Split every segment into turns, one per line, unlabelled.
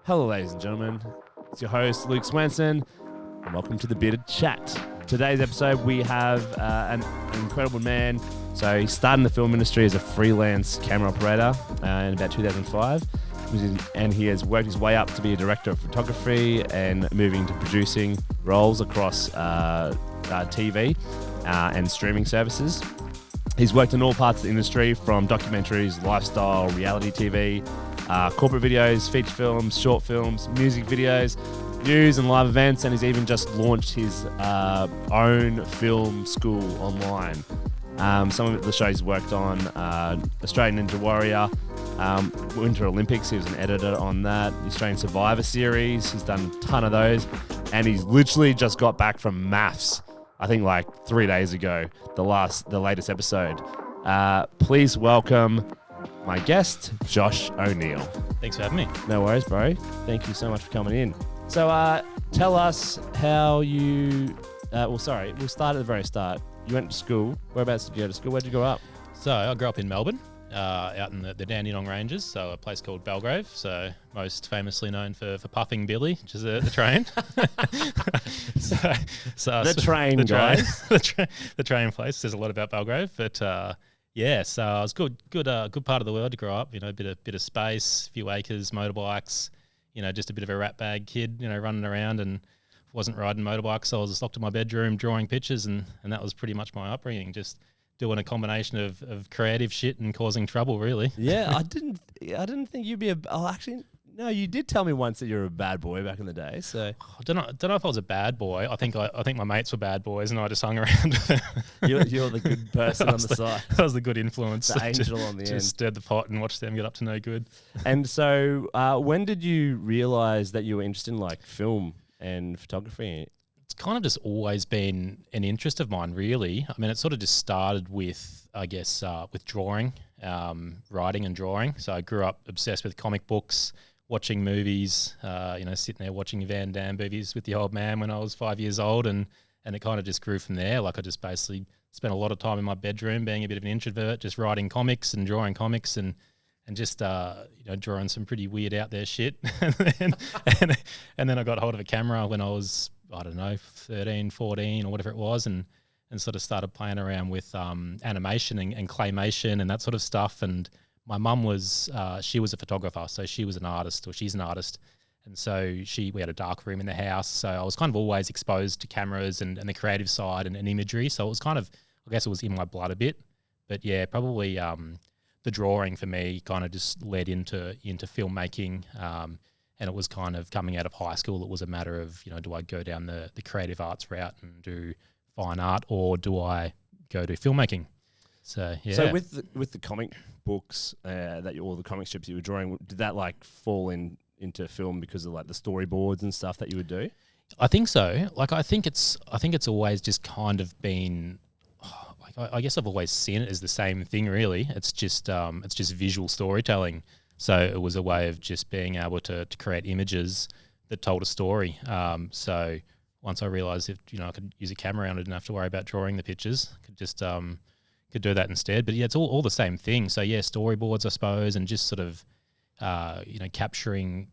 Hello, ladies and gentlemen. It's your host, Luke Swenson, and welcome to the Bearded Chat. Today's episode, we have an incredible man. So he started in the film industry as a freelance camera operator in about 2005, and he has worked his way up to be a director of photography and moving to producing roles across TV and streaming services. He's worked in all parts of the industry, from documentaries, lifestyle, reality TV, corporate videos, feature films, short films, music videos, news and live events, and he's even just launched his own film school online. Some of the shows he's worked on, Australian Ninja Warrior, Winter Olympics, he was an editor on that, the Australian Survivor Series, he's done a ton of those, and he's literally just got back from maths, I think like 3 days ago, the latest episode. Please welcome my guest, Josh O'Neill.
Thanks for having me.
No worries, bro. Thank you so much for coming in. So tell us how you... we'll start at the very start. You went to school. Whereabouts did you go to school? Where did you grow up?
So I grew up in Melbourne, out in the Dandenong Ranges, so a place called Belgrave, so most famously known for Puffing Billy, which is the train.
The train, guys.
The train place. There's a lot about Belgrave, but... yeah, so it was good part of the world to grow up. You know, a bit of space, a few acres, motorbikes. You know, just a bit of a rat bag kid. You know, running around, and wasn't riding motorbikes. So I was just locked in my bedroom drawing pictures, and that was pretty much my upbringing. Just doing a combination of creative shit and causing trouble, really.
Yeah, I didn't think you'd be actually. No, you did tell me once that you were a bad boy back in the day. So
I don't know if I was a bad boy. I think my mates were bad boys, and I just hung around with them.
You're the good person on the side.
I was the good influence.
The angel on the end.
Just stirred the pot and watched them get up to no good.
And so, when did you realise that you were interested in like film and photography?
It's kind of just always been an interest of mine, really. I mean, it sort of just started with, I guess, with drawing, writing and drawing. So I grew up obsessed with comic books, watching movies, sitting there watching Van Damme movies with the old man when I was 5 years old, and it kind of just grew from there. Like I just basically spent a lot of time in my bedroom being a bit of an introvert, just writing comics and drawing comics and just drawing some pretty weird out there shit. and then I got hold of a camera when I was, I don't know, 13, 14 or whatever it was, and sort of started playing around with animation and claymation and that sort of stuff. And my mum was, she was a photographer, so she was an artist, or she's an artist. And so we had a dark room in the house. So I was kind of always exposed to cameras and the creative side and imagery. So it was kind of, I guess it was in my blood a bit. But yeah, probably the drawing for me kind of just led into filmmaking. And it was kind of coming out of high school. It was a matter of, do I go down the creative arts route and do fine art, or do I go to filmmaking? So yeah.
So with the comic books or the comic strips you were drawing, did that like fall into film because of like the storyboards and stuff that you would do?
I think so. Like I think it's always just kind of been I guess I've always seen it as the same thing, really. It's just visual storytelling. So it was a way of just being able to create images that told a story. So once I realized if I could use a camera and I didn't have to worry about drawing the pictures, could just could do that instead. But yeah, it's all the same thing. So yeah, storyboards, I suppose, and just sort of capturing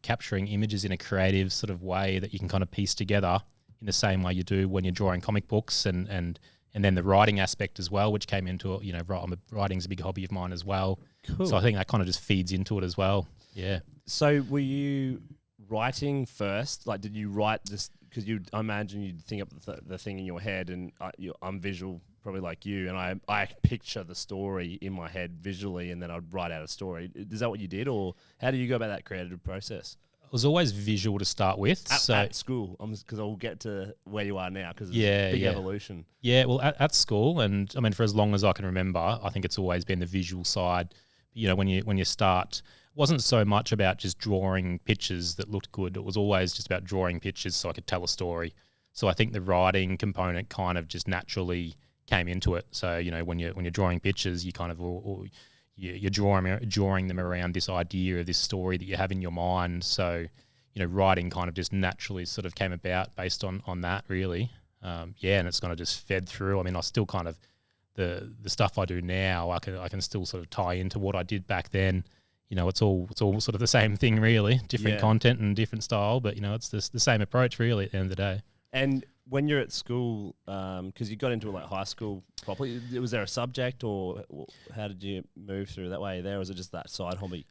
images in a creative sort of way that you can kind of piece together in the same way you do when you're drawing comic books, and then the writing aspect as well, which came into it. Writing's a big hobby of mine as well.
Cool.
So I think that kind of just feeds into it as well. Yeah.
So were you writing first? Like, did you write this? Because I imagine you'd think up the thing in your head, and I'm visual, probably like you, and I picture the story in my head visually, and then I'd write out a story. Is that what you did, or how do you go about that creative process?
It was always visual to start with.
At school, because I'll get to where you are now, because it's a big evolution.
Yeah, well, at school, and I mean, for as long as I can remember, I think it's always been the visual side. When you start, it wasn't so much about just drawing pictures that looked good. It was always just about drawing pictures so I could tell a story. So I think the writing component kind of just naturally came into it. So when you're drawing pictures, you kind of you're drawing them around this idea of this story that you have in your mind. So writing kind of just naturally sort of came about based on that, really. And it's kind of just fed through. I mean, I still kind of the stuff I do now, I can still sort of tie into what I did back then. it's all sort of the same thing, really. Different
Yeah.
content and different style, but it's the same approach, really, at the end of the day.
And when you're at school, because you got into like high school properly, was there a subject, or how did you move through that way there? Or was it just that side hobby?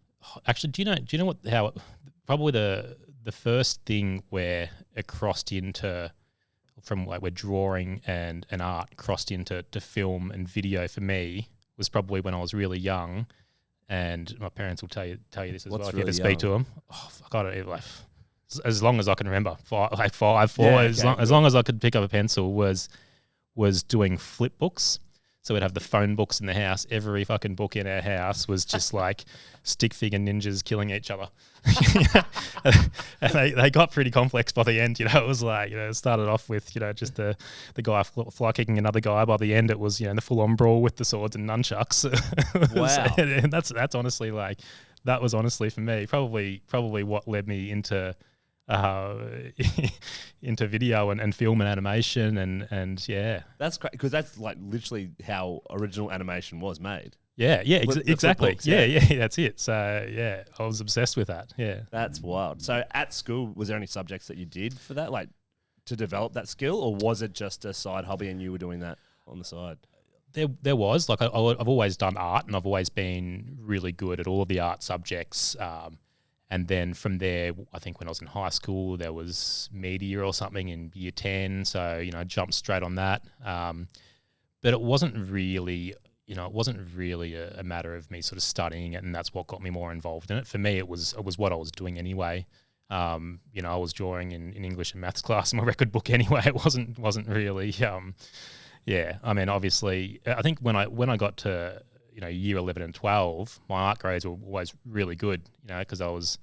Actually, do you know how probably the first thing where it crossed into from like where drawing and art crossed into film and video for me was probably when I was really young, and my parents will tell you this as
What's
well if you
really
ever speak to them. Oh, fuck, I don't even, like, as long as I can remember, four,
Yeah,
as long as I could pick up a pencil was doing flip books. So we'd have the phone books in the house. Every fucking book in our house was just like stick figure ninjas killing each other. And they got pretty complex by the end. It was like, it started off with, just the guy fly kicking another guy. By the end, it was, the full on brawl with the swords and nunchucks.
Wow.
And that's honestly like, that was honestly for me, probably what led me into into video and film and animation and yeah.
That's great, because that's like literally how original animation was made.
Yeah, exactly.
Books,
yeah, that's it. So yeah, I was obsessed with that. Yeah,
That's wild. So at school, was there any subjects that you did for that, like to develop that skill, or was it just a side hobby and you were doing that on the side?
there was like I've always done art, and I've always been really good at all of the art subjects. And then from there, I think when I was in high school, there was media or something in year 10. So, I jumped straight on that. But it wasn't really, a matter of me sort of studying it, and that's what got me more involved in it. For me, it was what I was doing anyway. I was drawing in English and maths class in my record book anyway. It wasn't really, I mean, obviously, I think when I got to year 11 and 12, my art grades were always really good, because I was,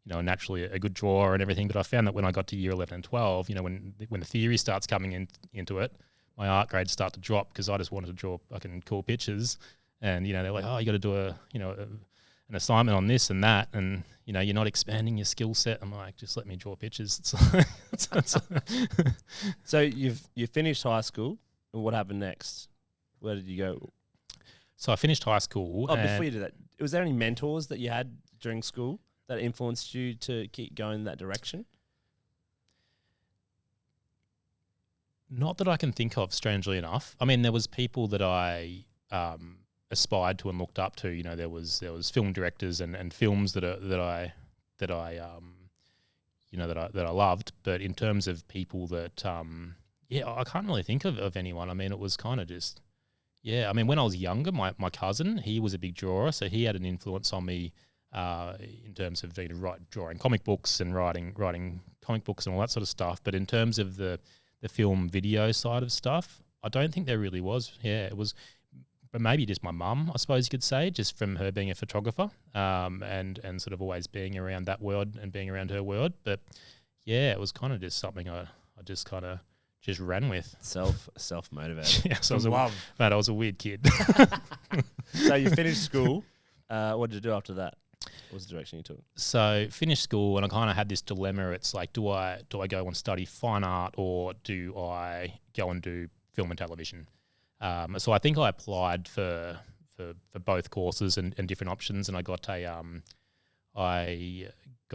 naturally a good drawer and everything. But I found that when I got to year 11 and 12, when the theory starts coming into it, my art grades start to drop, because I just wanted to draw fucking cool pictures. And, they're like, oh, you got to do an assignment on this and that. And, you're not expanding your skill set. I'm like, just let me draw pictures.
So you finished high school, and what happened next? Where did you go?
So I finished high school.
Oh, before you did that, was there any mentors that you had during school that influenced you to keep going in that direction?
Not that I can think of, strangely enough. I mean, there was people that I aspired to and looked up to. There was film directors and films that I loved. But in terms of people that, I can't really think of anyone. I mean, it was kind of just. Yeah, I mean, when I was younger, my cousin, he was a big drawer, so he had an influence on me in terms of drawing comic books and writing comic books and all that sort of stuff. But in terms of the film video side of stuff, I don't think there really was. Yeah, it was, but maybe just my mum, I suppose you could say, just from her being a photographer and sort of always being around that world and being around her world. But yeah, it was kind of just something I just kind of just ran with.
Self motivated.
Yeah, so I was a weird kid.
So you finished school. What did you do after that? What was the direction you took? So
finished school, and I kind of had this dilemma. It's like, do I go and study fine art, or do I go and do film and television? So I think I applied for both courses and different options, and I got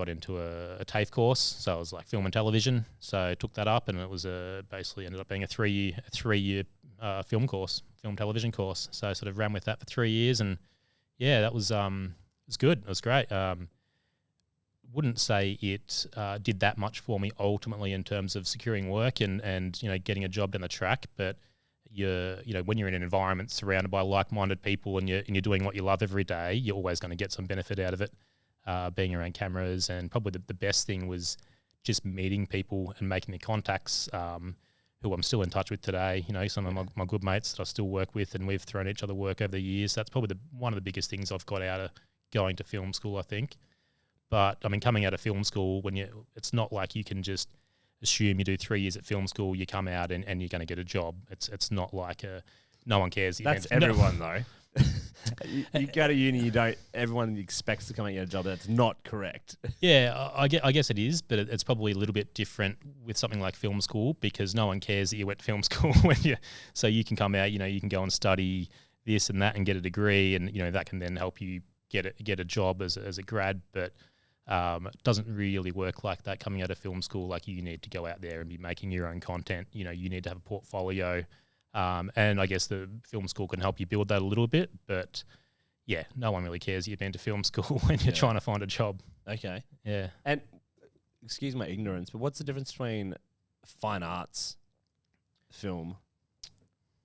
into a TAFE course, so it was like film and television. So I took that up, and it was basically ended up being a three year film television course. So I sort of ran with that for 3 years, and yeah, that was it was good. It was great. Wouldn't say it did that much for me ultimately in terms of securing work and getting a job down the track, but when you're in an environment surrounded by like-minded people and you're doing what you love every day, you're always going to get some benefit out of it. Being around cameras, and probably the best thing was just meeting people and making the contacts who I'm still in touch with today. Some of my good mates that I still work with, and we've thrown each other work over the years. That's probably one of the biggest things I've got out of going to film school, I think. But I mean, coming out of film school, it's not like you can just assume you do 3 years at film school, you come out and you're going to get a job. It's not like no one cares.
That's everyone though. You go to uni, everyone expects to come and get a job. That's not correct.
Yeah, I guess it is, but it's probably a little bit different with something like film school, because no one cares that you went to film school so you can come out, you can go and study this and that and get a degree, and that can then help you get a job as a grad, but it doesn't really work like that coming out of film school. Like you need to go out there and be making your own content. You know, you need to have a portfolio, and I guess the film school can help you build that a little bit. But yeah, no one really cares you've been to film school when you're trying to find a job.
Okay.
Yeah.
And excuse my ignorance, but what's the difference between fine arts film?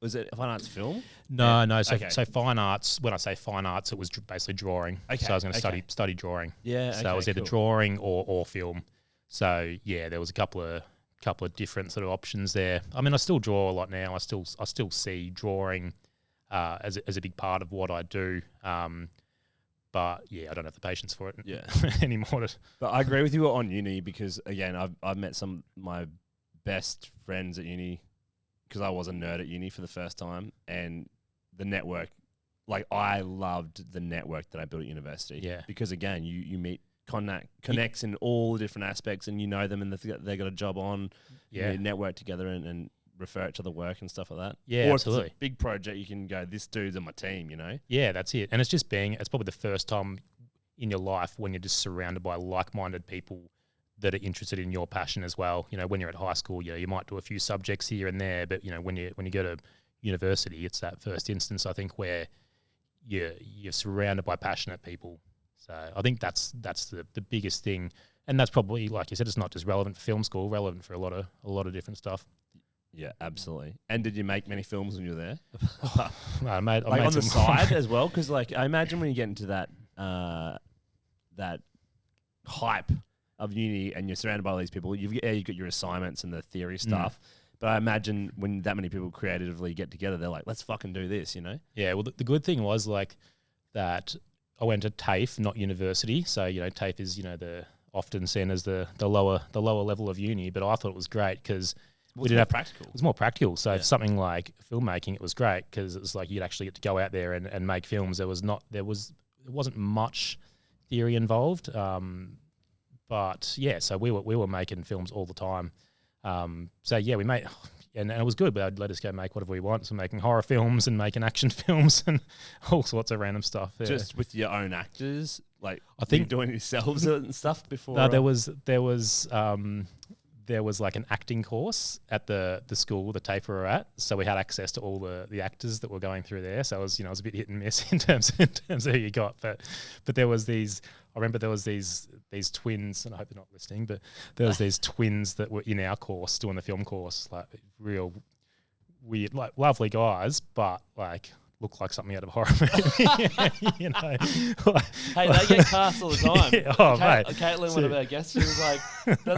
Was it fine arts film?
No.
Okay.
So fine arts. When I say fine arts, it was basically drawing.
Okay.
So I was going to study drawing.
Yeah.
So it was either drawing or film. So yeah, there was a couple of different sort of options there. I mean, I still draw a lot now. I still see drawing as a big part of what I do. But yeah, I don't have the patience for it anymore.
But I agree with you on uni because again, I've met some of my best friends at uni because I was a nerd at uni for the first time, and the network, like I loved the network that I built at university.
Yeah.
Because again, you meet connects in all the different aspects, and you know them, and they got a job on.
Yeah.
You network together and refer it to the work and stuff like that.
Yeah,
or
absolutely.
If it's a big project, you can go, this dude's on my team, you know?
Yeah, that's it. And it's probably the first time in your life when you're just surrounded by like-minded people that are interested in your passion as well. You know, when you're at high school, you might do a few subjects here and there, but you know, when you go to university, it's that first instance, I think, where you're surrounded by passionate people. So I think that's the biggest thing. And that's probably, like you said, it's not just relevant for film school, relevant for a lot of different stuff.
Yeah, absolutely. And did you make many films when you were there?
I made
on the
some
side as well? Because like I imagine when you get into that that hype of uni and you're surrounded by all these people, you've got your assignments and the theory stuff. But I imagine when that many people creatively get together, they're like, let's fucking do this, you know?
Yeah, well, the good thing was like that I went to TAFE, not university. So, you know, TAFE is, you know, often seen as the lower level of uni, but I thought it was great because we did have
practical.
It was more practical. So for something like filmmaking, it was great because it was like you'd actually get to go out there and make films. There wasn't much theory involved. But yeah, so we were making films all the time. So yeah, we made, and it was good, but they'd let us go make whatever we want. So making horror films and making action films and all sorts of random stuff. Yeah.
Just with your own actors, like
I think
doing it yourselves and stuff before.
No, there was like an acting course at the school, the TAFE we were at. So we had access to all the actors that were going through there. So it was, you know, it was a bit hit and miss in terms of who you got. But there was these, I remember there was these twins, and I hope they're not listening, but there was these twins that were in our course doing the film course, like real weird, like lovely guys, but like look like something out of a horror movie. You know,
hey, they get cast all the time.
Yeah, oh, mate.
Caitlin, one of our guests, she was like,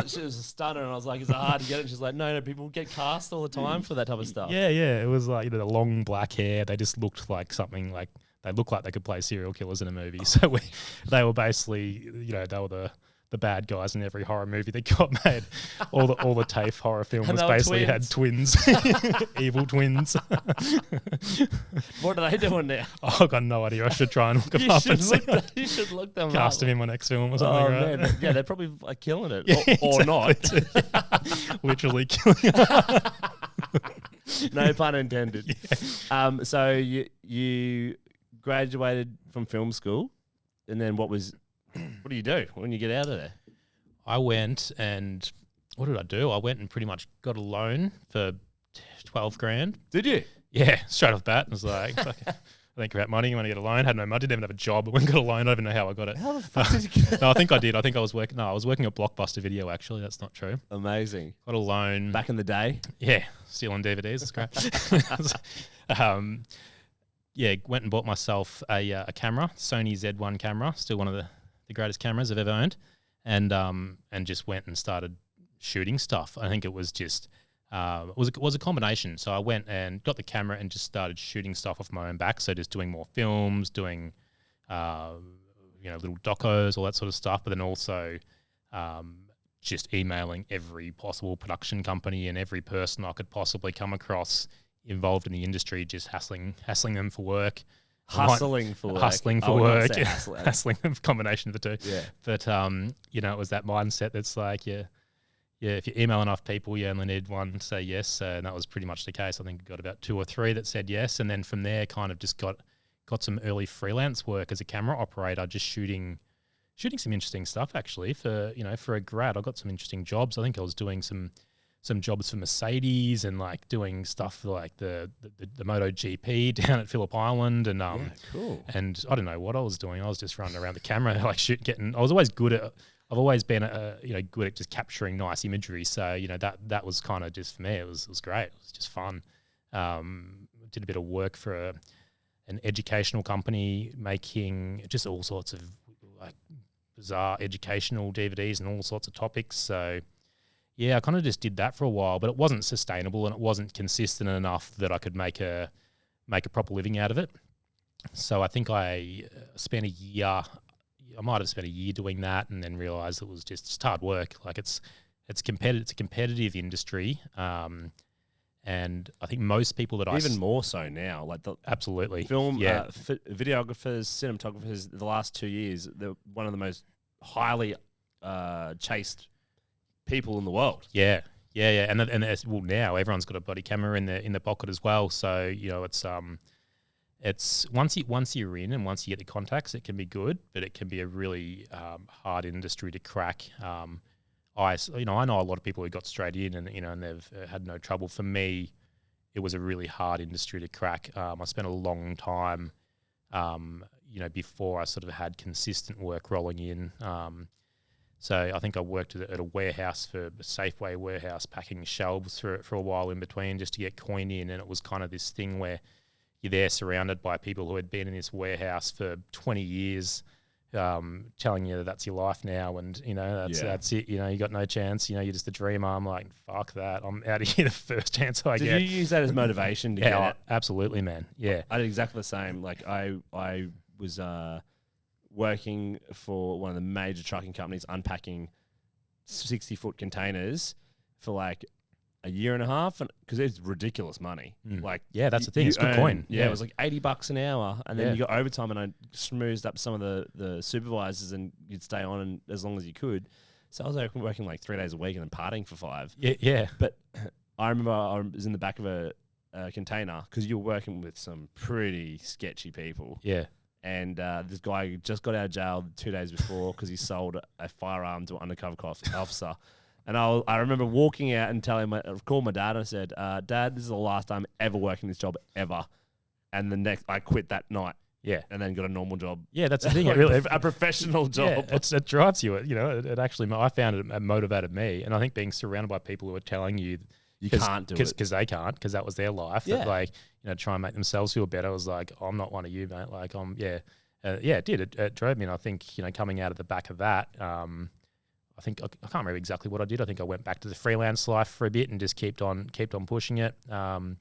she was a stunner, and I was like, is it hard to get it? She's like, no, people get cast all the time for that type of stuff.
Yeah. It was like, you know, the long black hair. They just looked like something like, they looked like they could play serial killers in a movie. So they were basically, you know, they were the bad guys in every horror movie that got made. All the TAFE horror films basically had twins, evil twins.
What are they doing now?
Oh, I've got no idea. I should try and look them up and see.
You should look them
cast
up.
them in my next film or something.
Oh,
right?
man. Yeah, they're probably like killing it.
Yeah,
or not.
Literally killing it.
No pun intended.
Yeah.
So you graduated from film school, and then what do you do when you get out of there?
I went and what did I do? I went and pretty much got a loan for 12 grand.
Did you?
Yeah, straight off the bat. I was like, fuck, I think about money. You want to get a loan? Had no money. Didn't even have a job. I went and got a loan. I don't even know how I got it.
How the fuck did you get it?
No, I think I did. I think I was working. No, I was working at Blockbuster Video. Actually, that's not true.
Amazing.
Got a loan
Back in the day.
Yeah, stealing DVDs. That's great. Yeah, went and bought myself a camera, Sony Z1 camera, still one of the greatest cameras I've ever owned, and just went and started shooting stuff. I think it was just it was a combination. So I went and got the camera and just started shooting stuff off my own back. So just doing more films, doing little docos, all that sort of stuff. But then also just emailing every possible production company and every person I could possibly come across involved in the industry, just hassling them for work.
Hustling for work.
Hustling for work.
Hassling,
combination of the two.
Yeah.
But, it was that mindset that's like, if you email enough people, you only need one to say yes. And that was pretty much the case. I think I got about 2 or 3 that said yes. And then from there kind of just got got some early freelance work as a camera operator, just shooting some interesting stuff actually for a grad. I got some interesting jobs. I think I was doing some jobs for Mercedes and like doing stuff for like the MotoGP down at Phillip Island and
cool.
And I don't know what I was doing. I was just running around the camera like I was always good at. I've always been good at just capturing nice imagery. So that was kind of just for me. It was great. It was just fun. Did a bit of work for an educational company making just all sorts of like bizarre educational DVDs and all sorts of topics. So yeah, I kind of just did that for a while, but it wasn't sustainable and it wasn't consistent enough that I could make a proper living out of it. So I think I spent a year. I might have spent a year doing that, and then realised it was just hard work. Like it's competitive. It's a competitive industry, and I think most people that
even more so now, like
absolutely
film videographers, cinematographers. The last 2 years, they're one of the most highly chased people in the world.
Yeah. And now everyone's got a body camera in the pocket as well. So it's once you're in and once you get the contacts, it can be good, but it can be a really hard industry to crack. I know a lot of people who got straight in and they've had no trouble. For me, it was a really hard industry to crack. I spent a long time, before I sort of had consistent work rolling in. So I think I worked at a warehouse, for a Safeway warehouse, packing shelves for a while in between just to get coin in. And it was kind of this thing where you're there surrounded by people who had been in this warehouse for 20 years, telling you that's your life now, and that's it. You got no chance. You're just a dreamer. I'm like, fuck that. I'm out of here the first chance I get.
Did you use that as motivation to get it?
Absolutely, man. Yeah,
I did exactly the same. Like I was working for one of the major trucking companies, unpacking 60-foot containers for like a year and a half, because it's ridiculous money. Like,
yeah, that's the thing. It's good coin.
Yeah, it was like $80 an hour, and then you got overtime, and I smoothed up some of the supervisors, and you'd stay on and as long as you could. So I was working like 3 days a week and then partying for 5.
Yeah.
But I remember I was in the back of a container, because you're working with some pretty sketchy people.
Yeah.
And this guy just got out of jail 2 days before because he sold a firearm to an undercover officer. And I remember walking out and I called my dad and I said, Dad, this is the last time ever working this job ever. And I quit that night.
Yeah.
And then got a normal job.
Yeah, that's the thing.
Like
really,
a professional job.
Yeah, it drives you. It actually, I found it motivated me. And I think being surrounded by people who are telling you
can't do it.
Because they can't, because that was their life.
Yeah.
That, try and make themselves feel better. I was like, I'm not one of you, mate. Like, it did. It drove me. And I think, coming out of the back of that, I think I can't remember exactly what I did. I think I went back to the freelance life for a bit and just kept on pushing it. And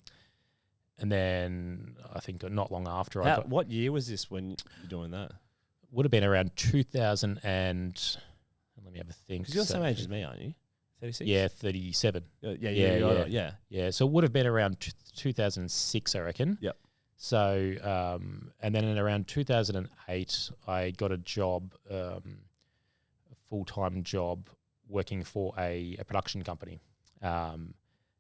then I think not long after
what year was this when you're doing that?
Would have been around 2000 and let me have a think.
Because you're the same age as me, aren't you? 36?
Yeah, 37.
Yeah.
So it would have been around 2006, I reckon.
Yep.
So, and then in around 2008, I got a job, a full-time job working for a production company. And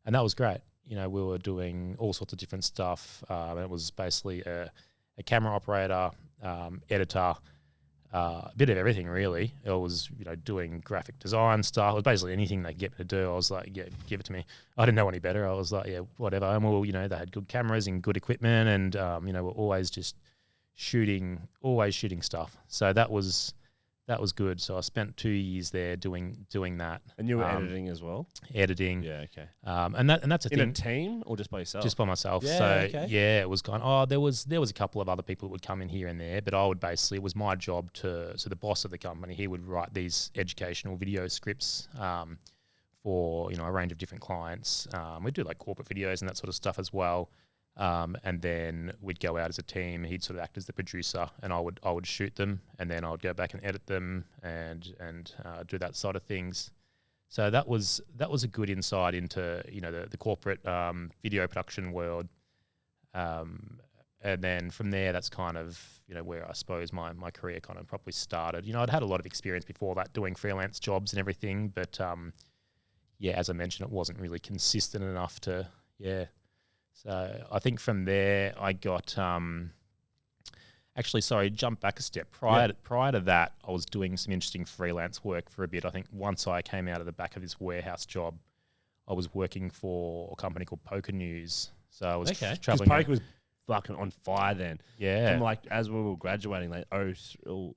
that was great. We were doing all sorts of different stuff. It was basically a camera operator, editor, a bit of everything really. I was, doing graphic design stuff. It was basically anything they could get me to do. I was like, yeah, give it to me. I didn't know any better. I was like, yeah, whatever. And they had good cameras and good equipment, and we're always just shooting stuff. So that was good. So I spent 2 years there doing that.
And you were editing as well?
Editing.
Yeah, okay.
And that's a thing.
In a team or just by yourself?
Just by myself.
Yeah,
so
okay.
yeah, it was kind of, there was a couple of other people that would come in here and there, but I would basically, it was my job so the boss of the company, he would write these educational video scripts for, a range of different clients. We'd do like corporate videos and that sort of stuff as well. And then we'd go out as a team. He'd sort of act as the producer, and I would shoot them, and then I would go back and edit them and do that sort of things. So that was a good insight into the corporate video production world. And then from there, that's kind of where I suppose my career kind of probably started. I'd had a lot of experience before that doing freelance jobs and everything, but as I mentioned, it wasn't really consistent enough to. So I think from there I got Actually, sorry, jump back a step. Prior to that, I was doing some interesting freelance work for a bit. I think once I came out of the back of this warehouse job, I was working for a company called Poker News. So I was traveling.
Poker was fucking on fire then.
Yeah.
From like as we were graduating, like 02,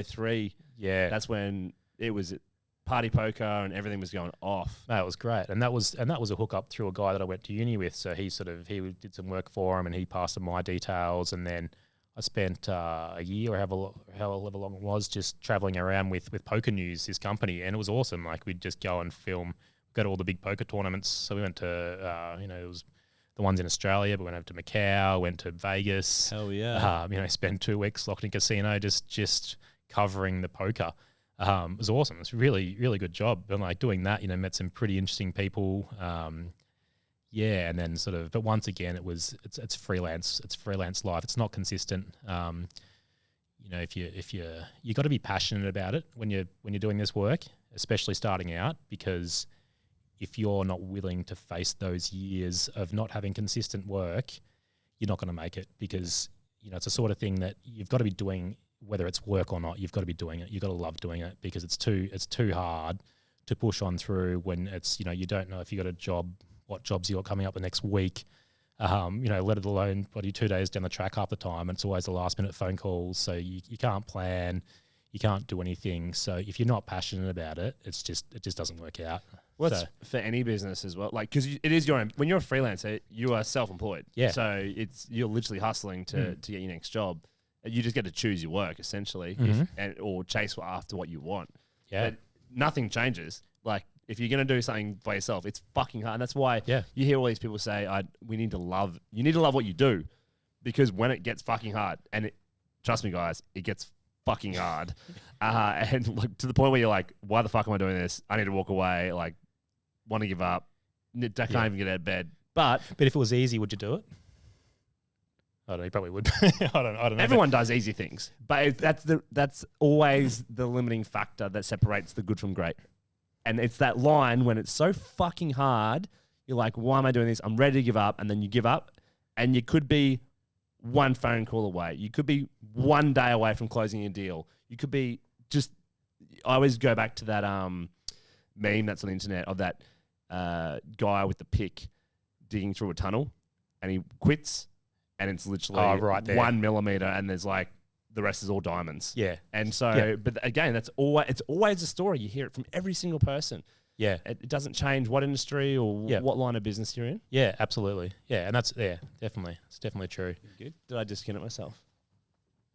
03.
Yeah.
That's when it was party poker and everything was going off.
No, it was great. And that was a hookup through a guy that I went to uni with. So he did some work for him and he passed him my details. And then I spent a year or however long it was just traveling around with Poker News, his company. And it was awesome. Like we'd just go and go to all the big poker tournaments. So we went to, it was the ones in Australia, but we went over to Macau, went to Vegas.
Hell yeah.
Spent 2 weeks locked in a casino just covering the poker. It was awesome. It was a really, really good job. And like doing that, met some pretty interesting people. And then but once again, it's freelance. It's freelance life. It's not consistent. If you got to be passionate about it when you're doing this work, especially starting out, because if you're not willing to face those years of not having consistent work, you're not going to make it, because it's a sort of thing that you've got to be doing, whether it's work or not. You've got to be doing it. You've got to love doing it, because it's too hard to push on through when it's you don't know if you got a job, what jobs you got coming up the next week. Let alone 2 days down the track half the time. And it's always the last minute phone calls, so you can't plan, you can't do anything. So if you're not passionate about it, it just doesn't work out.
Well, that's for any business as well. Like, because it is your own. When you're a freelancer, you are self-employed. Yeah. So you're literally hustling to get your next job. You just get to choose your work essentially, or chase after what you want. Yeah. But nothing changes. Like if you're gonna do something by yourself, it's fucking hard. And that's why you hear all these people say, "You need to love what you do," because when it gets fucking hard, and trust me, guys, it gets fucking hard, and like to the point where you're like, "Why the fuck am I doing this? I need to walk away." Like, want to give up. I can't even get out of bed. But
if it was easy, would you do it? I don't know, you probably would. I don't know.
Everyone does easy things, but that's always the limiting factor that separates the good from great. And it's that line when it's so fucking hard, you're like, why am I doing this? I'm ready to give up. And then you give up, and you could be one phone call away. You could be one day away from closing a deal. You could be just, I always go back to that meme that's on the internet of that guy with the pick digging through a tunnel, and he quits. And it's literally right there. 1 millimeter, and there's like the rest is all diamonds. Yeah. And so, but again, it's always a story. You hear it from every single person. Yeah. It doesn't change what industry or what line of business you're in.
Yeah, absolutely. Yeah, and that's definitely. It's definitely true.
Good. Did I just it myself?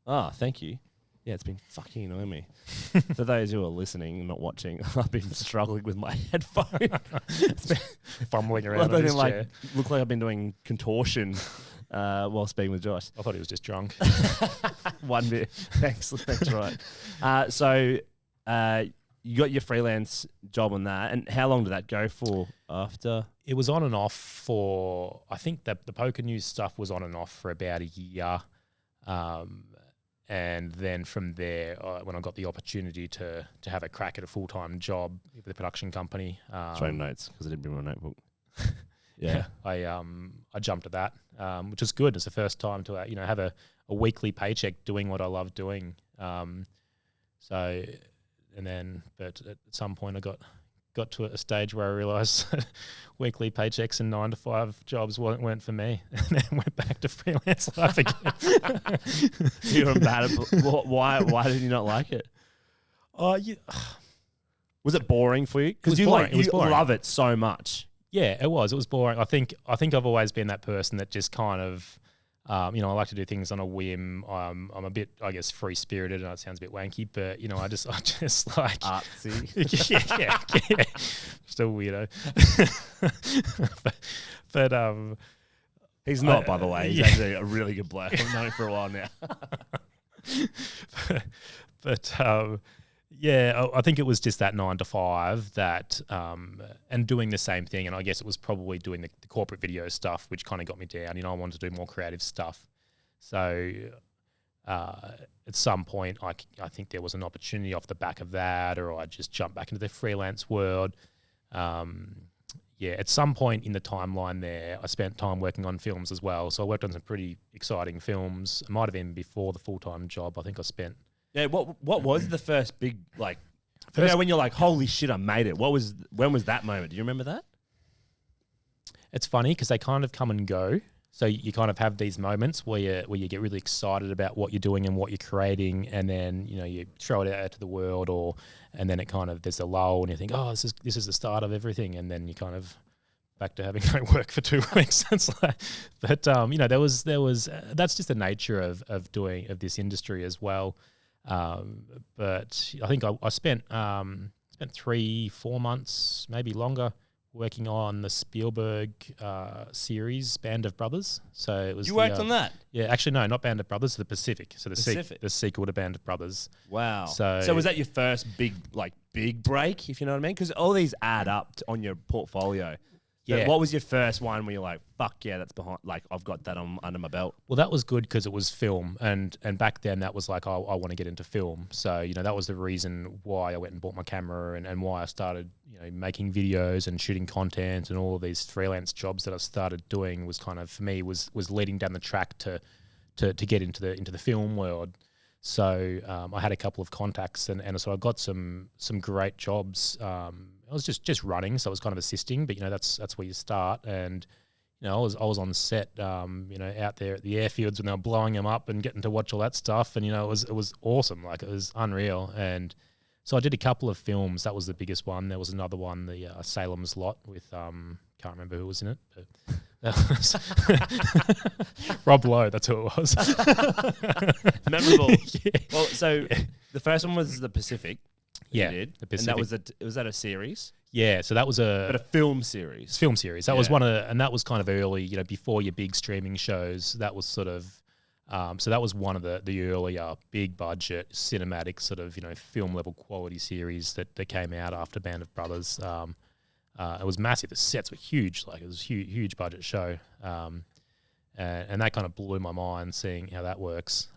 Ah, thank you. Yeah, it's been fucking annoying me. For those who are listening and not watching, I've been struggling with my headphone.
Fumbling around in this chair.
Look like I've been doing contortion while speaking with Josh.
I thought he was just drunk.
One bit. Thanks. That's right. So you got your freelance job on that. And how long did that go for after?
It was on and off for, I think that the Poker News stuff was on and off for about a year. And then from there, when I got the opportunity to have a crack at a full-time job with a production company.
Writing notes because I didn't bring my notebook.
Yeah, I jumped at that, which was good. It's the first time to have a weekly paycheck doing what I love doing. But at some point I got to a stage where I realised weekly paychecks and 9 to 5 jobs weren't for me, and then went back to freelance life again.
You were bad at why did you not like it? Was it boring for you? Because you love it so much.
Yeah, it was. It was boring. I think I've always been that person that just kind of, I like to do things on a whim. I'm a bit, I guess, free spirited, and it sounds a bit wanky, but I just like
artsy.
yeah, just a weirdo. but
he's not, by the way. He's actually a really good bloke. I've known him for a while now.
I think it was just that 9 to 5 that, and doing the same thing. And I guess it was probably doing the corporate video stuff, which kind of got me down. I wanted to do more creative stuff. So at some point, I think there was an opportunity off the back of that, or I just jumped back into the freelance world. at some point in the timeline there, I spent time working on films as well. So I worked on some pretty exciting films. It might have been before the full-time job. I think I spent...
Yeah, what was the first big, like, when you're like, holy shit, I made it. When was that moment? Do you remember that?
It's funny because they kind of come and go. So you kind of have these moments where you get really excited about what you're doing and what you're creating, and then you throw it out to the world, and then it kind of there's a lull, and you think, oh, this is the start of everything, and then you kind of back to having no work for 2 weeks. It's like, but there was that's just the nature of this industry as well. But I think I spent 3-4 months, maybe longer, working on the Spielberg series Band of Brothers. So it was
worked on that?
Yeah, actually no, not Band of Brothers, the Pacific. So
Pacific.
The sequel to Band of Brothers.
Wow.
So
was that your first big break, if you know what I mean? Because all these add up on your portfolio. So
Yeah.
what was your first one where you're like, fuck yeah, that's behind, like I've got that under my belt?
Well, that was good because it was film, and back then that was like I want to get into film. So that was the reason why I went and bought my camera, and why I started making videos and shooting content, and all of these freelance jobs that I started doing was kind of, for me, was leading down the track to get into the film world. So I had a couple of contacts, and so I got some great jobs. I was just running, so I was kind of assisting, but that's where you start. And I was on set, out there at the airfields when they were blowing them up, and getting to watch all that stuff. And it was awesome, like it was unreal. And so I did a couple of films. That was the biggest one. There was another one, the Salem's Lot, with can't remember who was in it, but that was Rob Lowe. That's who it was.
Memorable.
Yeah.
Well, so the first one was the Pacific.
Yeah,
you did.
the Pacific.
And was that a series?
Yeah, so that was
a film series.
Film series. That was one of, and that was kind of early, before your big streaming shows. That was sort of, so that was one of the earlier big budget cinematic sort of film level quality series that came out after Band of Brothers. It was massive. The sets were huge. Like it was a huge budget show, and that kind of blew my mind seeing how that works.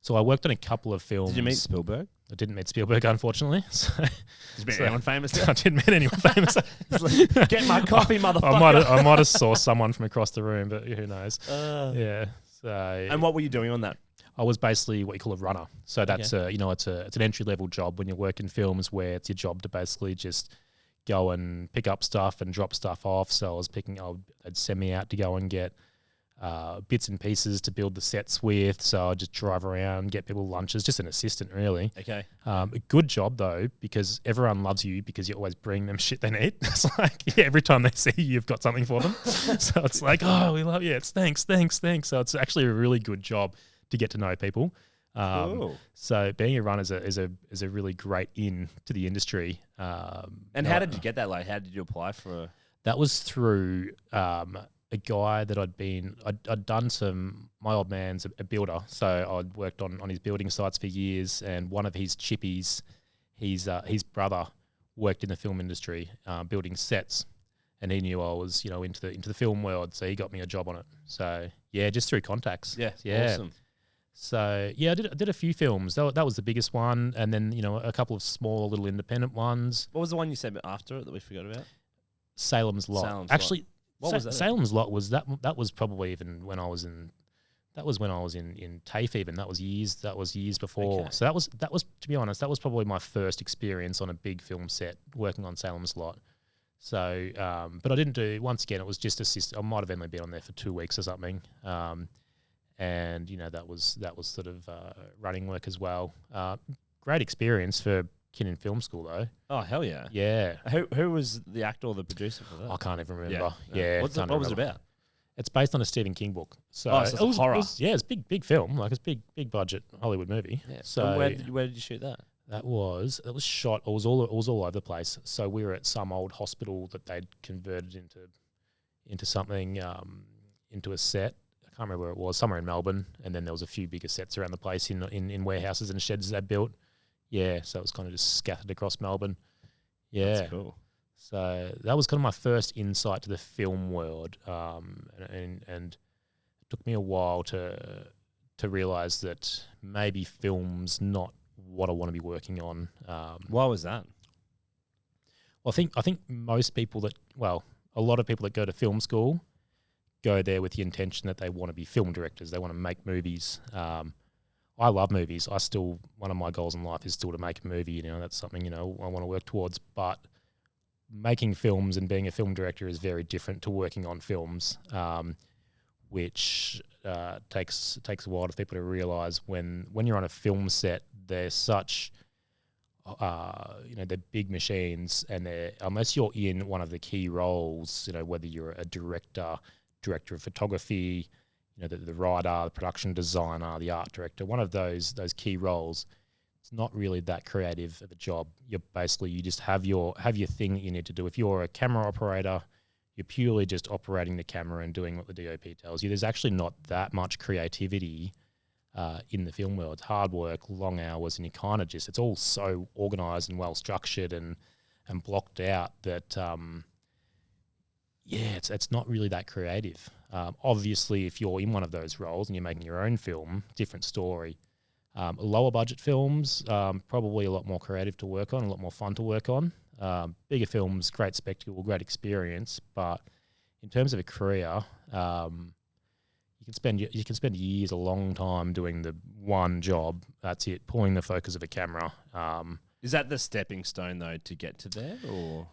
So I worked on a couple of films.
Did you meet Spielberg?
I didn't meet Spielberg, unfortunately. So,
Did you meet anyone famous?
I didn't meet anyone famous.
Like, get my coffee, motherfucker.
I might have saw someone from across the room, but who knows? Yeah. So.
And what were you doing on that?
I was basically what you call a runner. So that's it's an entry level job when you work in films, where it's your job to basically just go and pick up stuff and drop stuff off. So they'd send me out to go and get bits and pieces to build the sets with. So I'd just drive around, get people lunches, just an assistant really.
Okay.
A good job though, because everyone loves you because you always bring them shit they need. It's like, every time they see you, you've got something for them. So it's like, oh, we love you. It's thanks. So it's actually a really good job to get to know people.
Cool.
So being a runner is a really great in to the industry.
And how did you get that? Like, how did you apply for?
That was through a guy that I'd done my old man's a builder, so I'd worked on his building sites for years, and one of his chippies, his brother worked in the film industry, building sets, and he knew I was into the film world, so he got me a job on it. So yeah, just through contacts.
Yeah. Awesome.
So yeah, I did a few films. That was the biggest one, and then a couple of small little independent ones.
What was the one you said after it that we forgot about?
Salem's Lot. Actually,
what was that?
Salem's Lot was that was probably even when I was in. That was when I was in TAFE even. That was years before. Okay. So that was to be honest, that was probably my first experience on a big film set working on Salem's Lot. So, but I didn't do. Once again, it was just assist. I might have only been on there for 2 weeks or something. And that was sort of running work as well. Great experience for kid in film school though.
Oh hell yeah!
Yeah.
Who was the actor or the producer for that?
I can't even remember. Yeah.
What was it about?
It's based on a Stephen King book. So,
it's horror.
It's big film. Like it's big budget Hollywood movie.
Yeah.
So
and where did you shoot that?
It was shot. It was all over the place. So we were at some old hospital that they'd converted into something into a set. I can't remember where it was, somewhere in Melbourne, and then there was a few bigger sets around the place in warehouses and sheds they built. Yeah, so it was kind of just scattered across Melbourne. Yeah.
That's cool.
So that was kind of my first insight to the film world, and it took me a while to realise that maybe film's not what I want to be working on.
Why was that?
I think most people a lot of people that go to film school go there with the intention that they want to be film directors. They want to make movies. I love movies. One of my goals in life is still to make a movie. That's something, I want to work towards. But making films and being a film director is very different to working on films, which takes a while for people to realize when you're on a film set, they're such, they're big machines, and unless you're in one of the key roles, whether you're a director of photography, the writer, the production designer, the art director, one of those key roles, it's not really that creative of a job. You just have your thing that you need to do. If you're a camera operator, you're purely just operating the camera and doing what the DOP tells you. There's actually not that much creativity in the film world. It's hard work, long hours, and it's all so organised and well structured and blocked out that it's not really that creative. Obviously, if you're in one of those roles and you're making your own film, different story. Lower budget films, probably a lot more creative to work on, a lot more fun to work on. Bigger films, great spectacle, great experience. But in terms of a career, you can spend years, a long time doing the one job. That's it, pulling the focus of a camera.
Is that the stepping stone though to get to there, or?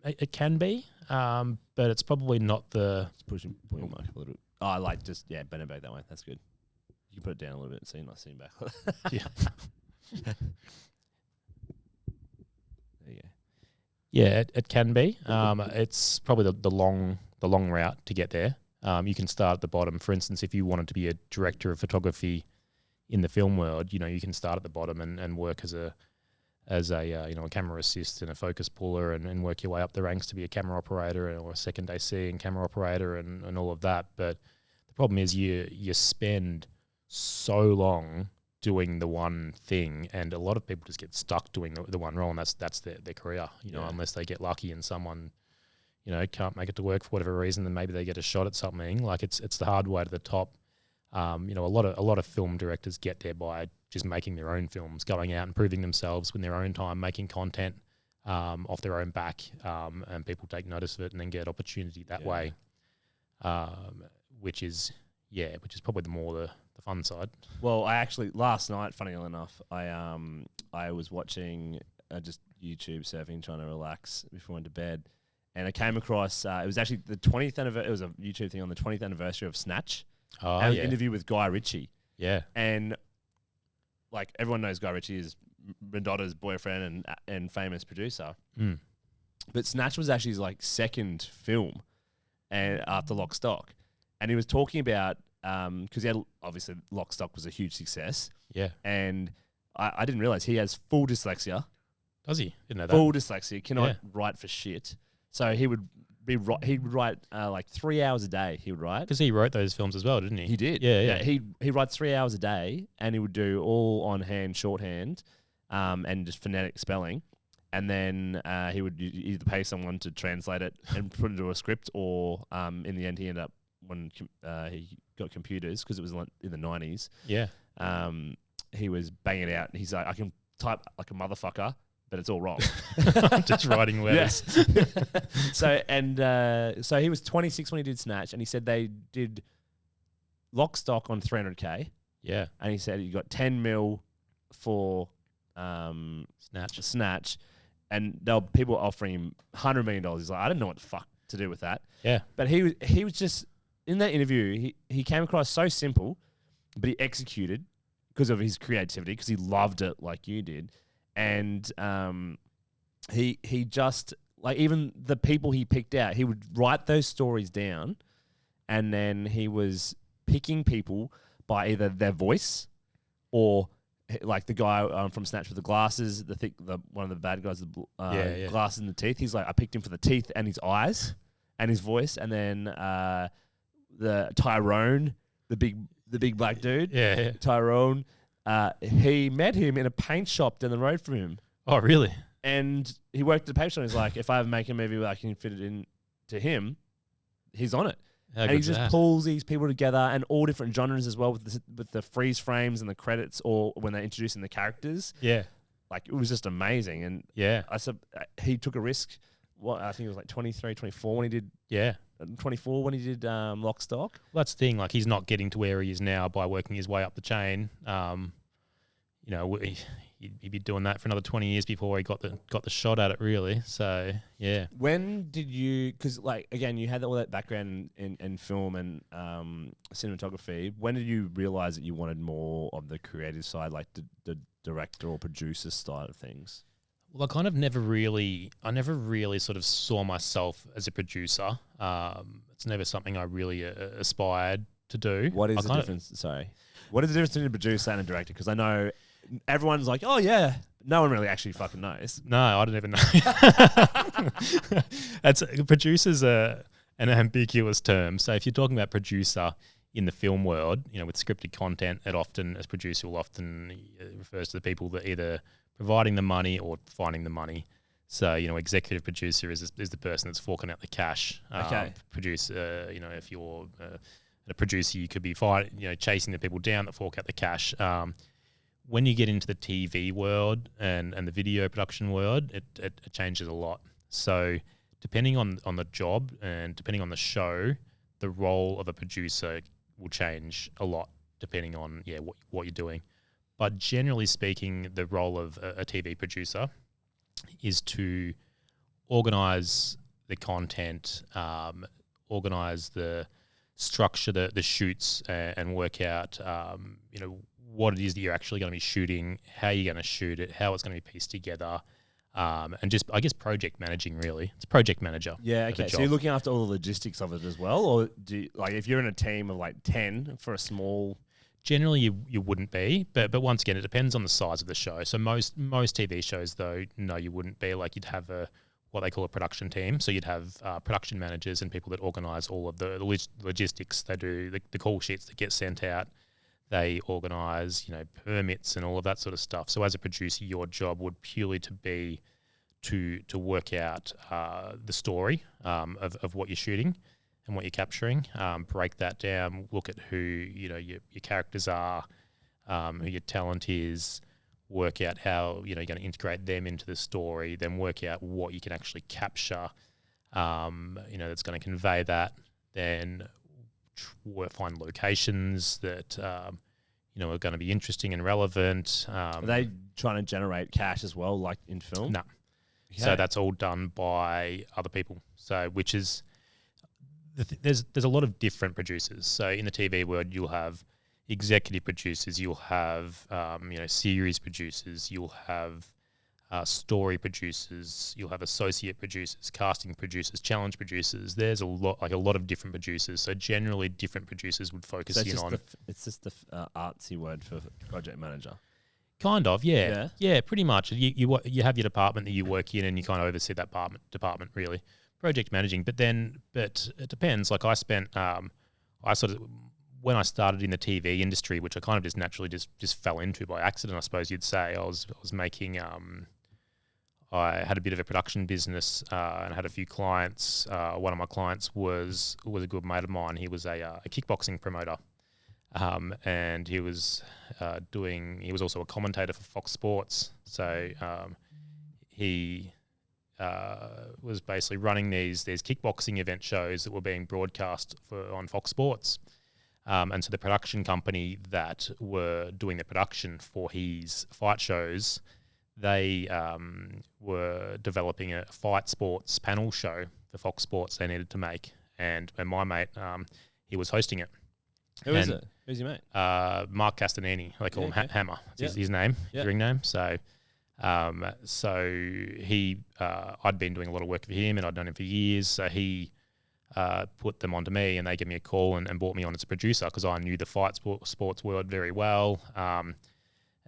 It can be, but it's probably not the.
Put your mic up a little bit. Oh, I like bend it back that way. That's good. You can put it down a little bit so you're not sitting back.
Yeah.
There you go.
Yeah, it can be. It's probably the long route to get there. You can start at the bottom. For instance, if you wanted to be a director of photography in the film world, you can start at the bottom and work as a camera assist and a focus puller and work your way up the ranks to be a camera operator or a second AC and camera operator and all of that. But the problem is you spend so long doing the one thing, and a lot of people just get stuck doing the one role, and that's their career, unless they get lucky and someone, can't make it to work for whatever reason, then maybe they get a shot at something. Like it's the hard way to the top. A lot of film directors get there by just making their own films, going out and proving themselves in their own time, making content off their own back, and people take notice of it and then get opportunity that way, which is probably the fun side.
Well, I actually last night, funny enough, I was watching just YouTube surfing, trying to relax before I went to bed, and I came across it was actually the 20th anniversary. It was a YouTube thing on the 20th anniversary of Snatch.
Oh,
an interview with Guy Ritchie.
Yeah,
and like everyone knows, Guy Ritchie is Madonna's boyfriend and famous producer.
Mm.
But Snatch was actually his second film, and after Lock, Stock, and he was talking about because he had obviously Lock, Stock was a huge success.
Yeah,
and I didn't realize he has full dyslexia.
Does he? Didn't know that.
Full dyslexia, cannot write for shit. So he would write 3 hours a day. He would write
because he wrote those films as well, didn't he?
He did.
Yeah.
He writes 3 hours a day, and he would do all on hand, shorthand, and just phonetic spelling. And then he would either pay someone to translate it and put it into a script, or in the end, he ended up when he got computers because it was in the 90s.
Yeah.
He was banging it out. He's like, I can type like a motherfucker, but it's all wrong.
Just writing letters.
So he was 26 when he did Snatch, and he said they did Lock, Stock on 300K.
Yeah.
And he said he got 10 mil for
Snatch.
And people were offering him $100 million. He's like, I didn't know what the fuck to do with that.
Yeah.
But he was just, in that interview, he came across so simple, but he executed because of his creativity, because he loved it like you did. And he just, even the people he picked out, he would write those stories down, and then he was picking people by either their voice or like the guy from Snatch with the glasses, one of the bad guys, glasses in the teeth. He's like, I picked him for the teeth and his eyes and his voice. And then the Tyrone, the big black dude, Tyrone, he met him in a paint shop down the road from him.
Oh, really?
And he worked at the paint shop. And he's like, if I ever make a movie where I can fit it in to him, he's on it. And he just pulls these people together, and all different genres as well, with the freeze frames and the credits, or when they're introducing the characters.
Yeah.
like it was just amazing. And
Yeah.
I said he took a risk. What I think it was like 23, 24 when he did.
Yeah.
24 when he did Lock Stock.
Well, that's the thing. Like, he's not getting to where he is now by working his way up the chain. He'd be doing that for another 20 years before he got the shot at it, really. So, yeah.
When did you? Because like again, you had all that background in film and cinematography. When did you realize that you wanted more of the creative side, like the director or producer side of things?
Well, I never really sort of saw myself as a producer. It's never something I really aspired to do.
What is the difference? Sorry. What is the difference between a producer and a director? Because I know everyone's like, oh, yeah. No one really actually fucking knows.
No, I don't even know. Producer's an ambiguous term. So if you're talking about producer in the film world, with scripted content, as producer will often refers to the people that either providing the money or finding the money. So, executive producer is the person that's forking out the cash.
Okay.
Producer, if you're a producer, you could be chasing the people down that fork out the cash. When you get into the TV world and the video production world, it changes a lot. So depending on the job and depending on the show, the role of a producer will change a lot depending on what you're doing. But generally speaking, the role of a TV producer is to organize the content, organize the structure, the shoots, and work out, what it is that you're actually going to be shooting, how you're going to shoot it, how it's going to be pieced together, and just, I guess, project managing, really. It's project manager.
Yeah, okay. So you're looking after all the logistics of it as well? Or do you, like if you're in a team of like 10 for a small...
Generally, you wouldn't be, but once again, it depends on the size of the show. So most TV shows, though, no, you wouldn't be. Like, you'd have what they call a production team. So you'd have production managers and people that organise all of the logistics. They do the call sheets that get sent out. They organise, permits and all of that sort of stuff. So as a producer, your job would purely to be to work out the story of what you're shooting and what you're capturing, break that down, look at who your characters are, who your talent is, work out how you're going to integrate them into the story, then work out what you can actually capture, that's going to convey that. Then find locations that are going to be interesting and relevant.
Are they trying to generate cash as well, like in film?
No.
Okay.
So that's all done by other people. So which is there's a lot of different producers. So in the TV world, you'll have executive producers, you'll have series producers, you'll have story producers, you'll have associate producers, casting producers, challenge producers. There's a lot of different producers. So generally, different producers would focus in on.
It's just the artsy word for project manager.
Kind of, yeah, pretty much. You have your department that you work in, and you kind of oversee that department really. Project managing, but it depends. Like I spent, when I started in the TV industry, which I kind of just naturally just fell into by accident, I suppose you'd say. I was making, I had a bit of a production business and I had a few clients. One of my clients was a good mate of mine. He was a kickboxing promoter, and he was also a commentator for Fox Sports. So he was basically running these kickboxing event shows that were being broadcast on Fox Sports. And so the production company that were doing the production for his fight shows, they were developing a fight sports panel show for Fox Sports they needed to make. And my mate, he was hosting it.
Who is it? Who's your mate?
Mark Castanini. They call him Hammer. That's his name, his ring name. So he, I'd been doing a lot of work for him and I'd known him for years. So he put them onto me and they gave me a call and brought me on as a producer because I knew the fight sports world very well.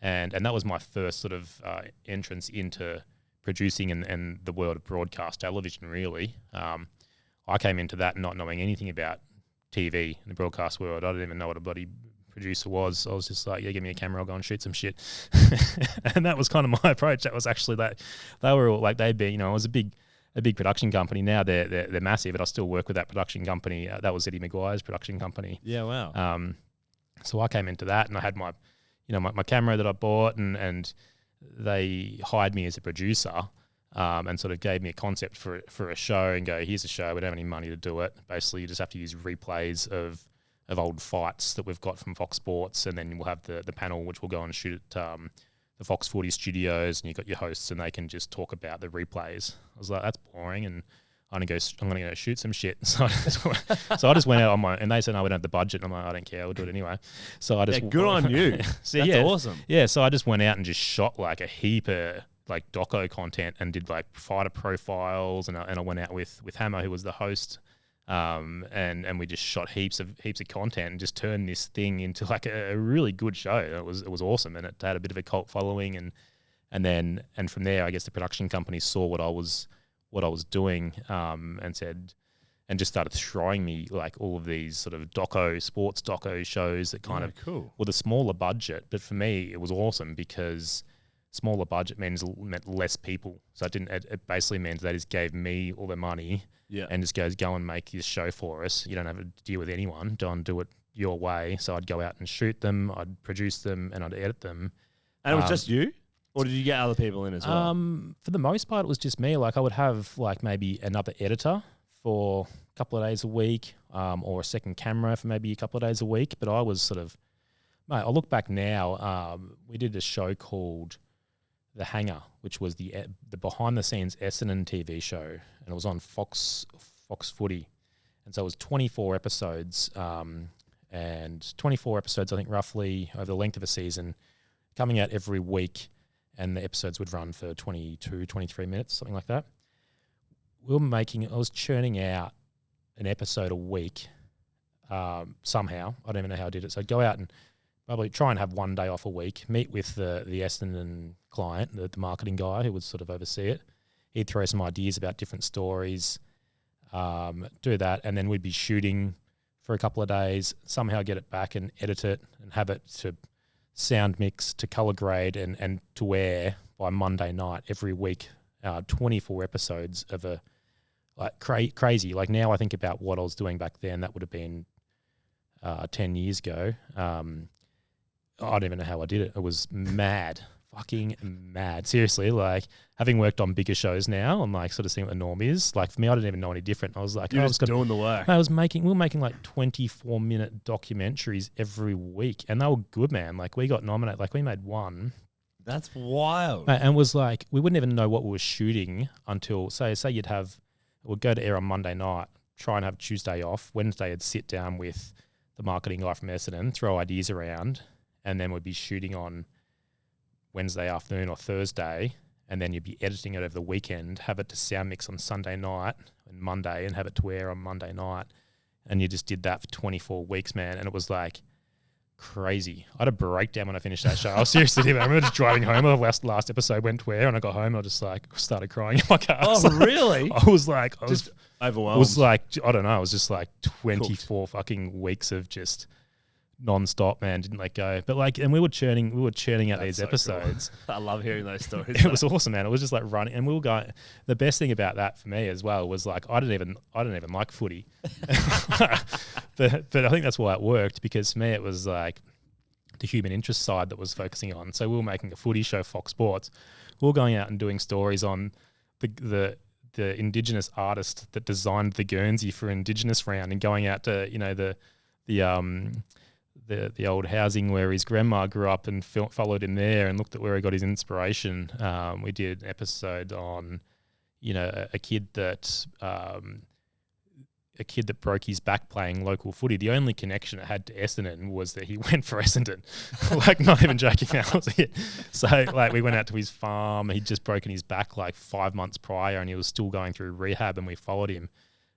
And that was my first sort of entrance into producing and the world of broadcast television, really. I came into that not knowing anything about TV and the broadcast world. I didn't even know what a bloody producer was. I was just like, yeah, give me a camera, I'll go and shoot some shit. And that was kind of my approach. That was actually that. They were all like, they'd been, it was a big production company. Now they're massive, but I still work with that production company. That was Eddie McGuire's production company.
Yeah, wow.
So I came into that and I had my camera that I bought and they hired me as a producer. And sort of gave me a concept for a show and go, here's a show, we don't have any money to do it. Basically, you just have to use replays of old fights that we've got from Fox Sports, and then we'll have the panel, which will go and shoot at the Fox Footy studios, and you've got your hosts, and they can just talk about the replays. I was like, that's boring, and I'm going to go shoot some shit. So I just went out on my, and they said, no, we don't have the budget. And I'm like, I don't care, we'll do it anyway. So I just
good on you.
So
that's awesome.
Yeah, so I just went out and just shot like a heap of like doco content and did like fighter profiles, and I went out with Hammer, who was the host, and we just shot heaps of content and just turned this thing into like a really good show. It was awesome, and it had a bit of a cult following, and from there, I guess the production company saw what I was doing, and said, and just started throwing me like all of these sort of sports doco shows that kind of
cool
with a smaller budget. But for me, it was awesome because smaller budget meant less people. So it basically means they just gave me all the money and just goes, go and make this show for us. You don't have to deal with anyone. Don't do it your way. So I'd go out and shoot them, I'd produce them, and I'd edit them.
And it was just you? Or did you get other people in as well?
For the most part, it was just me. Like I would have like maybe another editor for a couple of days a week, or a second camera for maybe a couple of days a week. But I was sort of, mate, I look back now, we did a show called The Hangar, which was the behind-the-scenes Essendon TV show, and it was on Fox Footy. And so it was 24 episodes, and 24 episodes, I think, roughly over the length of a season, coming out every week, and the episodes would run for 22, 23 minutes, something like that. I was churning out an episode a week somehow. I don't even know how I did it. So I'd go out and probably try and have one day off a week, meet with the Essendon client, the marketing guy who would sort of oversee it. He'd throw some ideas about different stories, do that, and then we'd be shooting for a couple of days, somehow get it back and edit it and have it to sound mix, to colour grade, and to air by Monday night every week, 24 episodes of a crazy. Like now I think about what I was doing back then, that would have been 10 years ago. I don't even know how I did it. It was mad, fucking mad. Seriously, like having worked on bigger shows now and like sort of seeing what the norm is. Like for me, I didn't even know any different. I was like,
you're just doing the work.
We were making like 24-minute documentaries every week, and they were good, man. Like we got nominated. Like we made one.
That's wild.
And it was like we wouldn't even know what we were shooting until say we'd go to air on Monday night, try and have Tuesday off. Wednesday, I'd sit down with the marketing guy from Essendon, throw ideas around, and then we'd be shooting on Wednesday afternoon or Thursday, and then you'd be editing it over the weekend, have it to sound mix on Sunday night and Monday, and have it to air on Monday night. And you just did that for 24 weeks, man. And it was like crazy. I had a breakdown when I finished that show. I was seriously, I remember just driving home. The last episode went to air, and I got home and I just like started crying in my car.
Oh, really?
I was
just overwhelmed.
It was like, I don't know. It was just like 24 fucking weeks of just non-stop, man. Didn't let go. But like, and we were churning out these episodes.
Cool. I love hearing those stories.
It was awesome, man. It was just like running, and we were going. The best thing about that for me as well was like I didn't even like footy, but I think that's why it worked, because for me it was like the human interest side that was focusing on. So we were making a footy show, Fox Sports. We were going out and doing stories on the Indigenous artist that designed the Guernsey for Indigenous round, and going out to the old housing where his grandma grew up and followed him there and looked at where he got his inspiration. We did an episode on, a kid that broke his back playing local footy. The only connection it had to Essendon was that he went for Essendon. Like, not even joking, that was it. So, like, we went out to his farm. He'd just broken his back like 5 months prior, and he was still going through rehab, and we followed him.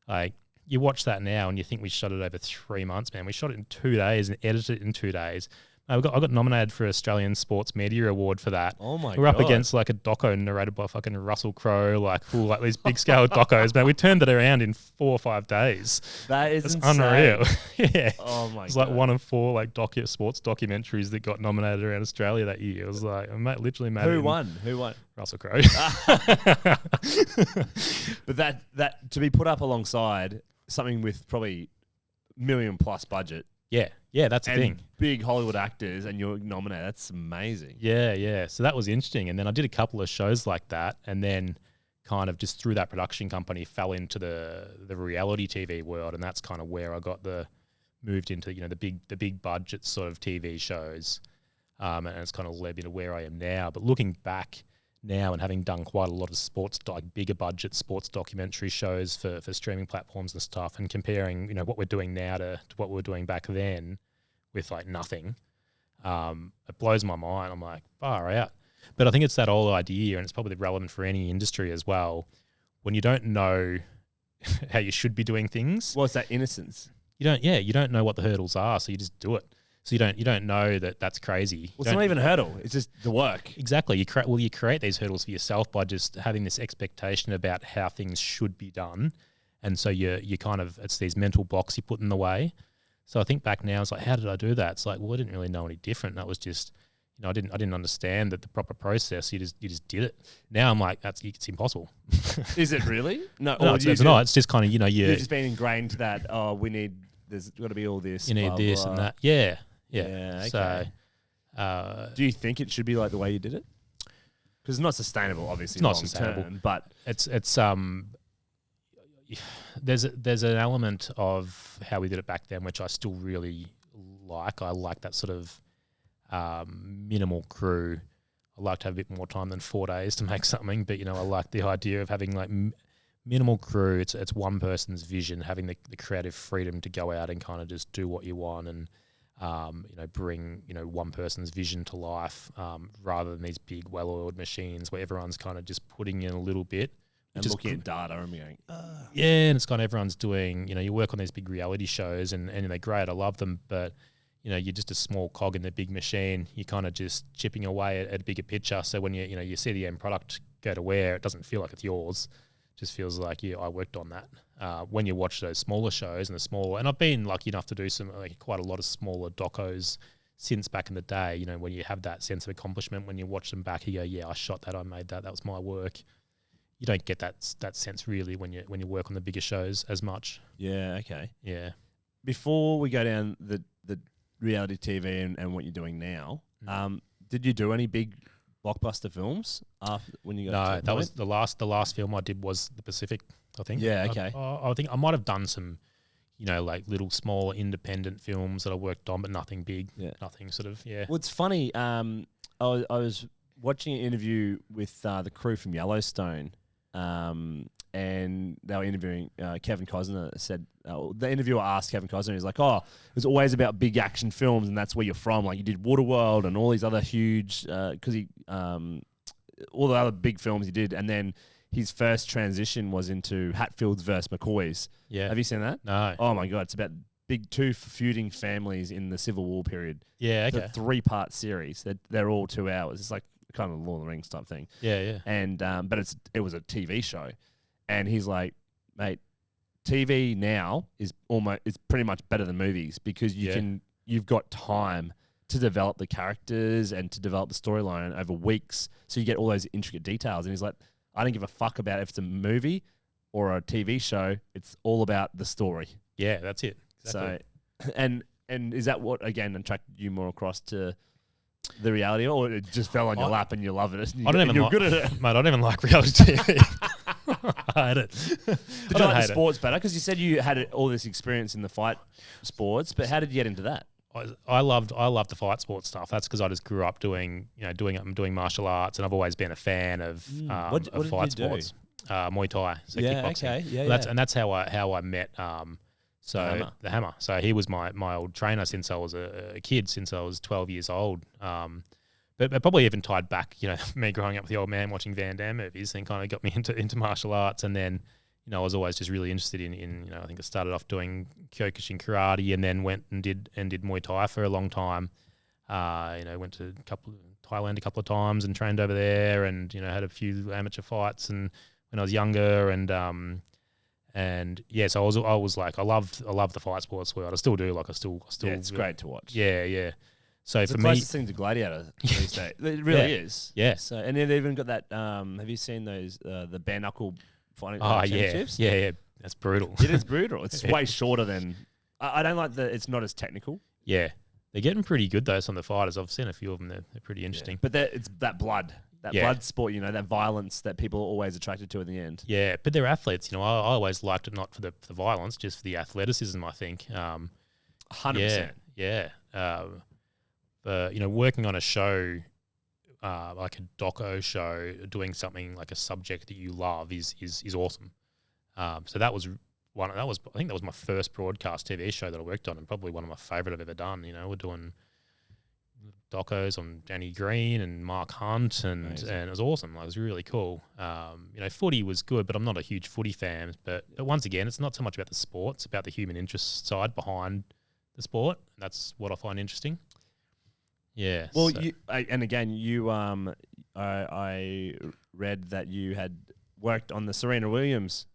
Like, you watch that now and you think we shot it over 3 months, man. We shot it in 2 days and edited it in 2 days. I got nominated for Australian Sports Media Award for that.
Oh my god!
We're up against like a doco narrated by fucking Russell Crowe, like these big scale docos, man. We turned it around in 4 or 5 days.
That is
insane. Unreal. Yeah.
Oh my god!
It's like 1 of 4 like sports documentaries that got nominated around Australia that year. It was like literally made.
Who won?
Russell Crowe.
But that to be put up alongside something with probably $1 million+ budget
Yeah, that's the
and
thing.
big Hollywood actors, and you're nominated. That's amazing.
Yeah. So that was interesting. And then I did a couple of shows like that, and then kind of just through that production company fell into the reality TV world, and that's kind of where I moved into the big budget sort of TV shows, and it's kind of led me to where I am now. But looking back now and having done quite a lot of sports, like bigger budget sports documentary shows for streaming platforms and stuff, and comparing what we're doing now to what we were doing back then with like nothing, it blows my mind. I'm like, far out. But I think it's that old idea, and it's probably relevant for any industry as well. When you don't know how you should be doing things,
What's that innocence?
you don't know what the hurdles are, so you just do it. So you don't know that that's crazy.
Well, it's not even a hurdle. It's just the work.
Exactly. You create these hurdles for yourself by just having this expectation about how things should be done, and so you kind of, it's these mental blocks you put in the way. So I think back now, it's like, how did I do that? It's like, well, I didn't really know any different. That was just, I didn't understand that the proper process. You just did it. Now I'm like, it's impossible.
Is it really? No,
it's not. It's just kind of
you've just been ingrained that there's got to be all this.
You need
blah,
this
blah.
and that. Yeah.
Okay.
So,
do you think it should be like the way you did it? Because it's not sustainable, obviously.
It's not
long
sustainable,
term, but
it's there's an element of how we did it back then, which I still really like. I like that sort of minimal crew. I like to have a bit more time than 4 days to make something, but I like the idea of having like minimal crew. It's one person's vision, having the creative freedom to go out and kind of just do what you want and bring one person's vision to life, rather than these big well-oiled machines where everyone's kind of just putting in a little bit
and looking at data and going,
yeah, and it's kind of everyone's doing. You work on these big reality shows and they're great. I love them, but you're just a small cog in the big machine. You're kind of just chipping away at a bigger picture. So when you see the end product go to where, it doesn't feel like it's yours. It just feels like, I worked on that. When you watch those smaller shows and I've been lucky enough to do quite a lot of smaller docos since back in the day, when you have that sense of accomplishment, when you watch them back, you go, yeah, I shot that, I made that, that was my work. You don't get that sense really when you work on the bigger shows as much.
Yeah, okay.
Yeah.
Before we go down the reality TV and what you're doing now, did you do any big blockbuster films after when you got?
No, that was the last film I did was The Pacific, I think.
Yeah, okay.
I think I might have done some, like little small independent films that I worked on, but nothing big. Yeah. Nothing sort of. Yeah.
Well, it's funny. I was watching an interview with the crew from Yellowstone. And they were interviewing Kevin Costner. Said the interviewer asked Kevin Costner, he's like, "Oh, it was always about big action films, and that's where you're from. Like you did Waterworld and all these other huge, because he all the other big films he did, and then his first transition was into Hatfields versus McCoys.
Yeah,
have you seen that?
No.
Oh my god, it's about big two feuding families in the Civil War period.
Yeah, okay.
It's a 3-part series. They're all 2 hours. It's like kind of Lord of the Rings type thing.
Yeah.
And but it was a TV show, and he's like, mate, TV now is pretty much better than movies because you've got time to develop the characters and to develop the storyline over weeks, so you get all those intricate details. And he's like, I don't give a fuck about if it's a movie or a TV show. It's all about the story.
Yeah, that's it. Exactly.
So, and is that what again attracted you more across to the reality, or it just fell on your lap and you love it?
I don't even
you're good at it,
mate. I don't even like reality TV. I hate it.
Did you like the sports better? Because you said you had all this experience in the fight sports, but how did you get into that?
I loved the fight sports stuff. That's because I just grew up doing martial arts, and I've always been a fan of
what
fight
did you
sports. Muay Thai, so
yeah,
kickboxing.
Okay, yeah,
And that's how I met the Hammer. So he was my old trainer since I was a kid, since I was 12 years old. But probably even tied back, me growing up with the old man watching Van Damme movies, and kind of got me into martial arts. And then, I was always just really interested in I think I started off doing Kyokushin karate, and then went and did Muay Thai for a long time. Went to Thailand a couple of times and trained over there, and had a few amateur fights and when I was younger, and yeah, so I was like, I love the fight sports world. I still do. Like I still.
Yeah, it's great to watch.
Yeah. So
it's
for
the
me,
closest thing to Gladiator these days. It really is.
Yeah.
So and they've even got that. Have you seen those the bare knuckle fighting
Oh
championships?
yeah. That's brutal.
It is brutal. It's way shorter than I don't like that it's not as technical.
Yeah. They're getting pretty good, though, some of the fighters. I've seen a few of them. They're pretty interesting.
But it's that blood. That blood sport, that violence that people are always attracted to in the end.
Yeah, but they're athletes. I always liked it not for the violence, just for the athleticism, I think.
100%.
Yeah. But, working on a show, like a doco show, doing something like a subject that you love is awesome. So that was I think that was my first broadcast TV show that I worked on, and probably one of my favourite I've ever done. We're doing docos on Danny Green and Mark Hunt, and it was awesome. It was really cool. Footy was good, but I'm not a huge footy fan. But once again, it's not so much about the sport; it's about the human interest side behind the sport. That's what I find interesting. Yeah.
Well, I read that you had worked on the Serena Williams.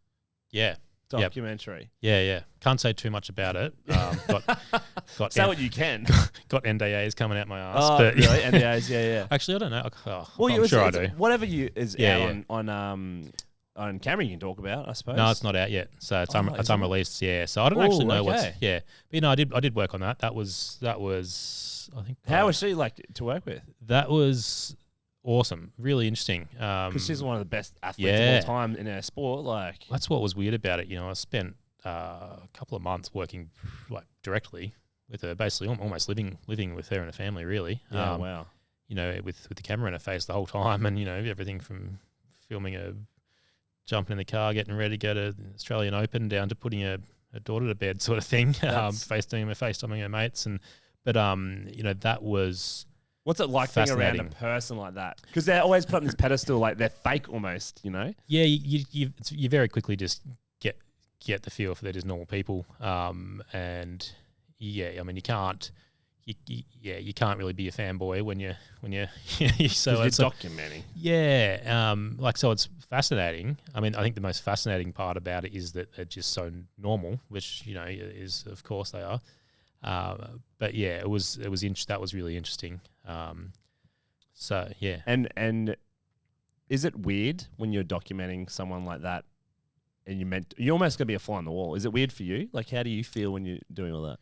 Yeah.
Documentary.
Yeah. Can't say too much about it. Got
say what you can.
Got NDAs coming out my ass.
Oh,
but
really? NDAs, yeah.
Actually, I don't know.
I'm sure
I do.
Whatever is out on camera, you can talk about, I suppose.
No, it's not out yet, so it's unreleased. Yeah, so I don't actually know what's. Yeah, but I did work on that. That was. I think.
How was she like to work with?
That was awesome, really interesting.
Because she's one of the best athletes of all time in our sport. Like
that's what was weird about it. I spent a couple of months working directly with her, basically almost living with her and her family. Really.
Yeah. Wow.
With the camera in her face the whole time, and everything from filming her jumping in the car, getting ready to go to the Australian Open, down to putting her daughter to bed, sort of thing. FaceTiming her mates, that was.
What's it like being around a person like that? Because they're always put on this pedestal, like they're fake almost, Yeah,
you very quickly just get the feel for they're just normal people, and yeah, I mean you can't really be a fanboy when you're so
it's documenting.
Yeah, so it's fascinating. I mean, I think the most fascinating part about it is that they're just so normal, which is of course they are. But yeah, that was really interesting. So yeah,
and is it weird when you're documenting someone like that, and you're almost gonna be a fly on the wall? Is it weird for you? Like, how do you feel when you're doing all that?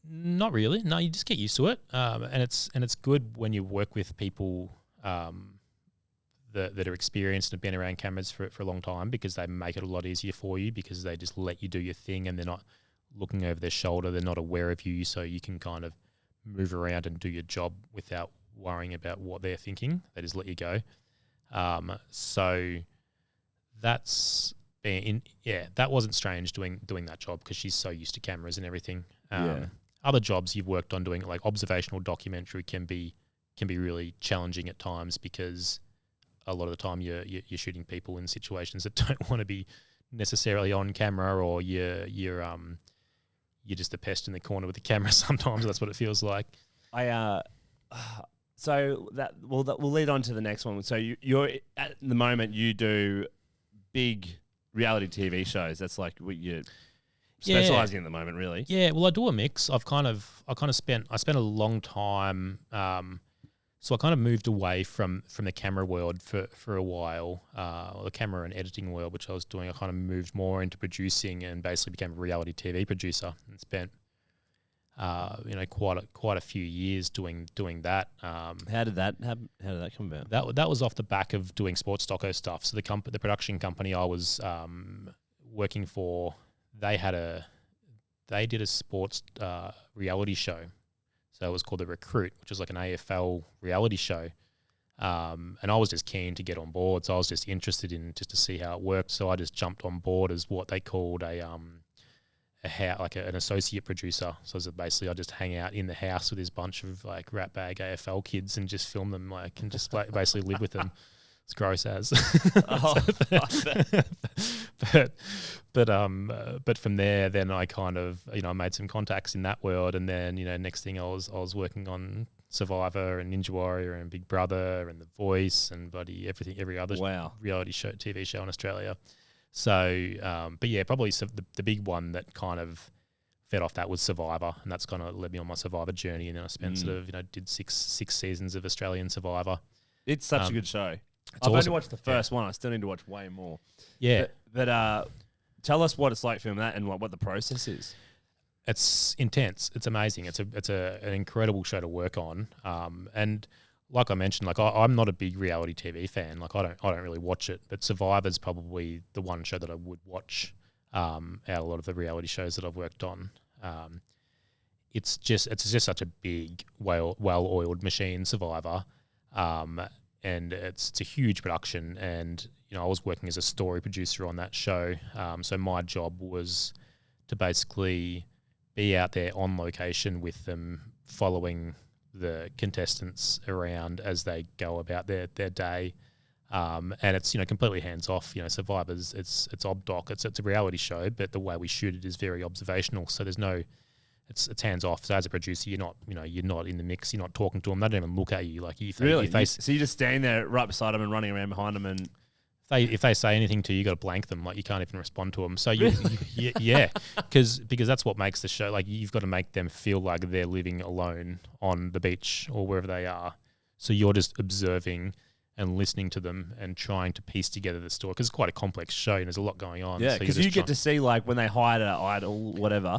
Not really. No, you just get used to it. And it's good when you work with people that are experienced and have been around cameras for a long time, because they make it a lot easier for you, because they just let you do your thing and they're not looking over their shoulder. They're not aware of you, so you can kind of move around and do your job without worrying about what they're thinking. They just let you go. So that's that wasn't strange doing that job, because she's so used to cameras and everything. Other jobs you've worked on doing, like observational documentary, can be really challenging at times, because a lot of the time you're shooting people in situations that don't want to be necessarily on camera, or you're just a pest in the corner with the camera. Sometimes that's what it feels like.
So we'll lead on to the next one. So you're at the moment you do big reality TV shows. That's like what you're specializing in at the moment, really.
Yeah, well, I do a mix. I spent a long time. So I kind of moved away from the camera world for a while, the camera and editing world, which I was doing. I kind of moved more into producing and basically became a reality TV producer, and spent quite a few years doing that. How
did that happen? How did that come about?
That was off the back of doing sports doco stuff. So the production company I was working for, they did a sports reality show. So it was called The Recruit, which was like an AFL reality show. And I was just keen to get on board. So I was just interested in just to see how it worked. So I just jumped on board as what they called an associate producer. So basically I just hang out in the house with this bunch of like ratbag AFL kids and just film them, and just basically live with them. It's gross as. But from there, then I kind of I made some contacts in that world, and then next thing I was working on Survivor and Ninja Warrior and Big Brother and The Voice and every other reality show, TV show in Australia. So, but yeah, probably the big one that kind of fed off that was Survivor, and that's kind of led me on my Survivor journey. And then I spent did six seasons of Australian Survivor.
It's such a good show. I've only watched the first one. I still need to watch way more.
Yeah.
But tell us what it's like filming that and what the process is.
It's intense. It's amazing. It's an incredible show to work on. And like I mentioned, like I'm not a big reality TV fan. Like I don't really watch it. But Survivor's probably the one show that I would watch out of a lot of the reality shows that I've worked on. It's just such a big, well-oiled machine, Survivor, and it's a huge production. And I was working as a story producer on that show, so my job was to basically be out there on location with them, following the contestants around as they go about their day. And it's completely hands off. Survivor's it's ob doc. It's a reality show, but the way we shoot it is very observational. So there's no, it's hands off. So as a producer, you're not in the mix. You're not talking to them. They don't even look at you. Like
so you're just standing there right beside them and running around behind them, and
if they say anything to you, you got to blank them. Like you can't even respond to them. So yeah, because that's what makes the show. Like you've got to make them feel like they're living alone on the beach or wherever they are. So you're just observing and listening to them and trying to piece together the story, because it's quite a complex show and there's a lot going on.
Yeah, because you get to see like when they hide an idol, whatever,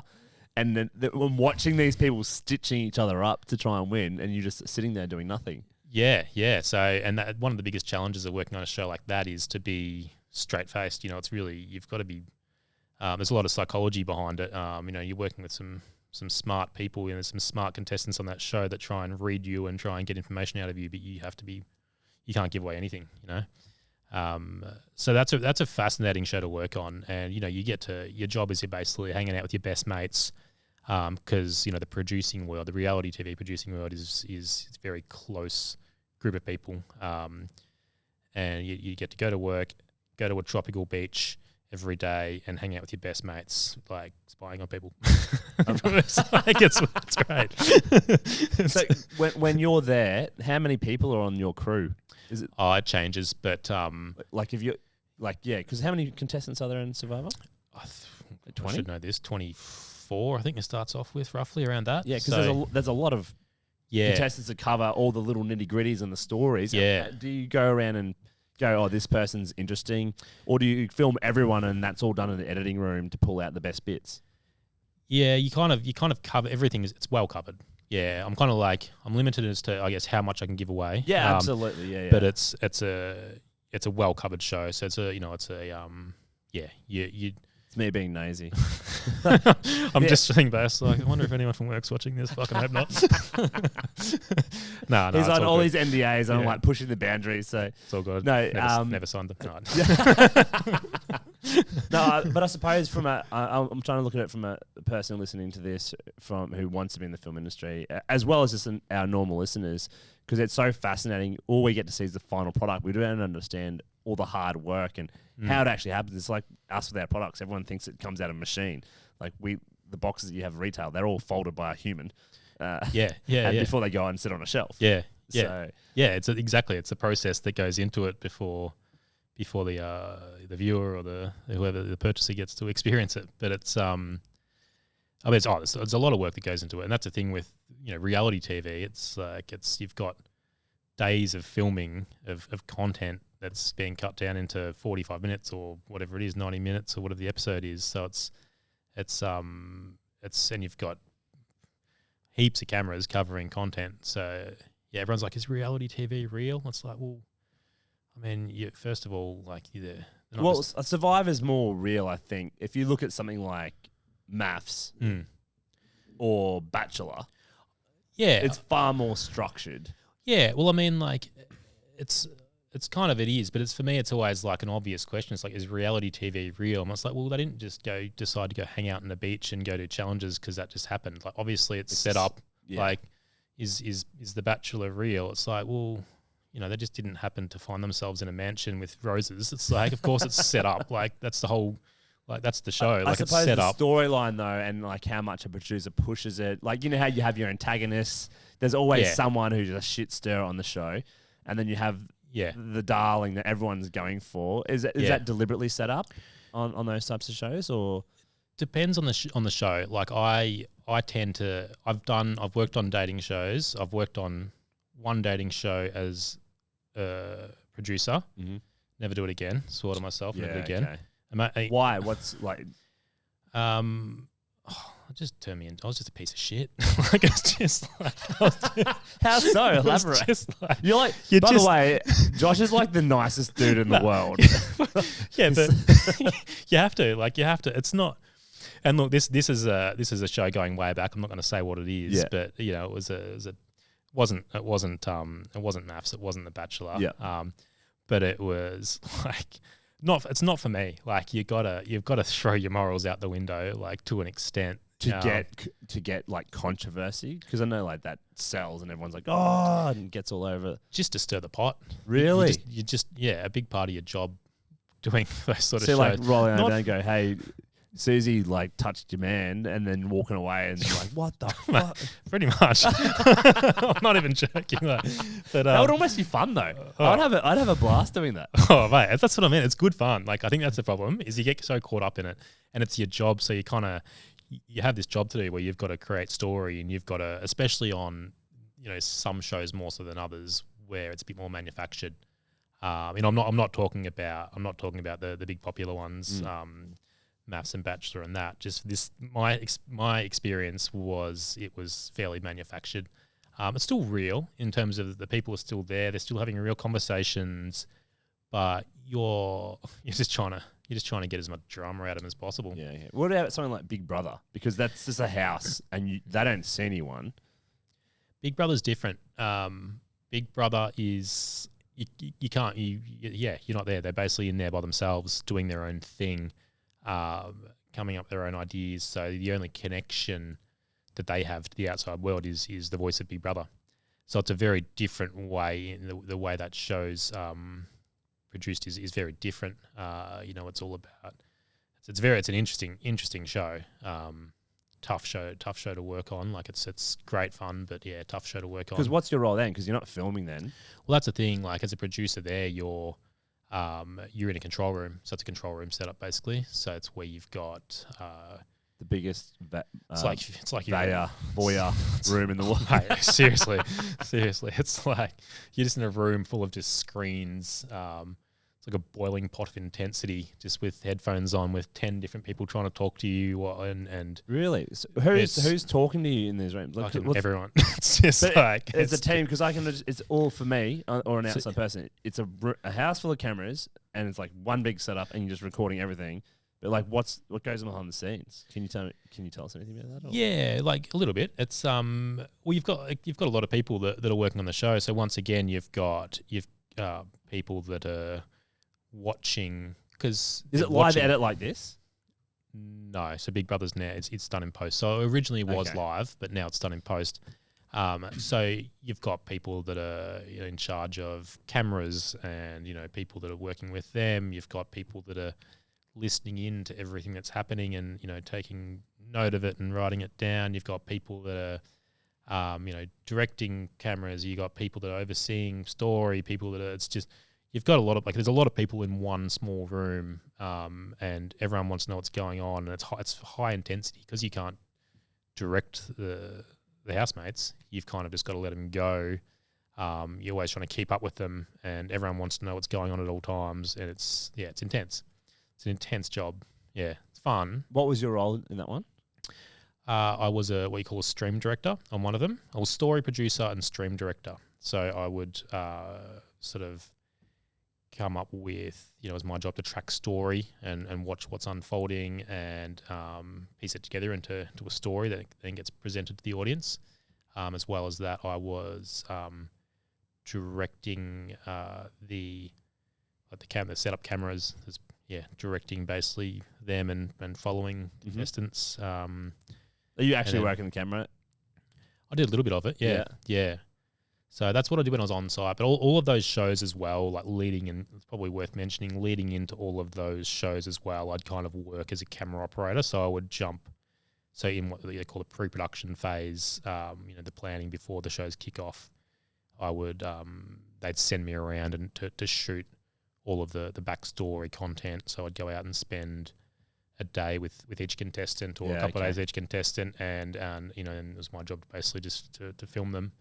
and then watching these people stitching each other up to try and win, and you're just sitting there doing nothing. Yeah. So, and one of the biggest challenges of working on a show like that is to be straight-faced. It's really, you've got to be, there's a lot of psychology behind it. You're working with some smart people, there's some smart contestants on that show that try and read you and try and get information out of you, but you can't give away anything, So that's a fascinating show to work on. And, your job is you're basically hanging out with your best mates, because, the producing world, the reality TV producing world is a very close group of people. And you get to go to work, go to a tropical beach every day and hang out with your best mates, like spying on people. It's great. So when you're there, how many people are on your crew? Is it?
Oh, it changes, but
because how many contestants are there in Survivor?
20? I should know this. 24, I think it starts off with, roughly around that.
Yeah, because there's a lot of contestants that cover all the little nitty gritties and the stories.
Yeah.
Do you go around and go, oh, this person's interesting, or do you film everyone and that's all done in the editing room to pull out the best bits?
Yeah, you kind of cover everything. It's well covered. Yeah, I'm kind of like, I'm limited as to, I guess, how much I can give away.
Yeah, absolutely. Yeah.
But it's a well covered show. So it's
It's me being nosy.
I'm just sitting back, like, I wonder if anyone from work's watching this. Fucking hope not. No,
he's on all
good.
these NDAs. I'm like pushing the boundaries. So
it's all good.
No,
never signed them.
No, but I suppose I'm trying to look at it from a person listening to this who wants to be in the film industry, as well as just our normal listeners, because it's so fascinating. All we get to see is the final product. We don't understand all the hard work and how it actually happens. It's like us with our products. Everyone thinks it comes out of a machine. Like the boxes that you have retail, they're all folded by a human. Before they go and sit on a shelf.
It's a process that goes into it before the viewer or whoever the purchaser gets to experience it. But it's there's a lot of work that goes into it, and that's the thing with reality TV. It's like you've got days of filming of content that's being cut down into 45 minutes or whatever it is, 90 minutes or whatever the episode is. So and you've got heaps of cameras covering content. So yeah, everyone's like, is reality TV real? It's like, well, I mean, first of all, like
Survivor's more real, I think. If you look at something like Maths or Bachelor, it's far more structured.
Yeah, well, I mean, like, it's kind of, it is, but for me, it's always like an obvious question. It's like, is reality TV real? And it's like, well, they didn't just decide to go hang out on the beach and go to challenges because that just happened. Like, obviously, it's set up. Yeah. Like, is The Bachelor real? It's like, well, they just didn't happen to find themselves in a mansion with roses. It's like, of course, it's set up. Like, that's the whole. Like, that's the show.
I
it's
suppose
set
the
up.
Storyline, though, and like how much a producer pushes it. Like, how you have your antagonists. There's always someone who's a shit stir on the show, and then you have the darling that everyone's going for. Is that deliberately set up on those types of shows, or
depends on the show? Like I tend to. I've worked on dating shows. I've worked on one dating show as a producer. Mm-hmm. Never do it again. Swore to myself. Never do it again.
Why? What's like?
It just turned me into. I was just a piece of shit. Like it's just like.
How so? Elaborate. You're like. By the way, Josh is like the nicest dude in the world.
Yeah, but you have to. It's not. And look, this is a show going way back. I'm not going to say what it is, but it wasn't Maths. It wasn't The Bachelor.
Yeah.
But it was like. It's not for me. Like you've got to throw your morals out the window, like to an extent
to get like controversy, because I know like that sells and everyone's like and gets all over it.
Just to stir the pot.
Really?
You just a big part of your job doing those sort of
so
shows.
Like rolling down and go, hey, Susie like touched your man, and then walking away and you're like, what the fuck?
Pretty much. I'm not even joking. But
that would almost be fun though. I'd have a blast doing that.
Oh mate, that's what I mean. It's good fun. Like I think that's the problem is you get so caught up in it, and it's your job. So you have this job to do where you've got to create story, and you've got to, especially on some shows more so than others where it's a bit more manufactured. I'm not talking about the big popular ones. Maths and Bachelor and that. Just this, my experience was it was fairly manufactured. It's still real in terms of the people are still there. They're still having real conversations, but you're just trying to get as much drama out of them as possible.
Yeah. What about something like Big Brother? Because that's just a house and they don't see anyone.
Big Brother's different. Big Brother is you can't you're not there. They're basically in there by themselves doing their own thing. Coming up with their own ideas. So the only connection that they have to the outside world is the voice of Big Brother. So it's a very different way. In the way that show's produced is very different. It's all about. It's an interesting show. Tough show to work on. Like it's great fun, but tough show to work on.
Because what's your role then? Because you're not filming then.
Well, that's the thing. Like as a producer, there you're in a control room. So it's a control room setup basically. So it's where you've got
the biggest
it's like
voyeur room in the world.
Hey, seriously. It's like you're just in a room full of just screens. It's like a boiling pot of intensity, just with headphones on, with 10 different people trying to talk to you. And
really, so who's talking to you in these rooms?
Like everyone. It's just
it's a team, because it's all for me or an outside person. It's a house full of cameras, and it's like one big setup, and you're just recording everything. But like, what goes on behind the scenes? Can you tell us anything about that? Or?
Yeah, like a little bit. It's you've got a lot of people that are working on the show. So once again, you've people that are watching, because
is it live edit like this?
No, so Big Brother's now it's done in post. So originally it was live, but now it's done in post. So you've got people that are in charge of cameras, and people that are working with them. You've got people that are listening in to everything that's happening, and taking note of it and writing it down. You've got people that are directing cameras. You've got people that are overseeing story. People that are you've got a lot of there's a lot of people in one small room, and everyone wants to know what's going on, and it's high intensity because you can't direct the housemates. You've kind of just got to let them go. You're always trying to keep up with them, and everyone wants to know what's going on at all times, and it's intense. It's an intense job. Yeah, it's fun.
What was your role in that one?
I was what you call a stream director on one of them. I was story producer and stream director. So I would sort of come up with, it was my job to track story and watch what's unfolding and piece it together into a story that then gets presented to the audience. As well as that, I was directing the setup cameras, directing basically them and following contestants.
Are you actually working the camera?
I did a little bit of it, yeah. So that's what I did when I was on site. But all of those shows as well, like it's probably worth mentioning, leading into all of those shows as well, I'd kind of work as a camera operator. So I would jump, in what they call the pre-production phase, the planning before the shows kick off, I would, they'd send me around and to shoot all of the backstory content. So I'd go out and spend a day with each contestant or a couple of days each contestant, and it was my job basically just to film them.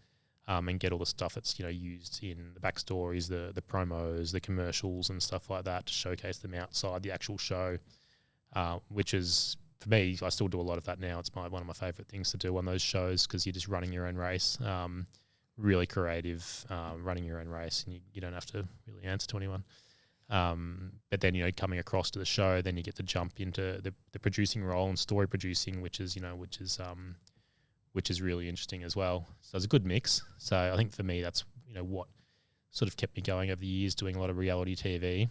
and get all the stuff that's used in the backstories, the promos, the commercials, and stuff like that to showcase them outside the actual show, which is, for me, I still do a lot of that now. It's one of my favourite things to do on those shows because you're just running your own race. Really creative, running your own race, and you don't have to really answer to anyone. But then coming across to the show, then you get to jump into the producing role and story producing, which is really interesting as well. So it's a good mix. So I think for me, that's what sort of kept me going over the years, doing a lot of reality TV.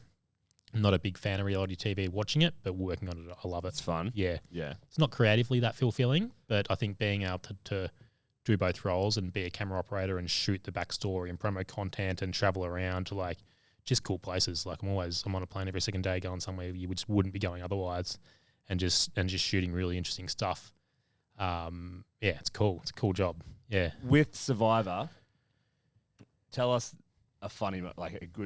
I'm not a big fan of reality TV, watching it, but working on it, I love it.
It's fun.
Yeah.
Yeah.
It's not creatively that fulfilling, but I think being able to do both roles and be a camera operator and shoot the backstory and promo content and travel around to just cool places. I'm on a plane every second day going somewhere you just wouldn't be going otherwise, and just shooting really interesting stuff. It's cool. It's a cool job. Yeah.
With Survivor, tell us a funny,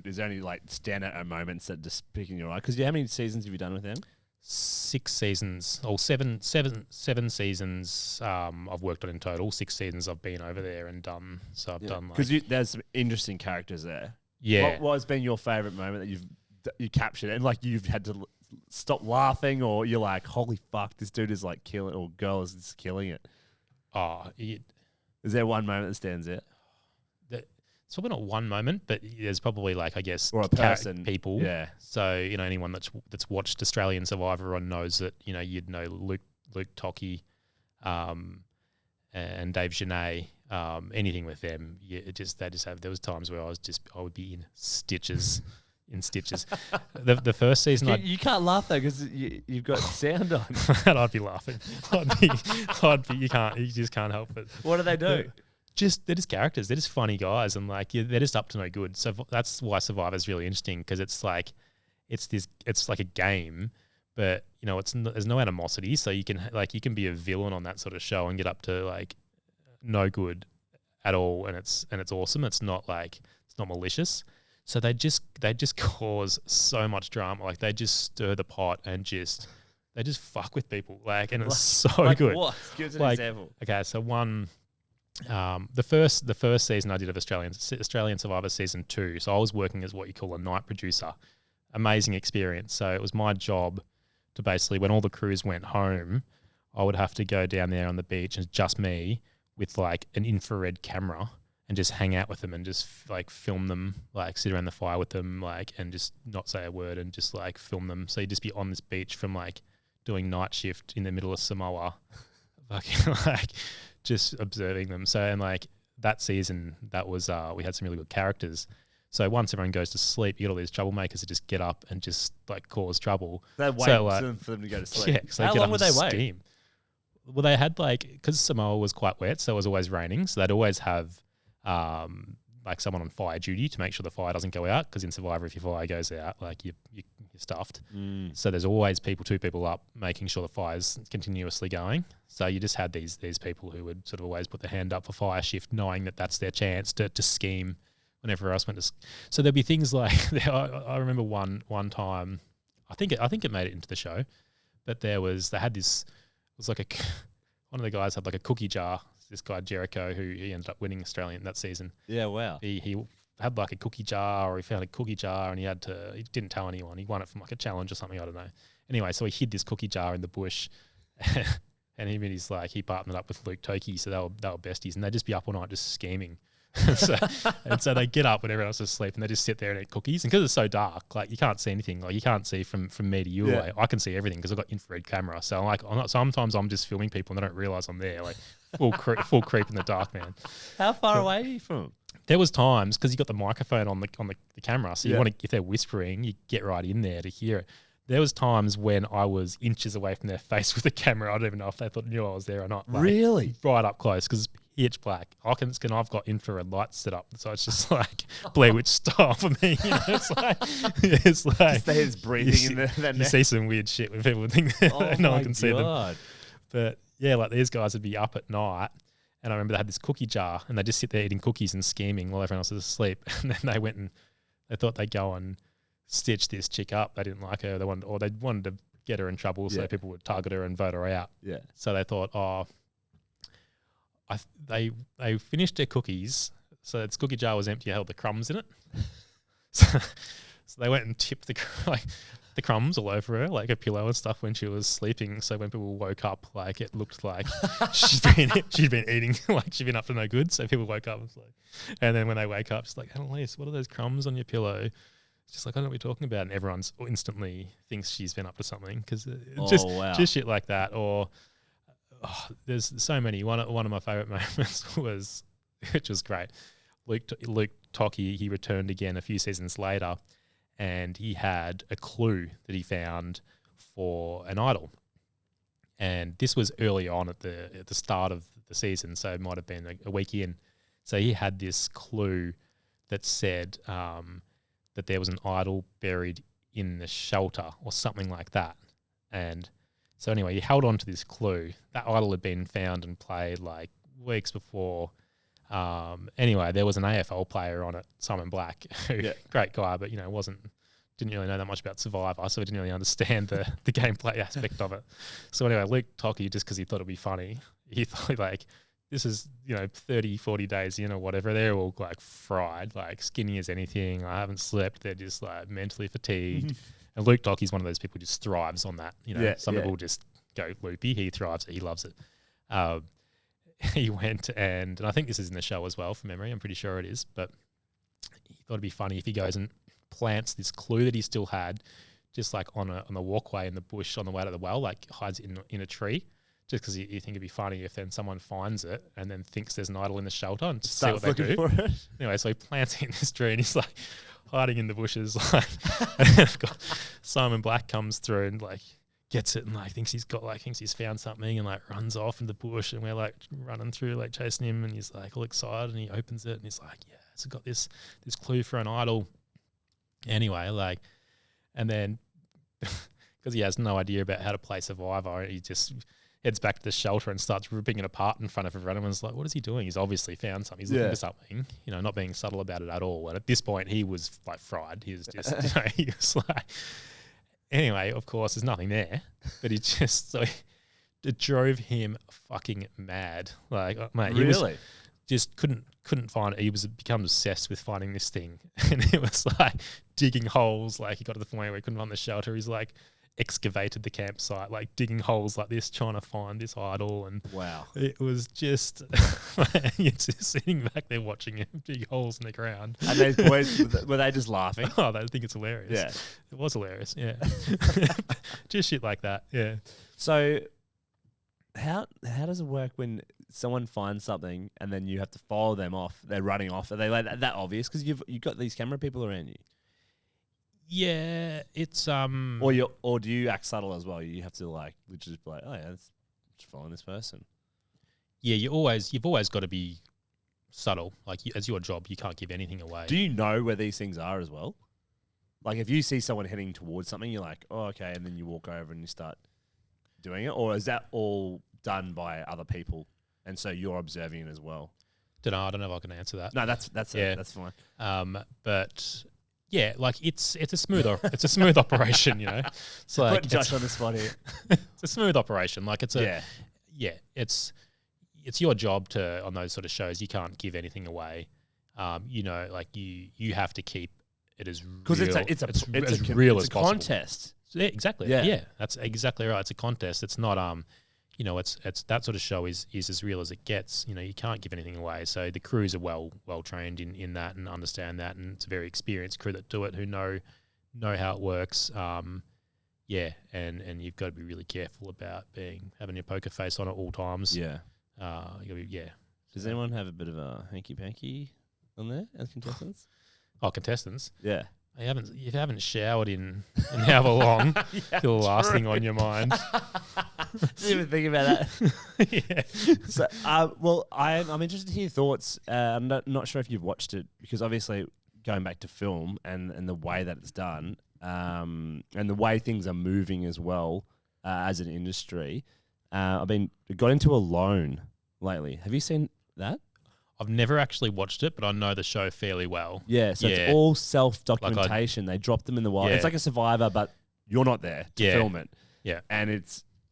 is there any standout moments that just pick in your eye? Because how many seasons have you done with them?
6 seasons, or seven seasons. I've worked on in total. 6 seasons I've been over there and done. So I've done
because there's some interesting characters there.
Yeah.
What has been your favourite moment that you captured and you've had to stop laughing, or you're like, holy fuck, this dude is killing, or girl is just killing it? Is there one moment that stands out?
It's probably not one moment, but there's probably I guess
or a person,
people.
Yeah.
So anyone that's watched Australian Survivor and knows that you'd know Luke Tocky, and Dave Genet. Anything with them, there was times where I would be in stitches. The first season,
you can't laugh though because you've got sound on.
And I'd be laughing. You just can't help it.
What do they do?
They're just characters. They're just funny guys, and they're just up to no good. So that's why Survivor is really interesting, because it's like a game, but there's no animosity. So you can be a villain on that sort of show and get up to no good at all, and it's awesome. It's not it's not malicious. So they just cause so much drama. They just stir the pot and they just fuck with people. And it's so good.
What? Give us an example.
Okay, so the first season I did of Australian Survivor season 2. So I was working as what you call a night producer. Amazing experience. So it was my job to basically, when all the crews went home, I would have to go down there on the beach and just me with an infrared camera and just hang out with them and just film them, sit around the fire with them, and just not say a word and just film them. So you'd just be on this beach from doing night shift in the middle of Samoa, just observing them. So, and that season, that was, we had some really good characters. So once everyone goes to sleep, you get all these troublemakers that just get up and just cause trouble.
They wait for them to go to sleep.
Yeah, so
how long would they wait?
Scheme. Well, they had because Samoa was quite wet, so it was always raining. So they'd always have someone on fire duty to make sure the fire doesn't go out. Because in Survivor, if your fire goes out, you're stuffed. So there's always two people up making sure the fire's continuously going. So you just had these people who would sort of always put their hand up for fire shift, knowing that that's their chance to scheme whenever else went to. So there'd be things I remember one time, I think it made it into the show, but they had this. It was one of the guys had a cookie jar. This guy Jericho, who he ended up winning Australian that season.
Yeah, wow.
He had a cookie jar, or he found a cookie jar, and he didn't tell anyone. He won it from a challenge or something, I don't know. Anyway, so he hid this cookie jar in the bush, and he partnered up with Luke Toki, so they were besties, and they'd just be up all night just scheming. so they get up when everyone else is asleep, and they just sit there and eat cookies. And because it's so dark, you can't see anything. You can't see from me to you.
Yeah.
I can see everything because I've got infrared camera. So sometimes I'm just filming people and they don't realize I'm there. Full creep in the dark, man.
How far away are you from?
There was times because you got the microphone on the camera, so you want to, if they're whispering, you get right in there to hear it. There was times when I was inches away from their face with the camera. I don't even know if they knew I was there or not.
Really?
Right up close because it's pitch black. I've got infrared lights set up, so it's just Blair Witch style for me. It's
just the head's breathing in there.
You see some weird shit when people think no one can see them. But yeah, these guys would be up at night, and I remember they had this cookie jar, and they just sit there eating cookies and scheming while everyone else is asleep. And then they went and they thought they'd go and stitch this chick up. They didn't like her. They wanted to get her in trouble, so people would target her and vote her out. Yeah. So they thought, they finished their cookies, So its cookie jar was empty, it held the crumbs in it. So they went and tipped the crumbs all over her, like a pillow and stuff when she was sleeping. So when people woke up, like it looked like she'd been eating, like she'd been up to no good. So people woke up and was like, and then when they wake up, she's like, Annalise, what are those crumbs on your pillow? It's just like, I don't know what you're talking about. And everyone's instantly thinks she's been up to something because just shit like that. Or there's so many. One of my favorite moments was, which was great. Luke Tocky, he returned again a few seasons later, and he had a clue that he found for an idol. And this was early on at the start of the season, so it might have been a week in. So he had this clue that said that there was an idol buried in the shelter or something like that. And so anyway, he held on to this clue. That idol had been found and played like weeks before. Anyway, there was an AFL player on it, Simon Black, who great guy, but didn't really know that much about Survivor, so he didn't really understand the gameplay aspect of it. So anyway, Luke Tocky, just because he thought it'd be funny, he thought like, this is 30, 40 days in or whatever, they're all like fried, like skinny as anything. I haven't slept. They're just like mentally fatigued. And Luke Tocky's one of those people who just thrives on that. Some people just go loopy. He thrives. He loves it. He went and I think this is in the show as well from memory. I'm pretty sure it is, but he thought it'd be funny if he goes and plants this clue that he still had, just like on a walkway in the bush on the way to the well, like hides it in a tree, just because you think it'd be funny if then someone finds it and then thinks there's an idol in the shelter and just see what they do. For it. Anyway, so he plants it in this tree and he's like hiding in the bushes, like, and Simon Black comes through and like gets it and like thinks he's found something and like runs off in the bush, and we're like running through like chasing him, and he's like all excited and he opens it and he's like, yeah, so got this clue for an idol. Anyway, like, and then because he has no idea about how to play Survivor, he just heads back to the shelter and starts ripping it apart in front of everyone. Everyone's like, what is he doing? He's obviously found something. He's looking for something, not being subtle about it at all. And at this point, he was like fried. He was just, he was like, anyway, of course, there's nothing there, but he just, it drove him fucking mad. Like, mate, he
really?
Just couldn't find it. He was become obsessed with finding this thing, and it was like digging holes. Like he got to the point where he couldn't find the shelter. He's like excavated the campsite, like digging holes like this, trying to find this idol. And
wow,
it was just you're just sitting back there watching him dig holes in the ground.
And those boys, were they just laughing?
Oh, they think it's hilarious.
Yeah,
it was hilarious. Yeah, just shit like that. Yeah.
So how does it work when someone finds something and then you have to follow them off? They're running off. Are they like that obvious? Because you've got these camera people around you.
Yeah, it's
or do you act subtle as well? You have to like literally just be like, oh yeah, it's just following this person.
Yeah, you've always got to be subtle. Like as your job, you can't give anything away.
Do you know where these things are as well? Like if you see someone heading towards something, you're like, oh okay, and then you walk over and you start doing it, or is that all done by other people, and so you're observing it as well?
I don't know if I can answer that.
No, that's fine.
But yeah, like it's a smooth operation, It's like
put Josh on the spot here.
It's a smooth operation. Like it's it's your job to on those sort of shows. You can't give anything away. Like you have to keep it as
because it's
as real as possible.
Contest.
Yeah, exactly. Yeah, that's exactly right. It's a contest. It's not it's that sort of show is as real as it gets. You can't give anything away. So the crews are well trained in that and understand that, and it's a very experienced crew that do it who know how it works. And you've got to be really careful about having your poker face on at all times.
Yeah.
Does
anyone have a bit of a hanky panky on there as contestants?
Oh, contestants.
Yeah.
You haven't showered in however long. The last thing on your mind.
Didn't even think about that. Yeah. So, I'm interested to hear your thoughts. I'm not sure if you've watched it because obviously going back to film and the way that it's done, and the way things are moving as well as an industry. I've got into Alone lately. Have you seen that?
I've never actually watched it, but I know the show fairly well.
Yeah, so it's all self-documentation. They drop them in the wild. Yeah. It's like a Survivor, but you're not there to film it.
Yeah,
and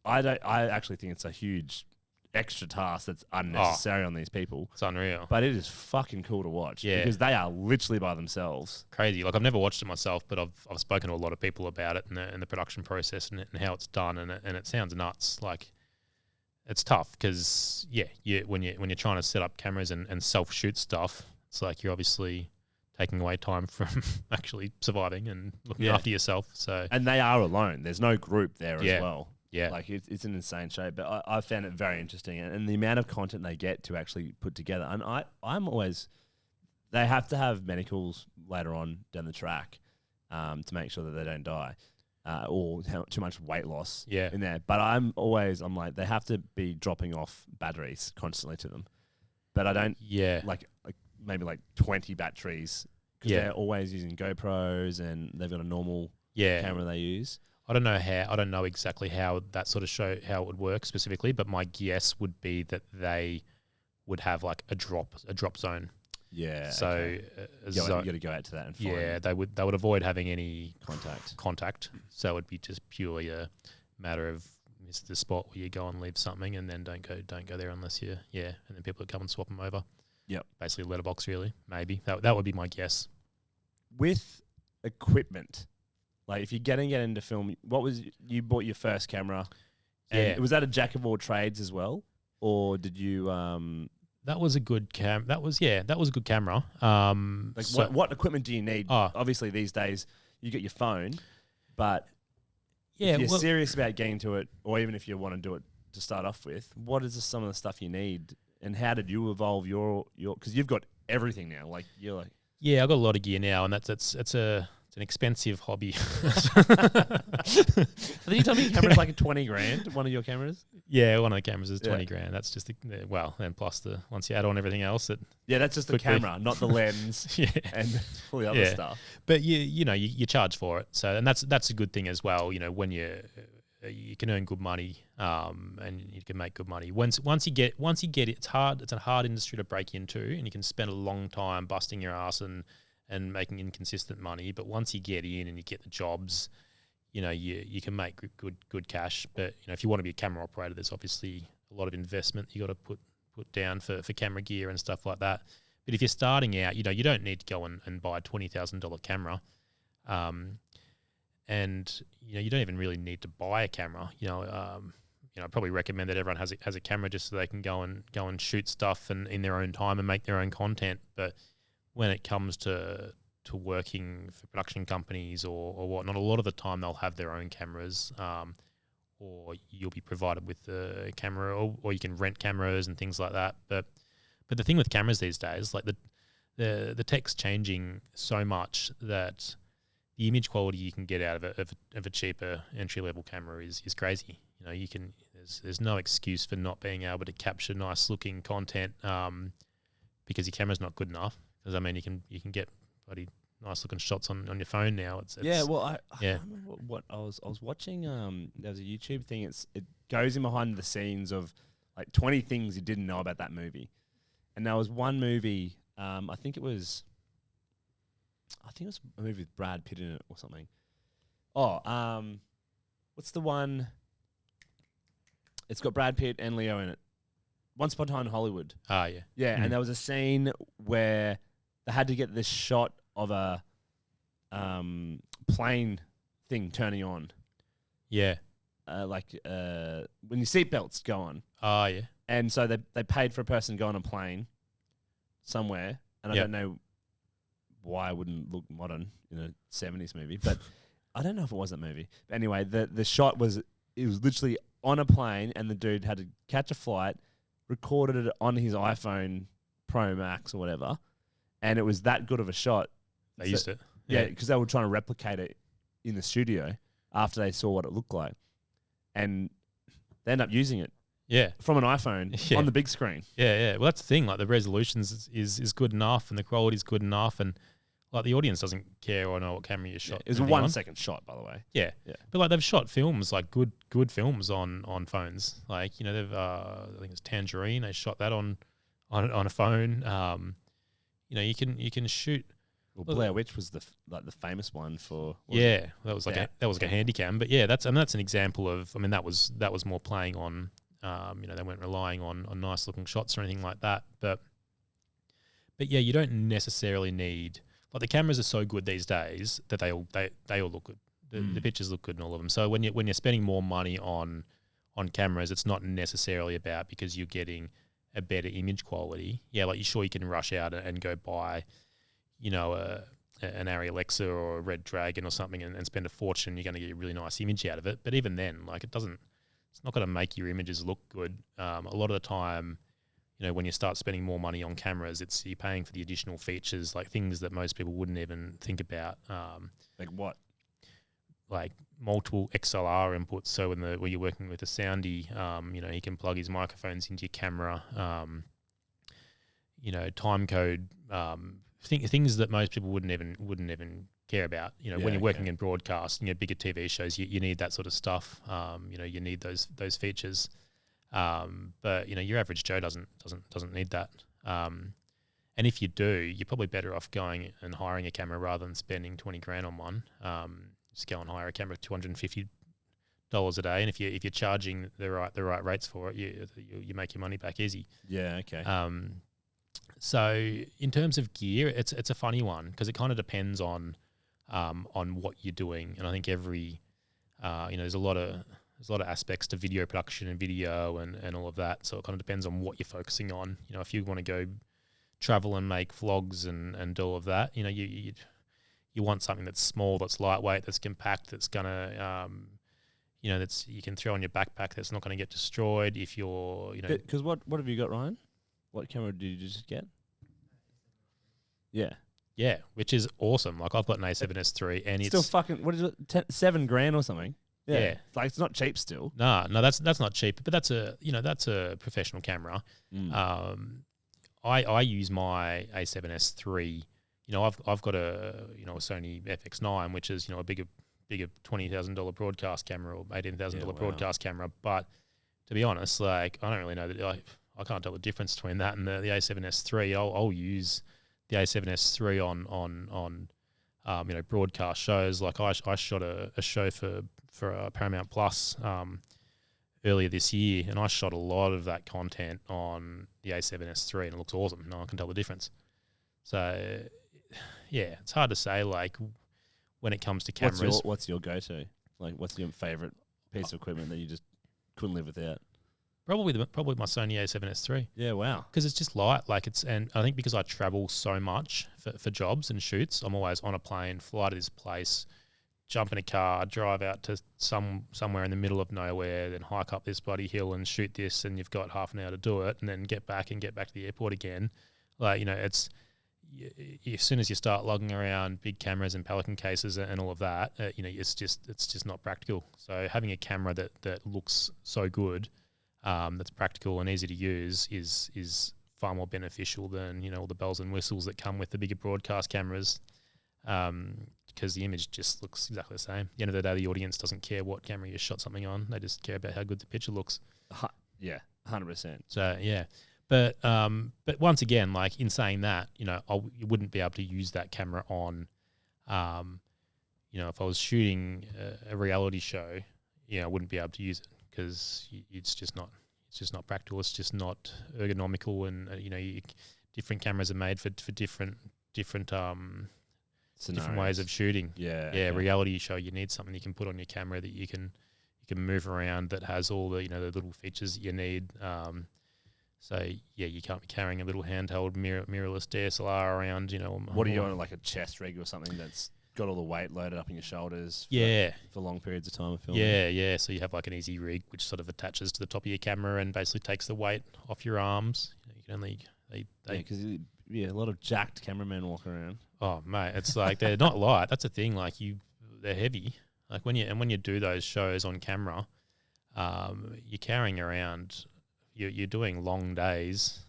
I actually think it's a huge extra task that's unnecessary on these people.
It's unreal.
But it is fucking cool to watch because they are literally by themselves.
Crazy. Like I've never watched it myself, but I've spoken to a lot of people about it and the production process and how it's done, and it sounds nuts. Like it's tough because when you're trying to set up cameras and self shoot stuff, it's like you're obviously taking away time from actually surviving and looking after yourself. So
and they are alone. There's no group there as well.
Yeah,
like it's an insane show, but I found it very interesting, and the amount of content they get to actually put together. And I'm always, they have to have medicals later on down the track to make sure that they don't die or have too much weight loss in there. But I'm like, they have to be dropping off batteries constantly to them. But I don't like maybe like 20 batteries because they're always using GoPros and they've got a normal camera they use.
I don't know exactly how that sort of how it would work specifically, but my guess would be that they would have like a drop zone.
Yeah.
So
you got to go out to that and find.
Yeah, they would avoid having any
contact.
So it'd be just purely a matter of it's the spot where you go and leave something, and then don't go there unless and then people would come and swap them over.
Yep.
Basically a letterbox, really. Maybe that would be my guess.
With equipment. Like, if you're getting into film, you bought your first camera? And was that a jack of all trades as well, or did you?
That was a good that was a good camera.
What equipment do you need? Obviously, these days you get your phone, but if you're serious about getting to it, or even if you want to do it to start off with, what is some of the stuff you need, and how did you evolve your? Because you've got everything now. Like you're like.
Yeah, I've got a lot of gear now, and it's an expensive hobby.
I think you told me your camera's like $20,000. One of your cameras?
Yeah, one of the cameras is $20,000. That's just and plus once you add on everything else,
that's just the camera, not the lens, and all the other stuff.
But you charge for it, so and that's a good thing as well. You know, when you can earn good money, and you can make good money. Once you get it, it's hard. It's a hard industry to break into, and you can spend a long time busting your ass and making inconsistent money. But once you get in and you get the jobs, you can make good cash. But if you want to be a camera operator, there's obviously a lot of investment you got to put down for camera gear and stuff like that. But if you're starting out, you don't need to go and buy a $20,000 camera, and you don't even really need to buy a camera. I probably recommend that everyone has a camera just so they can go and shoot stuff and in their own time and make their own content. But when it comes to working for production companies or whatnot, a lot of the time they'll have their own cameras, or you'll be provided with the camera, or you can rent cameras and things like that. But the thing with cameras these days, like the tech's changing so much that the image quality you can get out of a cheaper entry level camera is crazy. There's no excuse for not being able to capture nice looking content because your camera's not good enough. Because I mean, you can get bloody nice looking shots on your phone now. It's
I remember what I was watching. There was a YouTube thing. It goes in behind the scenes of like 20 things you didn't know about that movie, and there was one movie. I think it was a movie with Brad Pitt in it or something. What's the one? It's got Brad Pitt and Leo in it. Once Upon a Time in Hollywood.
Yeah.
Yeah, and there was a scene where they had to get this shot of a plane thing turning on.
Yeah.
When your seatbelts go on.
Yeah.
And so they paid for a person to go on a plane somewhere, and I don't know why it wouldn't look modern in a 70s movie, but I don't know if it was that movie. But anyway, the shot was literally on a plane, and the dude had to catch a flight, recorded it on his iPhone Pro Max or whatever, and it was that good of a shot.
They used it.
Yeah, because they were trying to replicate it in the studio after they saw what it looked like. And they ended up using it.
Yeah.
From an iPhone on the big screen.
Yeah. Well, that's the thing. Like the resolutions is good enough, and the quality is good enough, and like the audience doesn't care or know what camera you shot.
It was a 1 second shot, by the way.
Yeah. But like they've shot films, like good films on phones. Like they've I think it's Tangerine. They shot that on a phone. You can shoot.
Well, Blair Witch was the famous one for.
That was like a handy cam. But yeah, that's an example of. I mean, that was more playing on They weren't relying on nice looking shots or anything like that. But yeah, you don't necessarily need, like, the cameras are so good these days that they all look good. The pictures look good in all of them. So when you're spending more money on cameras, it's not necessarily about because you're getting a better image quality. Yeah, like, you can rush out and go buy, an Arri Alexa or a Red Dragon or something and spend a fortune. You're going to get a really nice image out of it. But even then, like, it's not going to make your images look good. A lot of the time, when you start spending more money on cameras, you're paying for the additional features, like things that most people wouldn't even think about.
Like what?
Like multiple XLR inputs. So when you're working with a soundy, he can plug his microphones into your camera. Time code, things that most people wouldn't even care about. When you're working in broadcast, bigger TV shows, you need that sort of stuff. You need those features. But your average Joe doesn't need that. And if you do, you're probably better off going and hiring a camera rather than spending $20,000 on one. Just go and hire a camera, $250 a day, and if you're charging the right rates for it, you make your money back easy.
Yeah. Okay.
So in terms of gear, it's a funny one because it kind of depends on what you're doing, and I think every there's a lot of aspects to video production and video and all of that. So it kind of depends on what you're focusing on. If you want to go travel and make vlogs and do all of that, you want something that's small, that's lightweight, that's compact, that's gonna that's you can throw in your backpack, that's not going to get destroyed. If you're
because what have you got, Ryan? What camera did you just get? Yeah,
which is awesome. Like, I've got an A7S III, and
still
it's
fucking, what is it, $7,000 or something?
Yeah.
Like, it's not cheap still.
No, that's not cheap, but that's a professional camera. I use my A7S III. I've got a Sony FX9, which is a bigger $20,000 broadcast camera or $18,000 broadcast camera. But to be honest, like, I don't really know that I can't tell the difference between that and the A7S III. I'll use the A7S III on broadcast shows. Like, I shot a show for Paramount Plus earlier this year, and I shot a lot of that content on the A7S III, and it looks awesome. No one can tell the difference. So yeah, it's hard to say, like, when it comes to cameras.
What's your go-to? Like, what's your favorite piece of equipment that you just couldn't live without?
Probably my Sony A7S III.
Yeah, wow.
Because it's just light. And I think because I travel so much for jobs and shoots, I'm always on a plane, fly to this place, jump in a car, drive out to somewhere in the middle of nowhere, then hike up this bloody hill and shoot this, and you've got half an hour to do it, and then get back to the airport again. Like, it's as soon as you start lugging around big cameras and Pelican cases and all of that, it's just not practical. So having a camera that looks so good, that's practical and easy to use is far more beneficial than all the bells and whistles that come with the bigger broadcast cameras, because the image just looks exactly the same. At the end of the day, the audience doesn't care what camera you shot something on; they just care about how good the picture looks.
Yeah, 100%.
So yeah. But once again, like, in saying that, you wouldn't be able to use that camera on, if I was shooting a reality show, I wouldn't be able to use it because it's just not practical. It's just not ergonomical, and different cameras are made for different ways of shooting. Yeah. Okay. Reality show, you need something you can put on your camera that you can move around, that has all the the little features that you need. So yeah, you can't be carrying a little handheld mirrorless DSLR around.
What are you on, like a chest rig or something that's got all the weight loaded up in your shoulders? For long periods of time of filming.
Yeah. So you have like an easy rig which sort of attaches to the top of your camera and basically takes the weight off your arms. You can only
because a lot of jacked cameramen walk around.
Oh mate, it's like they're not light. That's the thing. Like, they're heavy. Like, when you do those shows on camera, you're carrying around. You're doing long days.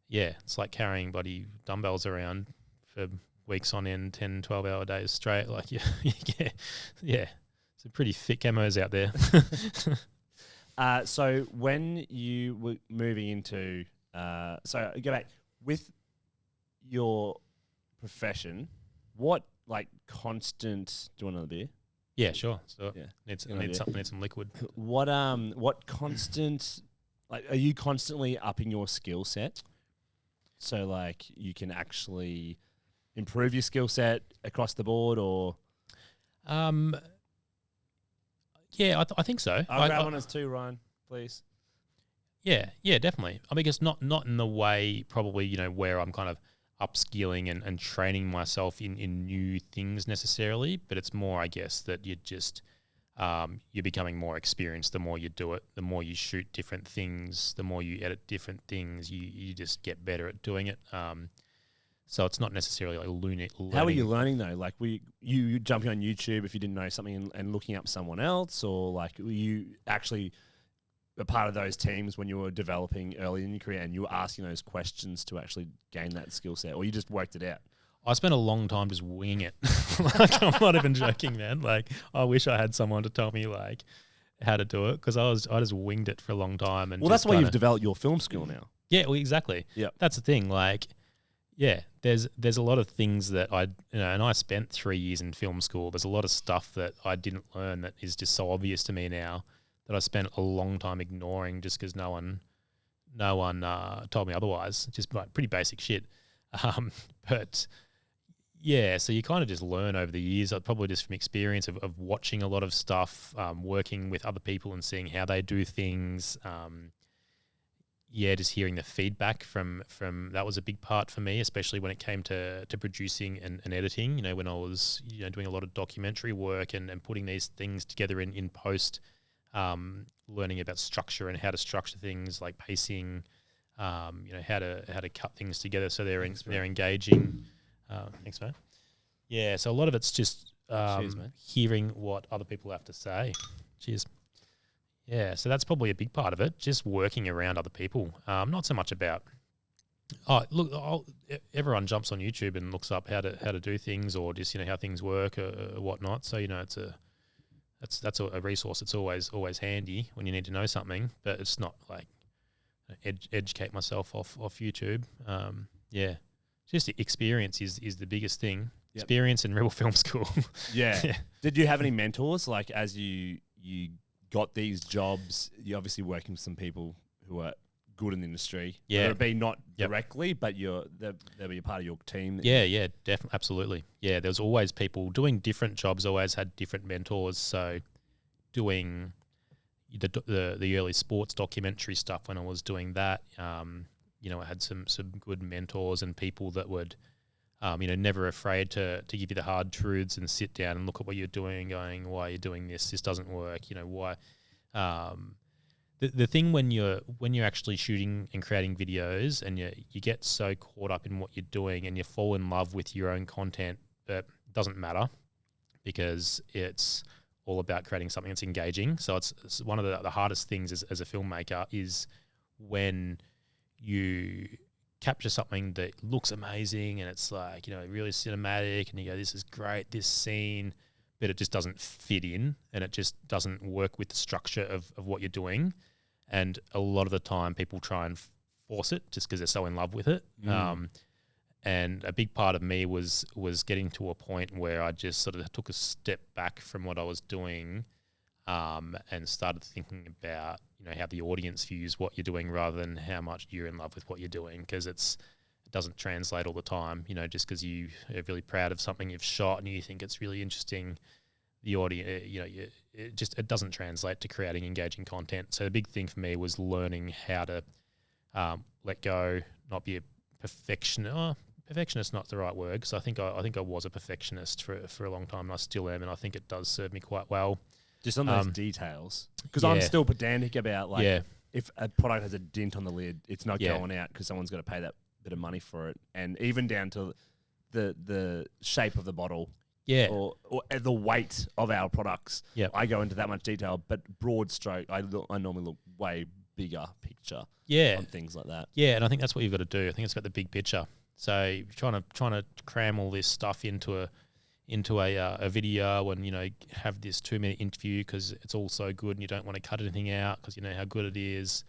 It's like carrying bloody dumbbells around for weeks on end, 10, 12-hour days straight. Like, some pretty thick camos out there.
So when you were moving into, so go back, with your profession, what, like, constant, do you want another beer?
Yeah, sure. So
Yeah.
need some liquid.
What constant, like, are you constantly upping your skill set? So like you can actually improve your skill set across the board, or
Yeah, I think so.
I'll grab one as two, Ryan, please.
Yeah, definitely. I mean, it's not in the way probably, where I'm kind of upskilling and training myself in new things necessarily, but it's more, I guess, that you're becoming more experienced the more you do it, the more you shoot different things, the more you edit different things, you just get better at doing it. So it's not necessarily like learning.
How are you learning though? Like, you jumping on YouTube if you didn't know something and looking up someone else, or like were you actually a part of those teams when you were developing early in your career and you were asking those questions to actually gain that skill set, or you just worked it out?
I spent a long time just winging it. Like, I'm not even joking, man. Like, I wish I had someone to tell me like how to do it, because I just winged it for a long time. And
that's why you've developed your film skill now.
Yeah, well, exactly.
Yeah,
that's the thing. Like, yeah, there's a lot of things that and I spent 3 years in film school. There's a lot of stuff that I didn't learn that is just so obvious to me now that I spent a long time ignoring just because no one told me otherwise. Just like pretty basic shit. But yeah, so you kind of just learn over the years, probably just from experience of watching a lot of stuff, working with other people and seeing how they do things. Just hearing the feedback from that was a big part for me, especially when it came to producing and editing. When I was doing a lot of documentary work and putting these things together in post, learning about structure and how to structure things like pacing, how to cut things together so they're engaging. Thanks, man. Yeah, so a lot of it's just
Cheers, man.
hearing what other people have to say. Cheers. Yeah, so that's probably a big part of it, just working around other people. Not so much about, everyone jumps on YouTube and looks up how to do things, or just how things work or whatnot. So that's a resource that's always handy when you need to know something, but it's not like educate myself off YouTube. Just the experience is the biggest thing. Yep. Experience in Rebel Film School.
Yeah. Did you have any mentors, like, as you got these jobs? You're obviously working with some people who are good in the industry.
Yeah.
Whether it be not directly, but they'll be a part of your team.
Yeah, definitely, absolutely. Yeah, there was always people doing different jobs, always had different mentors. So doing the early sports documentary stuff, when I was doing that, I had some good mentors and people that would, never afraid to give you the hard truths and sit down and look at what you're doing, going, why are you doing this? This doesn't work. Why? The thing when you're actually shooting and creating videos and you get so caught up in what you're doing and you fall in love with your own content, that doesn't matter, because it's all about creating something that's engaging. So it's one of the hardest things as a filmmaker is when you capture something that looks amazing and it's like, really cinematic, and you go, this is great, this scene, but it just doesn't fit in and it just doesn't work with the structure of what you're doing. And a lot of the time people try and force it just because they're so in love with it. And a big part of me was getting to a point where I just sort of took a step back from what I was doing, and started thinking about, how the audience views what you're doing rather than how much you're in love with what you're doing, because it doesn't translate all the time. Just because you are really proud of something you've shot and you think it's really interesting, the audience, it doesn't translate to creating engaging content. So the big thing for me was learning how to let go, not be a perfectionist. Perfectionist not the right word, because I think I was a perfectionist for a long time, and I still am, and I think it does serve me quite well.
Just on those details, because I'm still pedantic about if a product has a dent on the lid, it's not going out because someone's got to pay that bit of money for it, and even down to the shape of the bottle, or the weight of our products. Yeah, I go into that much detail, but broad stroke, I normally look way bigger picture. On things like that.
Yeah, and I think that's what you've got to do. I think it's about the big picture. So trying to cram all this stuff into a video and have this 2-minute interview because it's all so good and you don't want to cut anything out because you know how good it is.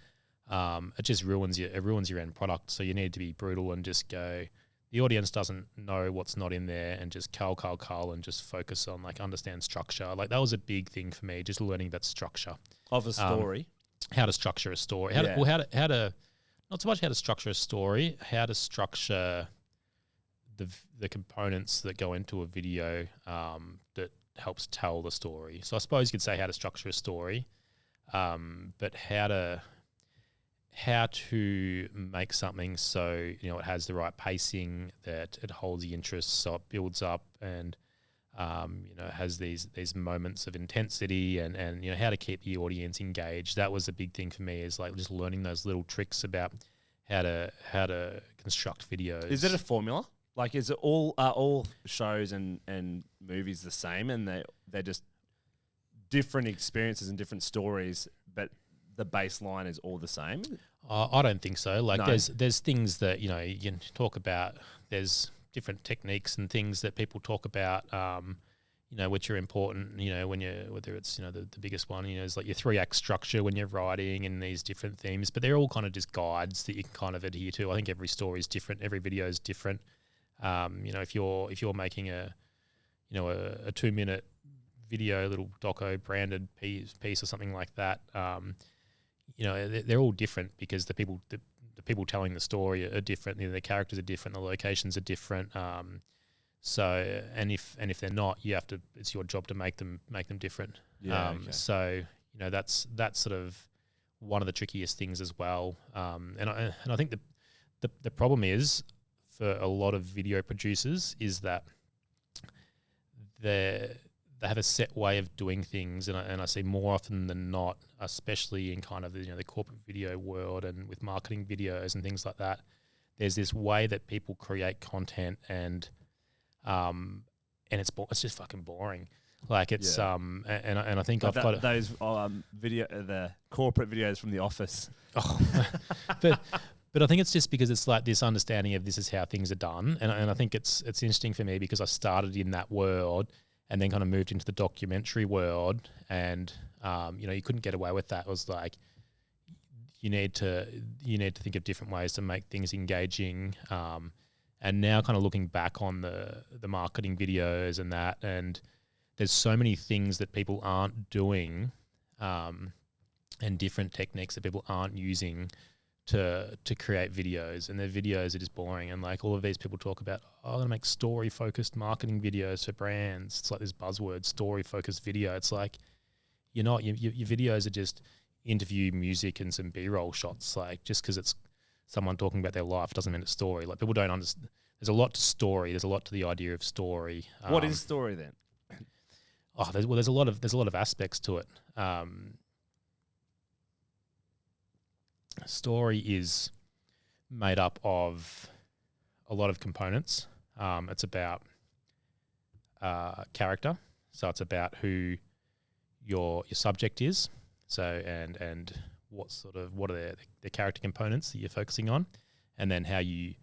It just ruins your end product. So you need to be brutal and just go, the audience doesn't know what's not in there and just cull and just focus on like understand structure. Like that was a big thing for me, just learning that structure
of a story,
how to structure a story, how to not so much how to structure a story, how to structure the components that go into a video that helps tell the story. So I suppose you could say how to structure a story, but how to make something so it has the right pacing, that it holds the interest, so it builds up and has these moments of intensity, and how to keep the audience engaged. That was a big thing for me, is like just learning those little tricks about how to construct videos.
Is it a formula? Like, is it all shows and movies the same, and they're just different experiences and different stories, but the baseline is all the same?
I don't think so. Like,
No.
there's things that you can talk about. There's different techniques and things that people talk about, which are important. Whether it's the biggest one, is like your 3-act structure when you're writing, and these different themes. But they're all kind of just guides that you can kind of adhere to. I think every story is different. Every video is different. If you're making a 2-minute video, little doco branded piece or something like that, they're all different, because the people telling the story are different. The characters are different. The locations are different. So if they're not, it's your job to make them different.
Yeah. Okay.
So that's sort of one of the trickiest things as well. And I think the problem is, for a lot of video producers, is that they have a set way of doing things, and I see more often than not, especially in kind of the corporate video world and with marketing videos and things like that, there's this way that people create content, and it's just fucking boring. Like it's and I think
Like
I've got
those the corporate videos from The Office.
Oh, but I think it's just because it's like this understanding of this is how things are done, and I think it's interesting for me because I started in that world and then kind of moved into the documentary world, and you couldn't get away with that. It was like you need to think of different ways to make things engaging, and now kind of looking back on the marketing videos and that, and there's so many things that people aren't doing, and different techniques that people aren't using to create videos, and their videos are just boring. And like all of these people talk about, I'm going to make story focused marketing videos for brands. It's like this buzzword, story focused video. It's like, you're not, your videos are just interview, music, and some B-roll shots. Like, just because it's someone talking about their life doesn't mean it's story. Like, people don't understand. There's a lot to story. There's a lot to the idea of story.
What is story then?
There's a lot of aspects to it. Story is made up of a lot of components. It's about character, so it's about who your subject is. So and what are the character components that you're focusing on, and then how you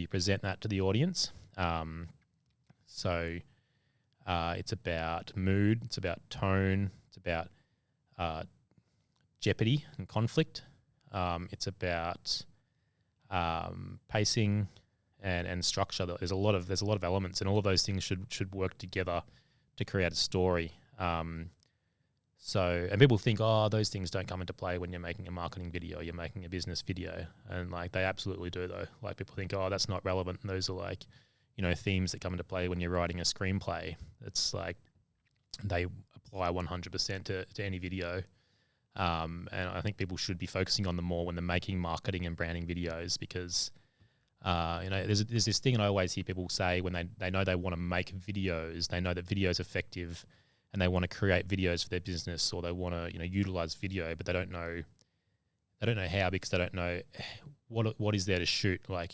present that to the audience. So it's about mood, it's about tone, it's about jeopardy and conflict. It's about pacing and structure. There's a lot of elements, and all of those things should work together to create a story. And people think, those things don't come into play when you're making a marketing video, you're making a business video, and like they absolutely do though. Like people think, that's not relevant. And those are like, themes that come into play when you're writing a screenplay. It's like they apply 100% to any video. And I think people should be focusing on them more when they're making marketing and branding videos, because there's this thing, and I always hear people say when they know they want to make videos, they know that video is effective, and they want to create videos for their business, or they want to utilize video, but they don't know how, because they don't know what is there to shoot. Like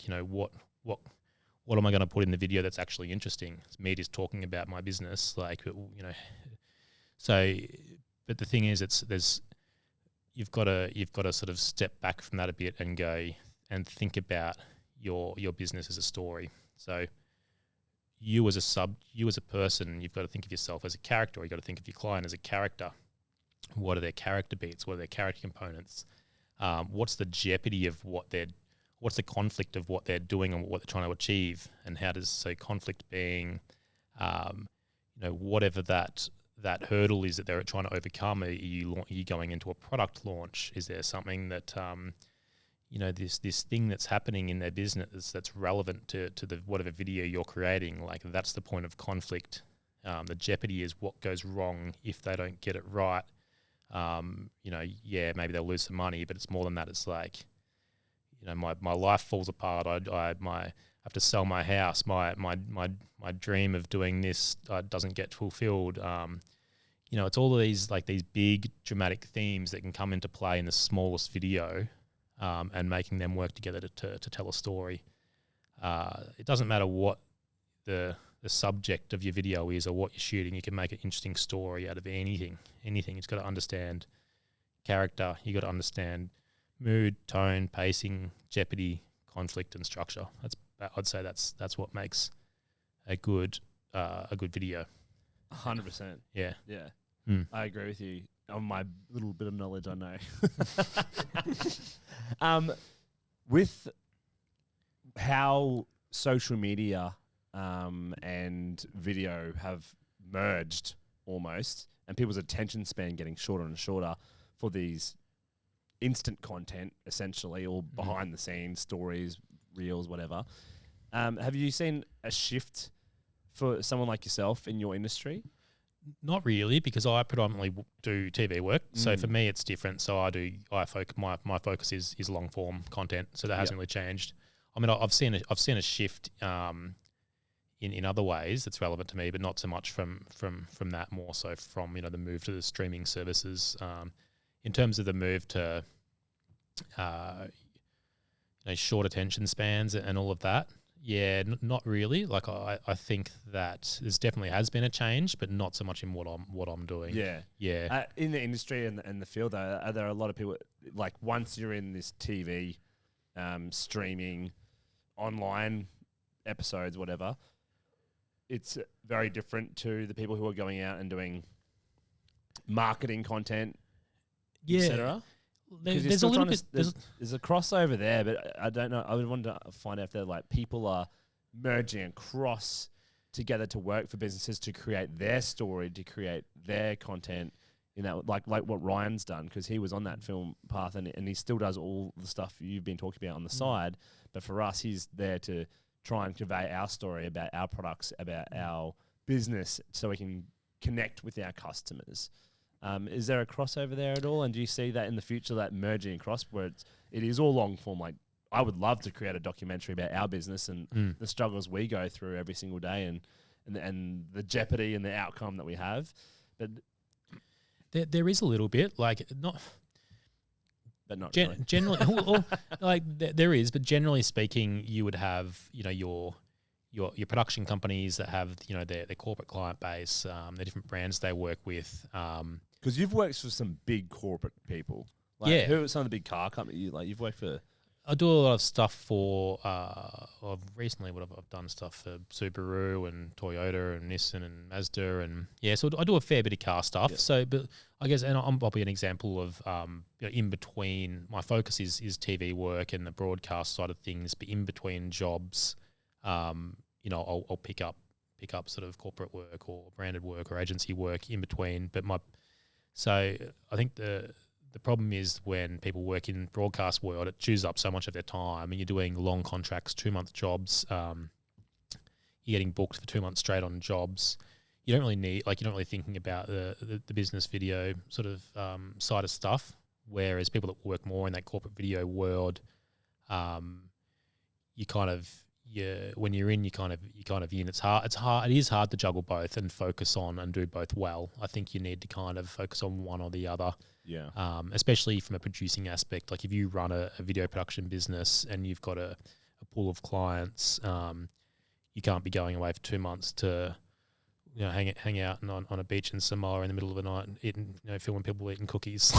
what am I going to put in the video that's actually interesting? It's me just talking about my business, So, but the thing is, you've got to sort of step back from that a bit and go and think about your business as a story. So you as a person, you've got to think of yourself as a character, or you've got to think of your client as a character. What are their character beats? What are their character components? What's the jeopardy of what they're what's the conflict of what they're doing and what they're trying to achieve, and how does so conflict being, whatever that hurdle is that they're trying to overcome. Are you going into a product launch? Is there something that this thing that's happening in their business that's relevant to the whatever video you're creating? Like, that's the point of conflict. The jeopardy is what goes wrong if they don't get it right. Maybe they'll lose some money, but it's more than that. It's like, my life falls apart. I have to sell my house. My dream of doing this doesn't get fulfilled. It's all of these big dramatic themes that can come into play in the smallest video, and making them work together to tell a story. It doesn't matter what the subject of your video is or what you're shooting. You can make an interesting story out of anything. It's got to understand character. You got to understand mood, tone, pacing, jeopardy, conflict, and structure. I'd say that's what makes a good video.
100%.
Yeah.
Yeah.
Mm.
I agree with you on my little bit of knowledge I know. With how social media and video have merged almost, and people's attention span getting shorter and shorter for these instant content, essentially, or behind the scenes stories, reels, whatever. Have you seen a shift for someone like yourself in your industry?
Not really, because I predominantly do TV work. So for me, it's different. So my focus is long form content. So that hasn't really changed. I mean, I've seen a shift in other ways that's relevant to me, but not so much from that. More so from the move to the streaming services. In terms of the move to short attention spans and all of that. Yeah, not really. Like I think that there's definitely has been a change, but not so much in what I'm doing.
Yeah. In the industry and the field, though, are there a lot of people like once you're in this TV, streaming, online episodes, whatever, it's very different to the people who are going out and doing marketing content, etc.
There's a little bit.
There's a crossover there, but I don't know. I would want to find out if they're like people are merging across together to work for businesses to create their story, to create their content. Like what Ryan's done, because he was on that film path and he still does all the stuff you've been talking about on the side. But for us, he's there to try and convey our story about our products, about our business, so we can connect with our customers. Is there a crossover there at all? And do you see that in the future, that merging across where it is all long form? Like, I would love to create a documentary about our business and the struggles we go through every single day and the jeopardy and the outcome that we have. But
there is a little bit, like, not...
But not really.
Generally, there is, but generally speaking, you would have, your production companies that have, their corporate client base, the different brands they work with.
Because you've worked for some big corporate people. Who are some of the big car companies you've worked for?
I do a lot of stuff for, recently I've done stuff for Subaru and Toyota and Nissan and Mazda and so I do a fair bit of car stuff. Yeah. So, but I guess, and I'll be an example of, in between, my focus is TV work and the broadcast side of things, but in between jobs, I'll pick up sort of corporate work or branded work or agency work in between. But so I think the problem is when people work in broadcast world, it chews up so much of their time, and you're doing long contracts, 2-month jobs. You're getting booked for 2 months straight on jobs. You don't really you're not really thinking about the business video sort of side of stuff. Whereas people that work more in that corporate video world, when you're in, you kind of in. It is hard to juggle both and focus on and do both well. I think you need to kind of focus on one or the other.
Yeah.
Especially from a producing aspect. Like if you run a video production business and you've got a pool of clients, you can't be going away for 2 months to hang out on a beach in Samoa in the middle of the night and eating, filming people eating cookies.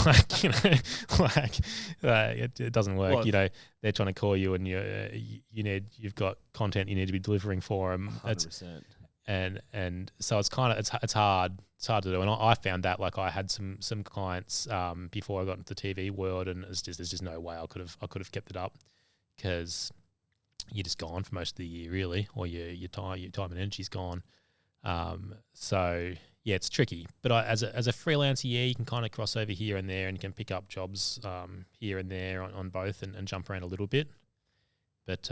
It doesn't work. Well, they're trying to call you and you've got content you need to be delivering for them.
100%.
And so it's hard to do. And I found that, like, I had some clients before I got into the TV world, and there's just no way I could have kept it up. because you're just gone for most of the year, really, or your time and energy's gone. So yeah, it's tricky. But as a freelancer, yeah, you can kind of cross over here and there, and you can pick up jobs here and there on both, and jump around a little bit. But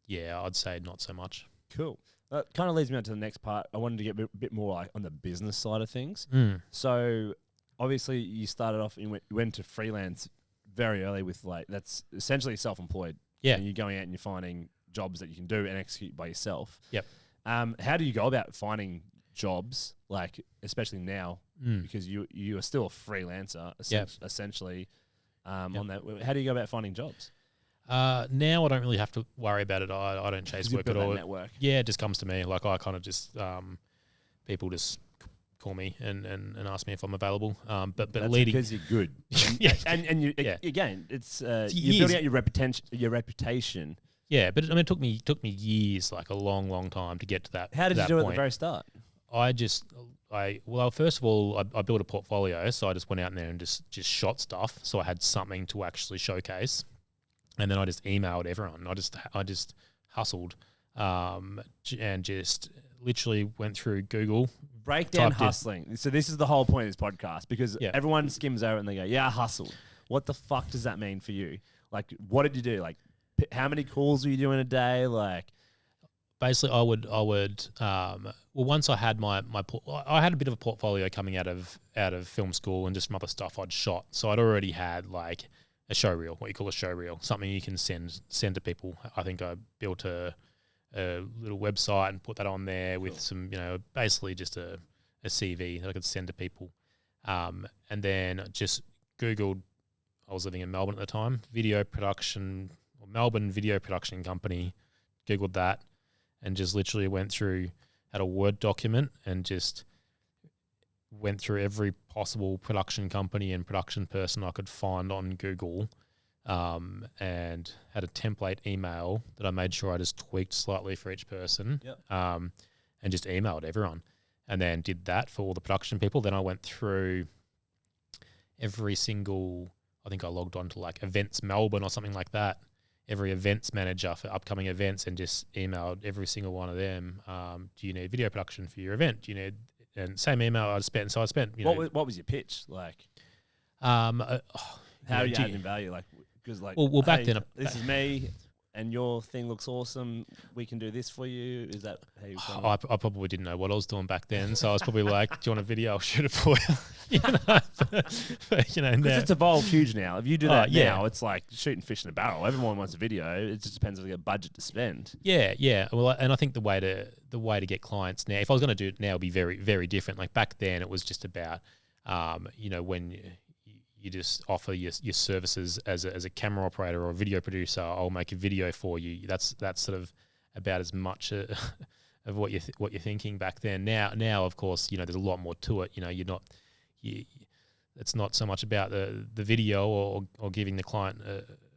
yeah, I'd say not so much.
Cool. That kind of leads me on to the next part. I wanted to get a bit more like on the business side of things. So obviously you started off, you went to freelance very early with like, that's essentially self-employed.
Yeah.
And you're going out and you're finding jobs that you can do and execute by yourself.
Yep.
How do you go about finding jobs, like especially now, because you are still a freelancer, essentially, on that? How do you go about finding jobs?
Now I don't really have to worry about it. I don't chase work at all.
Network.
Yeah, it just comes to me. Like I kind of just people just call me and ask me if I'm available. But
that's
leading
because you're good. And you again, it's you're building out your reputation.
Yeah, but I mean, it took me years, like a long time to get to that.
How did you do it
point.
at the very start?
Well, first of all, I built a portfolio, so I just went out in there and just shot stuff, so I had something to actually showcase. And then I just emailed everyone. I just hustled, and just literally went through Google.
Break down hustling. So this is the whole point of this podcast, because everyone skims over it and they go, "Yeah, I hustled." What the fuck does that mean for you? Like, what did you do? Like, how many calls were you doing a day? Like,
basically, I would. Well, once I had I had a bit of a portfolio coming out of film school and just some other stuff I'd shot. So I'd already had like a show reel, what you call a show reel, something you can send to people. I think I built a little website and put that on there with some, basically just a CV that I could send to people. And then just Googled, I was living in Melbourne at the time, Melbourne video production company, Googled that, and just literally went through, had a Word document and just went through every possible production company and production person I could find on Google, and had a template email that I made sure I just tweaked slightly for each person, and just emailed everyone, and then did that for all the production people. Then I went through every single, I think I logged on to like Events Melbourne or something like that, every events manager for upcoming events, and just emailed every single one of them. Do you need video production for your event? Do you need, and same email I spent. So I spent,
what was your pitch like? How are you adding value? Like, because like,
well, back then,
this is me, and your thing looks awesome. We can do this for you. Is that how you?
I probably didn't know what I was doing back then, so I was probably like, "Do you want a video? I'll shoot it for you."
Because it's evolved huge now. If you do that now, it's like shooting fish in a barrel. Everyone wants a video. It just depends on the budget to spend.
Yeah. Well, and I think the way to get clients now, if I was going to do it now, it'd be very, very different. Like back then, it was just about, when you just offer your services as a camera operator or a video producer. I'll make a video for you. That's sort of about as much of what you're thinking back then. Now, of course, there's a lot more to it. It's not so much about the video or giving the client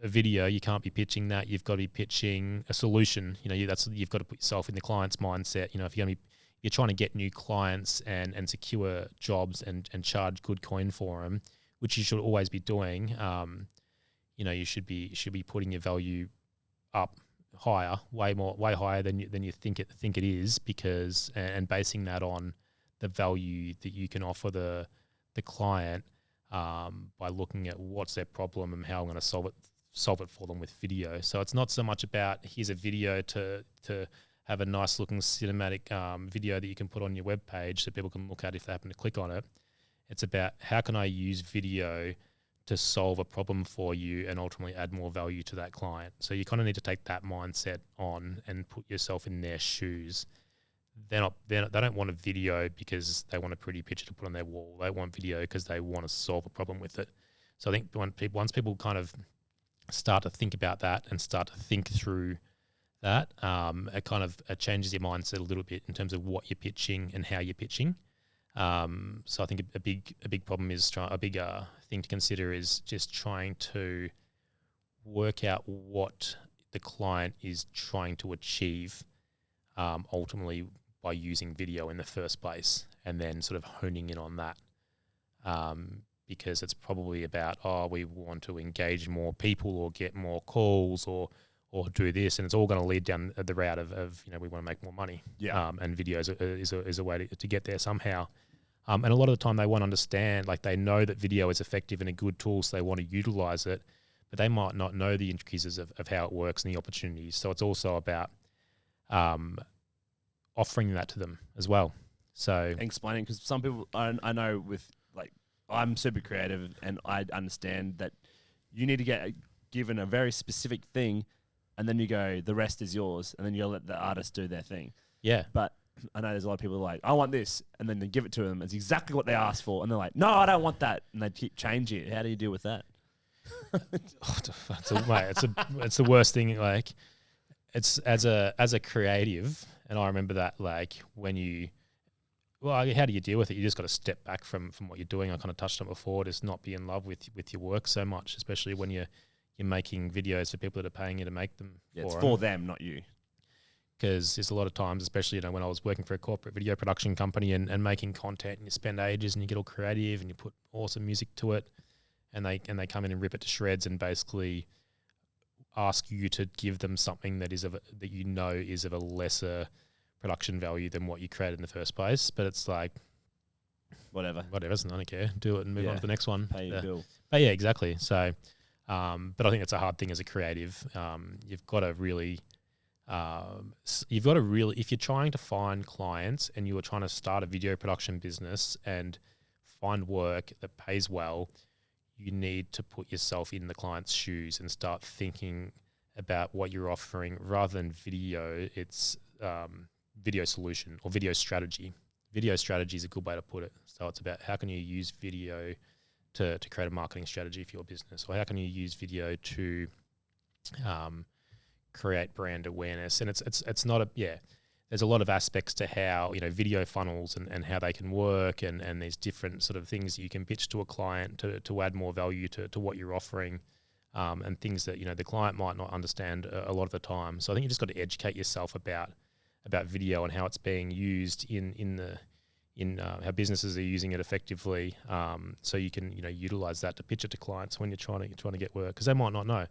a video. You can't be pitching that. You've got to be pitching a solution. You've got to put yourself in the client's mindset. If you're trying to get new clients and secure jobs and charge good coin for them, which you should always be doing. You should be putting your value up higher, way higher than you think it is, because and basing that on the value that you can offer the client, by looking at what's their problem and how I'm going to solve it for them with video. So it's not so much about here's a video to have a nice looking cinematic video that you can put on your web page that people can look at if they happen to click on it. It's about how can I use video to solve a problem for you and ultimately add more value to that client. So you kind of need to take that mindset on and put yourself in their shoes. They don't want a video because they want a pretty picture to put on their wall. They want video because they want to solve a problem with it. So I think once people kind of start to think about that and start to think through that, it changes your mindset a little bit in terms of what you're pitching and how you're pitching. So I think a big problem is a big thing to consider is just trying to work out what the client is trying to achieve, ultimately by using video in the first place, and then sort of honing in on that. because it's probably about, we want to engage more people or get more calls or do this, and it's all going to lead down the route of we want to make more money.
Yeah.
And video is a way to get there somehow. And a lot of the time they won't understand, like they know that video is effective and a good tool, so they want to utilize it, but they might not know the intricacies of how it works and the opportunities. So it's also about offering that to them as well. So
explaining, because some people, I know with, like, I'm super creative and I understand that you need to get given a very specific thing, and then you go, the rest is yours, and then you let the artist do their thing.
yeah.
But I know there's a lot of people who are like, I want this, and then they give it to them. It's exactly what they asked for, and they're like, no, I don't want that, and they keep changing it. How do you deal with that?
It's the worst thing. Like, it's as a creative, and I remember that, like, how do you deal with it? You just got to step back from what you're doing. I kind of touched on it before, just not be in love with your work so much, especially when you're making videos for people that are paying you to make them.
Yeah, it's for them, not you.
Because there's a lot of times, especially when I was working for a corporate video production company and making content, and you spend ages and you get all creative and you put awesome music to it, and they come in and rip it to shreds and basically ask you to give them something that is of a lesser production value than what you created in the first place. But it's like, whatever, I don't care. Do it and move on to the next one.
Pay your bill.
But yeah, exactly. So, but I think it's a hard thing as a creative. You've got to really, if you're trying to find clients and you are trying to start a video production business and find work that pays well, you need to put yourself in the client's shoes and start thinking about what you're offering rather than video. It's video solution or video strategy. Video strategy is a good way to put it. So it's about how can you use video to create a marketing strategy for your business, or how can you use video to create brand awareness. And it's not there's a lot of aspects to how, video funnels and how they can work, and there's different sort of things that you can pitch to a client to add more value to what you're offering, and things that, the client might not understand a lot of the time. So I think you just got to educate yourself about video and how it's being used in how businesses are using it effectively, so you can utilize that to pitch it to clients when you're trying to get work, because they might not know.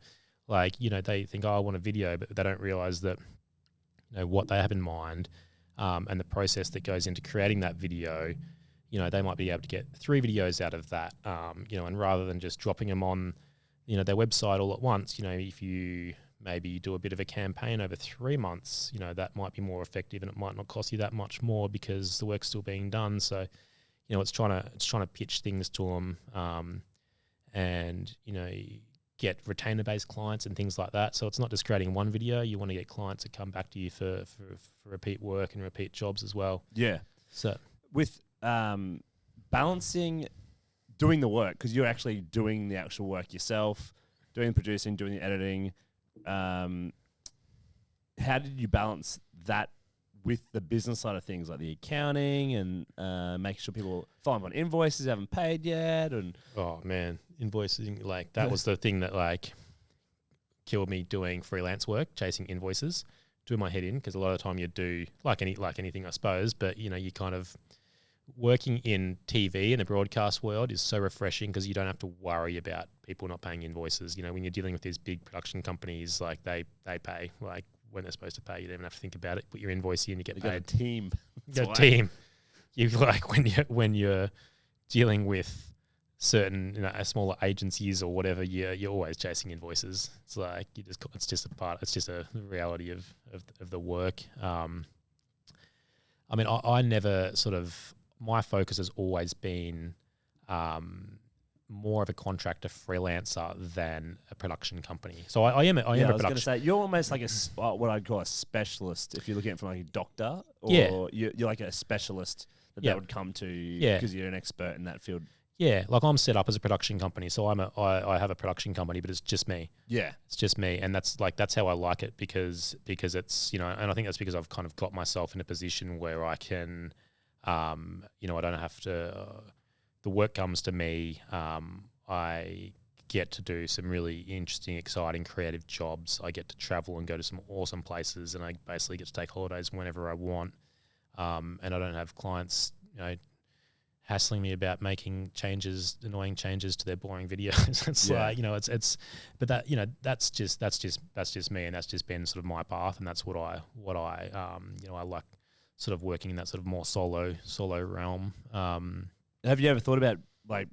Like, they think, I want a video, but they don't realize that what they have in mind, and the process that goes into creating that video. They might be able to get 3 videos out of that, and rather than just dropping them on their website all at once, if you maybe do a bit of a campaign over 3 months, that might be more effective, and it might not cost you that much more because the work's still being done. So, it's trying to pitch things to them, and get retainer-based clients and things like that. So it's not just creating one video. You want to get clients that come back to you for repeat work and repeat jobs as well. Yeah. So
with balancing doing the work, because you're actually doing the actual work yourself, doing the producing, doing the editing, how did you balance that with the business side of things, like the accounting and making sure people find on invoices haven't paid yet? And
oh man, invoicing, like that was the thing that like killed me doing freelance work, chasing invoices, doing my head in, because a lot of the time you do like anything, I suppose, but you kind of working in TV in the broadcast world is so refreshing because you don't have to worry about people not paying invoices. When you're dealing with these big production companies, like they pay like when they're supposed to pay. You don't even have to think about it. Put your invoice in, you get paid.
Got a team.
You got a team. You like when you're dealing with certain smaller agencies or whatever, you're always chasing invoices. It's like it's just a reality of the work. I never sort of, my focus has always been more of a contractor freelancer than a production company. So I am a
I was
production.
going to say, you're almost like what I'd call a specialist if you're looking at it from like a doctor, or you're like a specialist that would come to because you're an expert in that field.
Yeah, like I'm set up as a production company, so I have a production company, but it's just me.
Yeah,
it's just me, and that's how I like it because it's and I think that's because I've kind of got myself in a position where I can, I don't have to. The work comes to me. I get to do some really interesting, exciting, creative jobs. I get to travel and go to some awesome places, and I basically get to take holidays whenever I want. And I don't have clients, hassling me about making annoying changes to their boring videos. It's like, but that, that's just me, and that's just been sort of my path, and that's what I I like sort of working in that sort of more solo realm.
Have you ever thought about like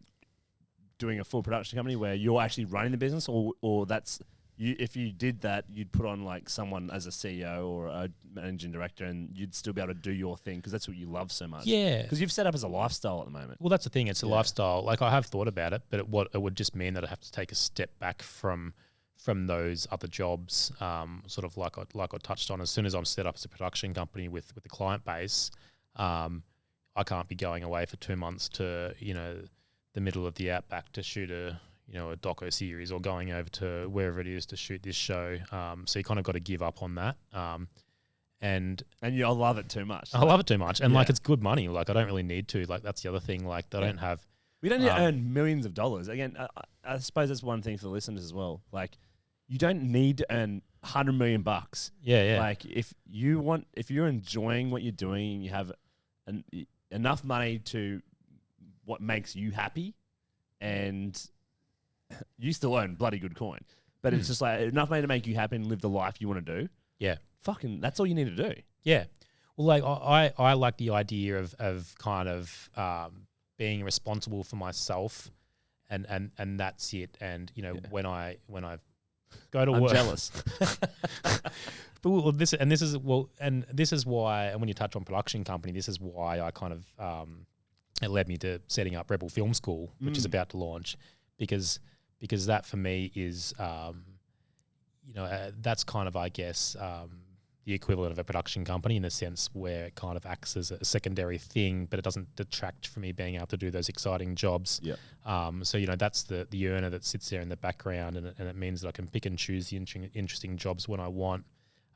doing a full production company where you're actually running the business, or that's you? If you did that, you'd put on like someone as a CEO or a managing director, and you'd still be able to do your thing because that's what you love so much.
Yeah,
because you've set up as a lifestyle at the moment.
Well, that's the thing. It's a lifestyle. Like, I have thought about it, but it would just mean that I have to take a step back from those other jobs. Sort of like I touched on. As soon as I'm set up as a production company with the client base, I can't be going away for 2 months to the middle of the outback to shoot a doco series, or going over to wherever it is to shoot this show. So you kind of got to give up on that. And
I love it too much.
I love it too much. And like, it's good money. Like, I don't really need to. Like, that's the other thing. Like, we don't
need to earn millions of dollars. Again, I suppose that's one thing for the listeners as well. Like, you don't need to earn $100 million.
Yeah.
Like, if you're enjoying what you're doing, you have enough money to what makes you happy, and you still earn bloody good coin. But it's just like enough money to make you happy and live the life you want to do.
Yeah.
Fucking, that's all you need to do.
Yeah. Well, like, I like the idea of kind of being responsible for myself, and that's it. And when I go to work,
I'm jealous.
But this is why. And when you touch on production company, this is why I kind of it led me to setting up Rebel Film School, which is about to launch, because that for me is that's kind of, I guess, the equivalent of a production company, in the sense where it kind of acts as a secondary thing, but it doesn't detract from me being able to do those exciting jobs.
Yeah.
So that's the earner that sits there in the background, and it means that I can pick and choose the interesting jobs when I want,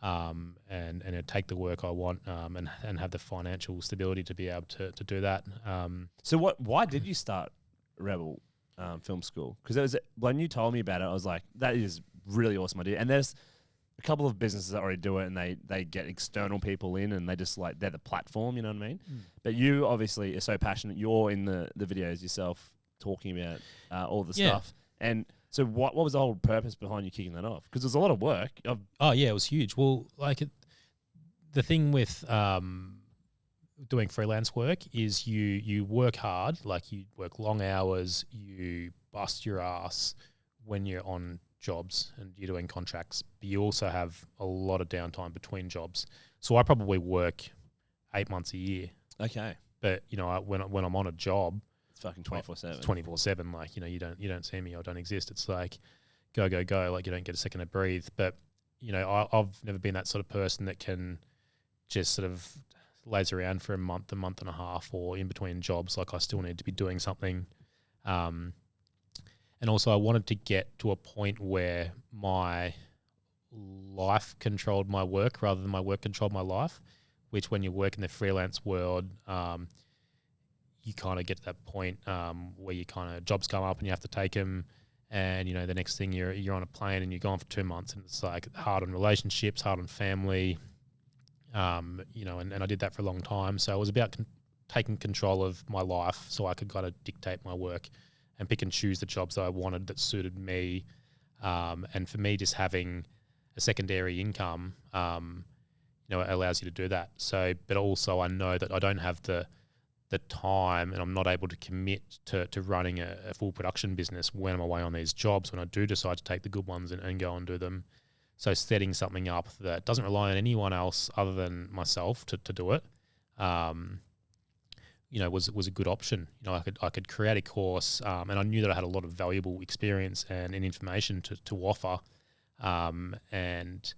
and take the work I want, and have the financial stability to be able to do that.
So why did you start Rebel Film School? Because when you told me about it, I was like, that is really awesome idea. And there's a couple of businesses that already do it, and they get external people in, and they just like, they're the platform, you know what I mean? But you obviously are so passionate. You're in the videos yourself talking about all the stuff. And so what was the whole purpose behind you kicking that off? Because there's a lot of work.
It was huge. Well, like, the thing with doing freelance work is you work hard, like, you work long hours, you bust your ass when you're on jobs and you're doing contracts, but you also have a lot of downtime between jobs. So I probably work 8 months a year.
Okay.
But when I'm on a job,
it's fucking 24/7.
It's 24/7. Like, you don't see me, I don't exist. It's like go. Like, you don't get a second to breathe. But I've never been that sort of person that can just sort of laze around for a month and a half, or in between jobs. Like, I still need to be doing something. And also, I wanted to get to a point where my life controlled my work rather than my work controlled my life, which, when you work in the freelance world, you kind of get to that point where you kind of, jobs come up and you have to take them, and the next thing you're on a plane and you're gone for 2 months, and it's like hard on relationships, hard on family, and I did that for a long time. So it was about taking control of my life, so I could kind of dictate my work and pick and choose the jobs that I wanted that suited me. And for me, just having a secondary income, it allows you to do that. So, but also, I know that I don't have the time, and I'm not able to commit to running a full production business when I'm away on these jobs, when I do decide to take the good ones and go and do them. So setting something up that doesn't rely on anyone else other than myself to do it, was a good option. I could create a course, and I knew that I had a lot of valuable experience and information to offer, and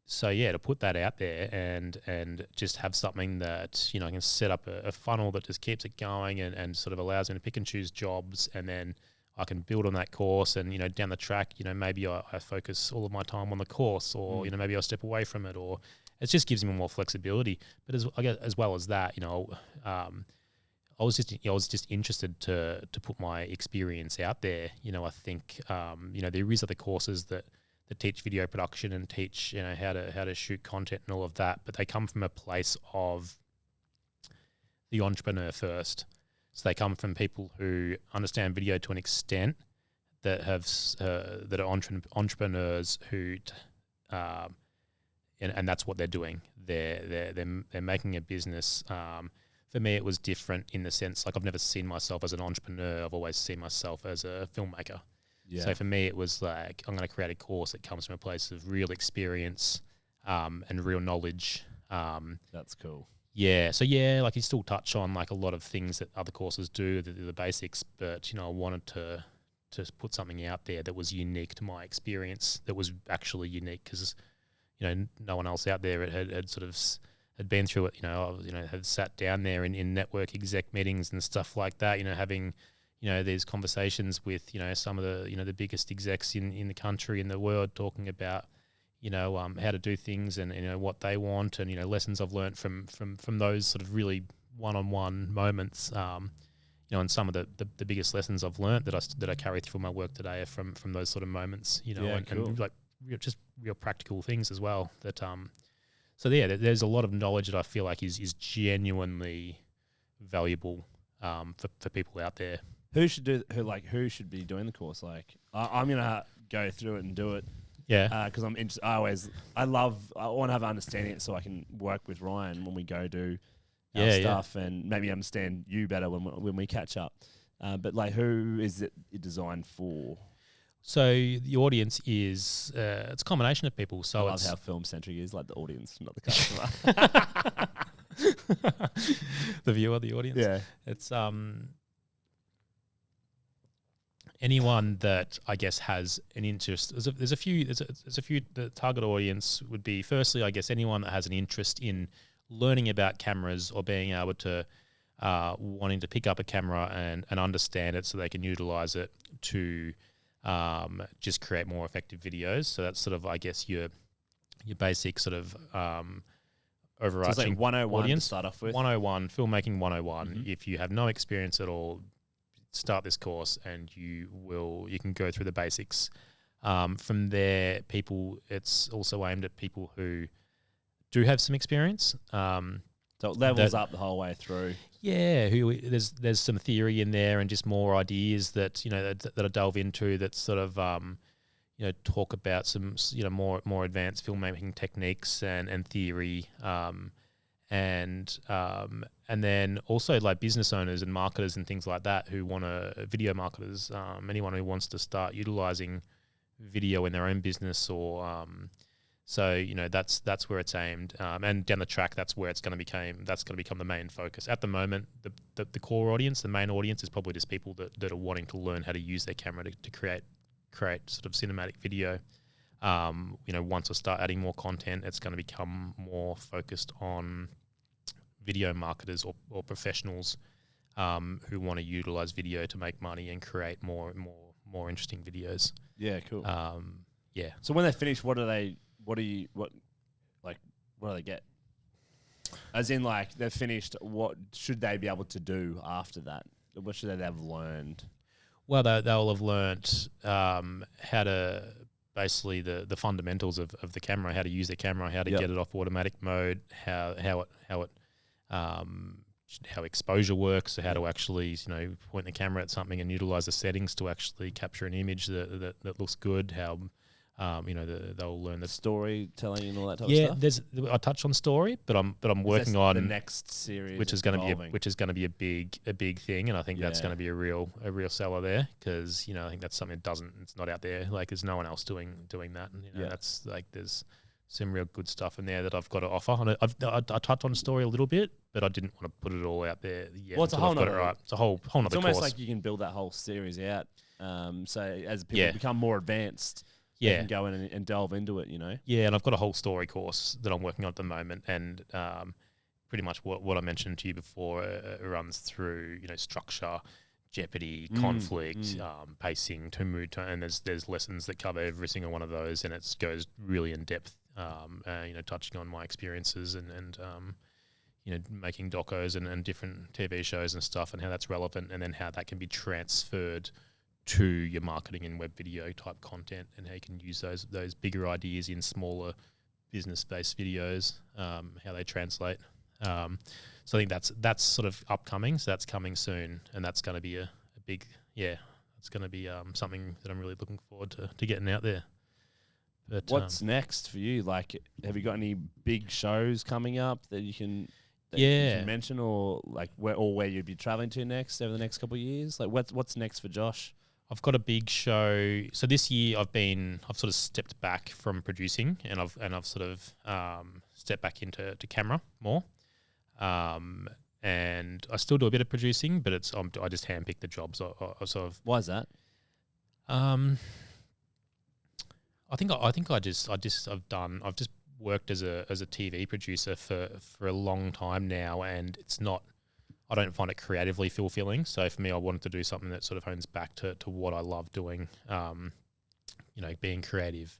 so to put that out there and just have something that I can set up a funnel that just keeps it going and sort of allows me to pick and choose jobs, and then I can build on that course, and down the track, maybe I focus all of my time on the course, or maybe I step away from it, or it just gives me more flexibility. But as well as that, I was just interested to put my experience out there. I think there is other courses that teach video production and teach how to shoot content and all of that, but they come from a place of the entrepreneur first. So they come from people who understand video to an extent, that have that are entrepreneurs who, and that's what they're doing. They're making a business. For me, it was different in the sense, like, I've never seen myself as an entrepreneur. I've always seen myself as a filmmaker.
Yeah.
So for me, it was like, I'm going to create a course that comes from a place of real experience and real knowledge.
That's cool.
Yeah. So like you still touch on like a lot of things that other courses do, the basics, but I wanted to put something out there that was unique to my experience, that was actually unique, because no one else out there had sort of had been through it. Had sat down there in network exec meetings and stuff like that. Having these conversations with some of the biggest execs in the country, in the world, talking about how to do things and what they want, and lessons I've learned from those sort of really one-on-one moments. And some of the biggest lessons I've learned that I carry through my work today are from those sort of moments. And like just real practical things as well. That there's a lot of knowledge that I feel like is genuinely valuable for people out there.
Who should be doing the course? Like, I'm gonna go through it and do it.
Yeah,
because I'm interested. I want to have an understanding so I can work with Ryan when we go do our stuff and maybe understand you better when we catch up. But like, who is it designed for?
So the audience is it's a combination of people. So
I love how film centric is, like the audience, not the customer.
The viewer, the audience.
Yeah,
it's anyone that I guess has an interest. There's a few. The target audience would be, firstly, I guess, anyone that has an interest in learning about cameras or being able to wanting to pick up a camera and understand it so they can utilize it to just create more effective videos. So that's sort of, I guess, your basic sort of overarching,
so it's like 101
audience.
To start off with.
101, filmmaking 101.
Mm-hmm.
If you have no experience at all, start this course and you can go through the basics. From there, it's also aimed at people who do have some experience.
So it levels up the whole way through.
Yeah, there's some theory in there and just more ideas that that I delve into, that sort of talk about some more advanced filmmaking techniques and theory, and then also like business owners and marketers and things like that who video marketers, anyone who wants to start utilizing video in their own business or so that's where it's aimed, and down the track that's where it's going to become the main focus. At the moment, the core audience, the main audience, is probably just people that are wanting to learn how to use their camera to create sort of cinematic video. Once I start adding more content, it's going to become more focused on video marketers or professionals who want to utilize video to make money and create more interesting videos.
Yeah, cool.
Yeah.
So when they finish, what do they get? As in, like, they're finished, what should they be able to do after that? What should they have learned?
Well, they'll have learnt how to basically the fundamentals of the camera, how to use the camera, how to get it off automatic mode, how exposure works, so how to actually point the camera at something and utilize the settings to actually capture an image that looks good. How they'll learn the
storytelling and all that type of stuff.
I touched on story, but I'm working on
the next series,
which is going to be a big thing, and I think that's going to be a real seller there, because I think that's something it's not out there. Like, there's no one else doing that, and that's like, there's some real good stuff in there that I've got to offer. And I touched on story a little bit, but I didn't want to put it all out there yet.
Well, it's a whole nother,
right. It's a whole nother
It's almost
course.
like you can build that whole series out. So as people become more advanced, they can go in and delve into it,
Yeah, and I've got a whole story course that I'm working on at the moment, and pretty much what I mentioned to you before runs through, structure, jeopardy, conflict, pacing, mood, and there's lessons that cover every single one of those, and it goes really in depth, touching on my experiences and making docos and different TV shows and stuff, and how that's relevant, and then how that can be transferred to your marketing and web video type content, and how you can use those bigger ideas in smaller business-based videos, how they translate. So I think that's sort of upcoming. So that's coming soon, and that's going to be a big, it's going to be something that I'm really looking forward to getting out there. But
what's next for you? Like, have you got any big shows coming up that you can mention, or like where you'd be traveling to next over the next couple of years? Like, what's next for Josh?
I've got a big show. So this year I've sort of stepped back from producing, and I've sort of stepped back into camera more. And I still do a bit of producing, but I just handpick the jobs. I sort of.
Why is that?
I've just worked as a TV producer for a long time now, and I don't find it creatively fulfilling. So for me, I wanted to do something that sort of hones back to what I love doing. Being creative,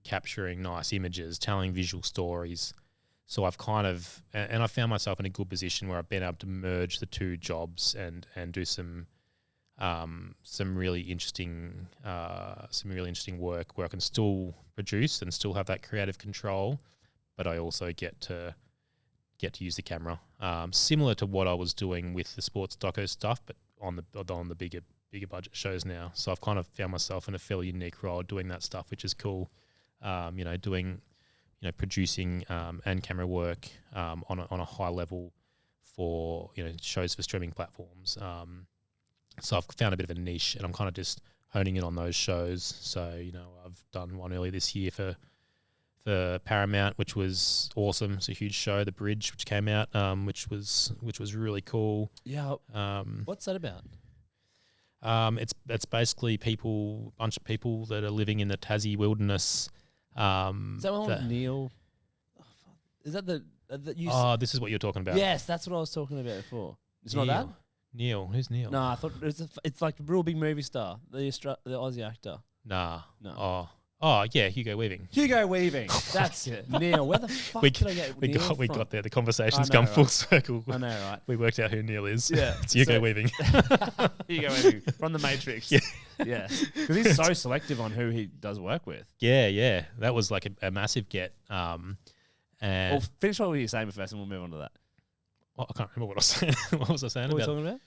capturing nice images, telling visual stories. So I've and I found myself in a good position where I've been able to merge the two jobs and do some really interesting work where I can still produce and still have that creative control, but I also get to use the camera, similar to what I was doing with the sports doco stuff, but on the bigger budget shows now. So I've kind of found myself in a fairly unique role doing that stuff, which is cool. Doing producing and camera work on a high level for shows for streaming platforms. So I've found a bit of a niche, and I'm kind of just honing in on those shows. So I've done one earlier this year for Paramount, which was awesome. It's a huge show, The Bridge, which came out, which was really cool.
Yeah. What's that about?
It's basically bunch of people that are living in the Tassie wilderness.
Is that one with Neil? Is that the you?
This is what you're talking about.
Yes, that's what I was talking about before. It's not that.
Neil, who's Neil?
No, I thought it's like a real big movie star, the Aussie actor.
Nah.
No.
Oh yeah, Hugo Weaving.
Hugo Weaving. That's it. Neil, where the fuck did I get Neil from?
We got there. The conversation's come full circle.
I know, right?
We worked out who Neil is.
Yeah.
It's Hugo Weaving.
Hugo Weaving from The Matrix.
Yeah.
Yeah. Because he's so selective on who he does work with.
Yeah. That was like a massive get. And
well, finish what you were saying first and we'll move on to that.
I can't remember what I was saying. What was I saying
what
about?
What were you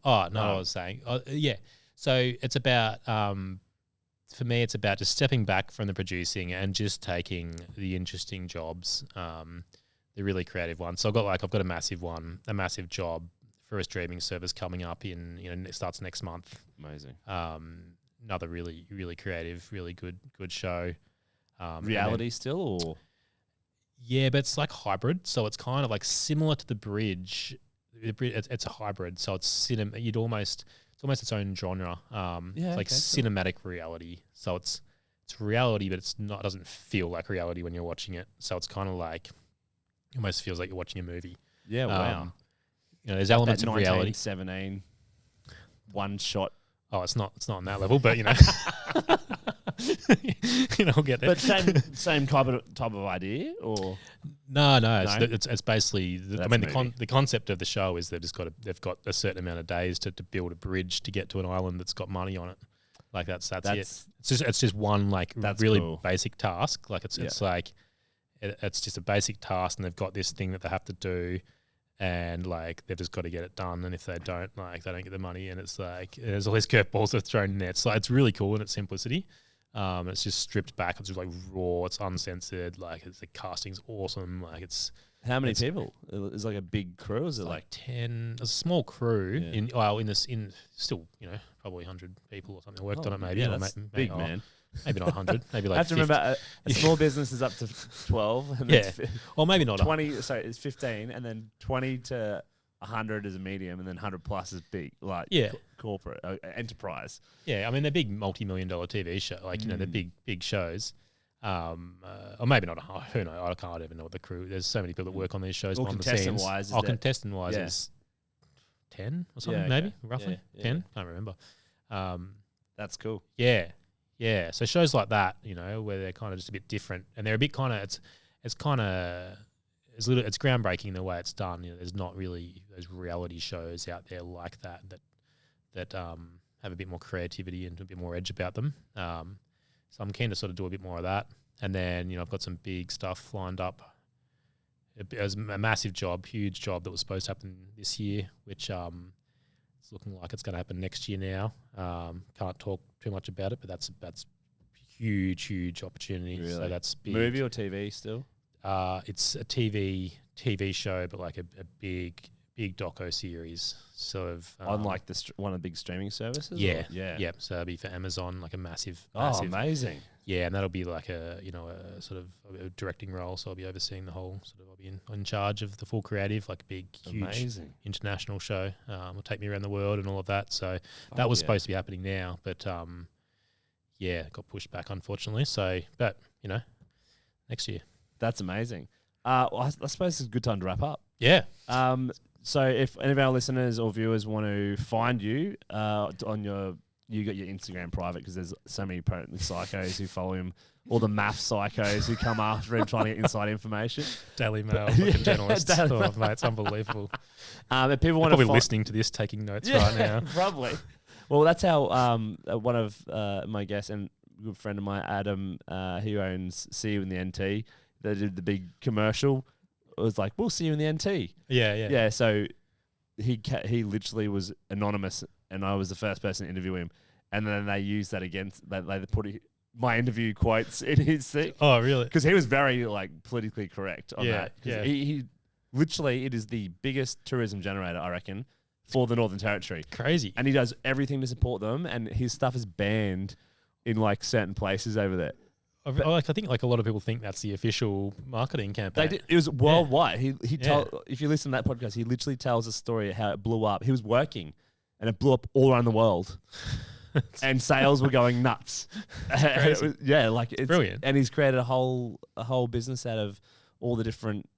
talking
about? I was saying. Yeah. So it's about... for me, it's about just stepping back from the producing and just taking the interesting jobs, the really creative ones. So I've got a massive job for a streaming service coming up it starts next month.
Amazing.
Another really, really creative, really good show.
Reality still, or?
Yeah, but it's like hybrid. So it's kind of like similar to The Bridge. It's a hybrid. So it's cinema. It's almost its own genre. It's like cinematic reality. So it's reality, but it doesn't feel like reality when you're watching it. So it's kind of like, it almost feels like you're watching a movie.
Yeah, wow.
There's elements of reality.
1917, one shot.
Oh, it's not on that level, but I'll get there.
But same type of idea, or
no. It's basically the concept of the show is they've got a certain amount of days to build a bridge to get to an island that's got money on it. Like that's it. It's just one really cool. Basic task. Like it's like it's just a basic task, and they've got this thing that they have to do. And they've just got to get it done, and if they don't, they don't get the money. And it's there's all these curveballs that are thrown in there. It's really cool in its simplicity. It's just stripped back. It's just raw. It's uncensored. The casting's awesome.
How many people? Is a big crew? Is it
10? It's a small crew. Yeah. In still probably 100 people or something worked on it. Maybe.
Yeah, that's big, man.
Maybe not 100. Maybe
I have to
50.
remember a small business is up to 12. And
yeah. Or maybe not
20. So it's 15, and then 20 to 100 is a medium, and then 100 plus is big, corporate enterprise.
Yeah, I mean they're big multi-million-dollar TV show. They're big shows. Or maybe not. Who knows? I can't even know what the crew. There's so many people that work on these shows behind the scenes. Contestant-wise is 10 or something, maybe roughly 10. Can't remember.
That's cool.
Yeah, so shows like that, where they're kind of just a bit different, and they're a bit kind of it's groundbreaking in the way it's done. There's not really those reality shows out there like that have a bit more creativity and a bit more edge about them. So I'm keen to sort of do a bit more of that, and then I've got some big stuff lined up it was a massive job, huge job that was supposed to happen this year, which it's looking like it's going to happen next year now. Can't talk too much about it, but that's huge opportunity.
Really?
So that's big.
Movie or TV still?
It's a TV show, but like a big doco series, sort of
On like one of the big streaming services?
Yeah,
Yeah.
yeah. So it'll be for Amazon, like a massive.
Oh, amazing.
Yeah, and that'll be like a sort of a directing role. So I'll be overseeing the whole I'll be in charge of the full creative, like a big, huge
Amazing.
international show. Will take me around the world and all of that. So that was supposed to be happening now, but it got pushed back unfortunately. So, but next year.
That's amazing. Well, I suppose it's a good time to wrap up.
Yeah.
So if any of our listeners or viewers want to find you you got your Instagram private because there's so many apparently psychos who follow him, all the math psychos who come after him trying to get inside information.
Daily Mail, fucking journalists. Mate, it's unbelievable.
If people want
probably
to
listening to this, taking notes right now.
Probably. Well, that's how one of my guests and good friend of mine, Adam, who owns See You in the NT, they did the big commercial. It was like, we'll see you in the NT. Yeah. So he literally was anonymous, and I was the first person to interview him. And then they used that against they put my interview quotes in his thing.
Oh, really?
Because he was very politically correct on that.
Yeah.
He literally, it is the biggest tourism generator, I reckon, for the Northern Territory.
Crazy.
And he does everything to support them, and his stuff is banned in certain places over there.
I think a lot of people think that's the official marketing campaign.
It was worldwide. He told, if you listen to that podcast, he literally tells a story of how it blew up. He was working, and it blew up all around the world, and sales were going nuts. It's
brilliant.
And he's created a whole business out of all the different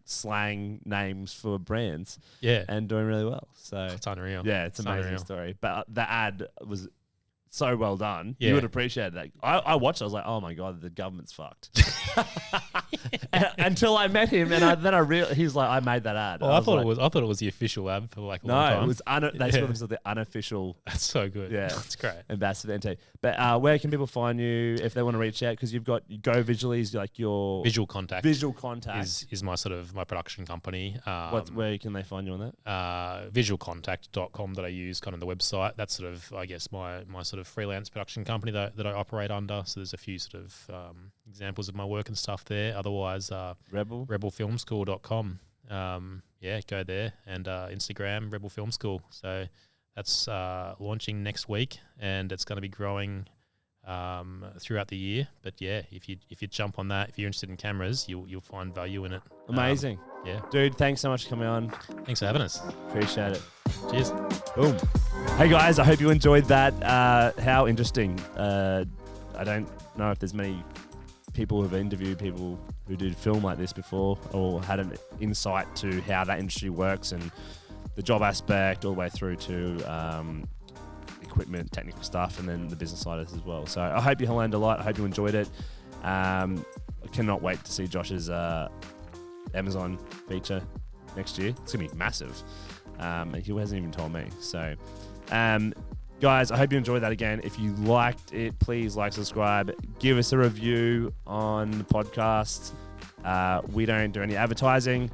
slang names for brands.
Yeah,
and doing really well. So
it's unreal.
Yeah, it's an amazing
unreal.
story. But the ad was so well done.
Yeah.
You would appreciate that. I watched it. I was like, oh my God, the government's fucked. Until I met him, and then he's like, I made that ad.
Well, I thought it was the official ad for a long time.
It was they called themselves the unofficial.
That's so good.
Yeah,
that's great.
Ambassador NT. But where can people find you if they want to reach out? Because you've got Go Visually is your
Visual Contact.
Visual Contact
is my my production company.
Where can they find you on that?
Visualcontact.com.au is kind of the website. That's I guess my freelance production company that I operate under. So there's a few examples of my work and stuff there. Otherwise, rebelfilmschool.com. Go there, and Instagram Rebel Film School. So that's launching next week, and it's going to be growing throughout the year. But if you jump on that, if you're interested in cameras, you'll find value in it.
Amazing. Dude, thanks so much for coming on.
Thanks for having us.
Appreciate it.
Cheers.
Boom. Hey guys, I hope you enjoyed that. How interesting. I don't know if there's many people who've interviewed people who did film like this before or had an insight to how that industry works and the job aspect all the way through to equipment, technical stuff, and then the business side of this as well. So I hope you learned a lot. I hope you enjoyed it. I cannot wait to see Josh's Amazon feature next year. It's going to be massive. And he hasn't even told me. So, guys, I hope you enjoyed that again. If you liked it, please subscribe. Give us a review on the podcast. We don't do any advertising.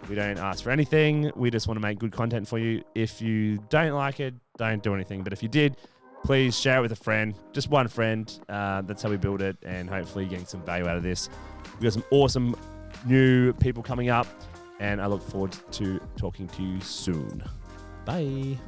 We don't ask for anything. We just want to make good content for you. If you don't like it, don't do anything. But if you did, please share it with a friend. Just one friend. That's how we build it. And hopefully you're getting some value out of this. We've got some awesome new people coming up. And I look forward to talking to you soon. Bye.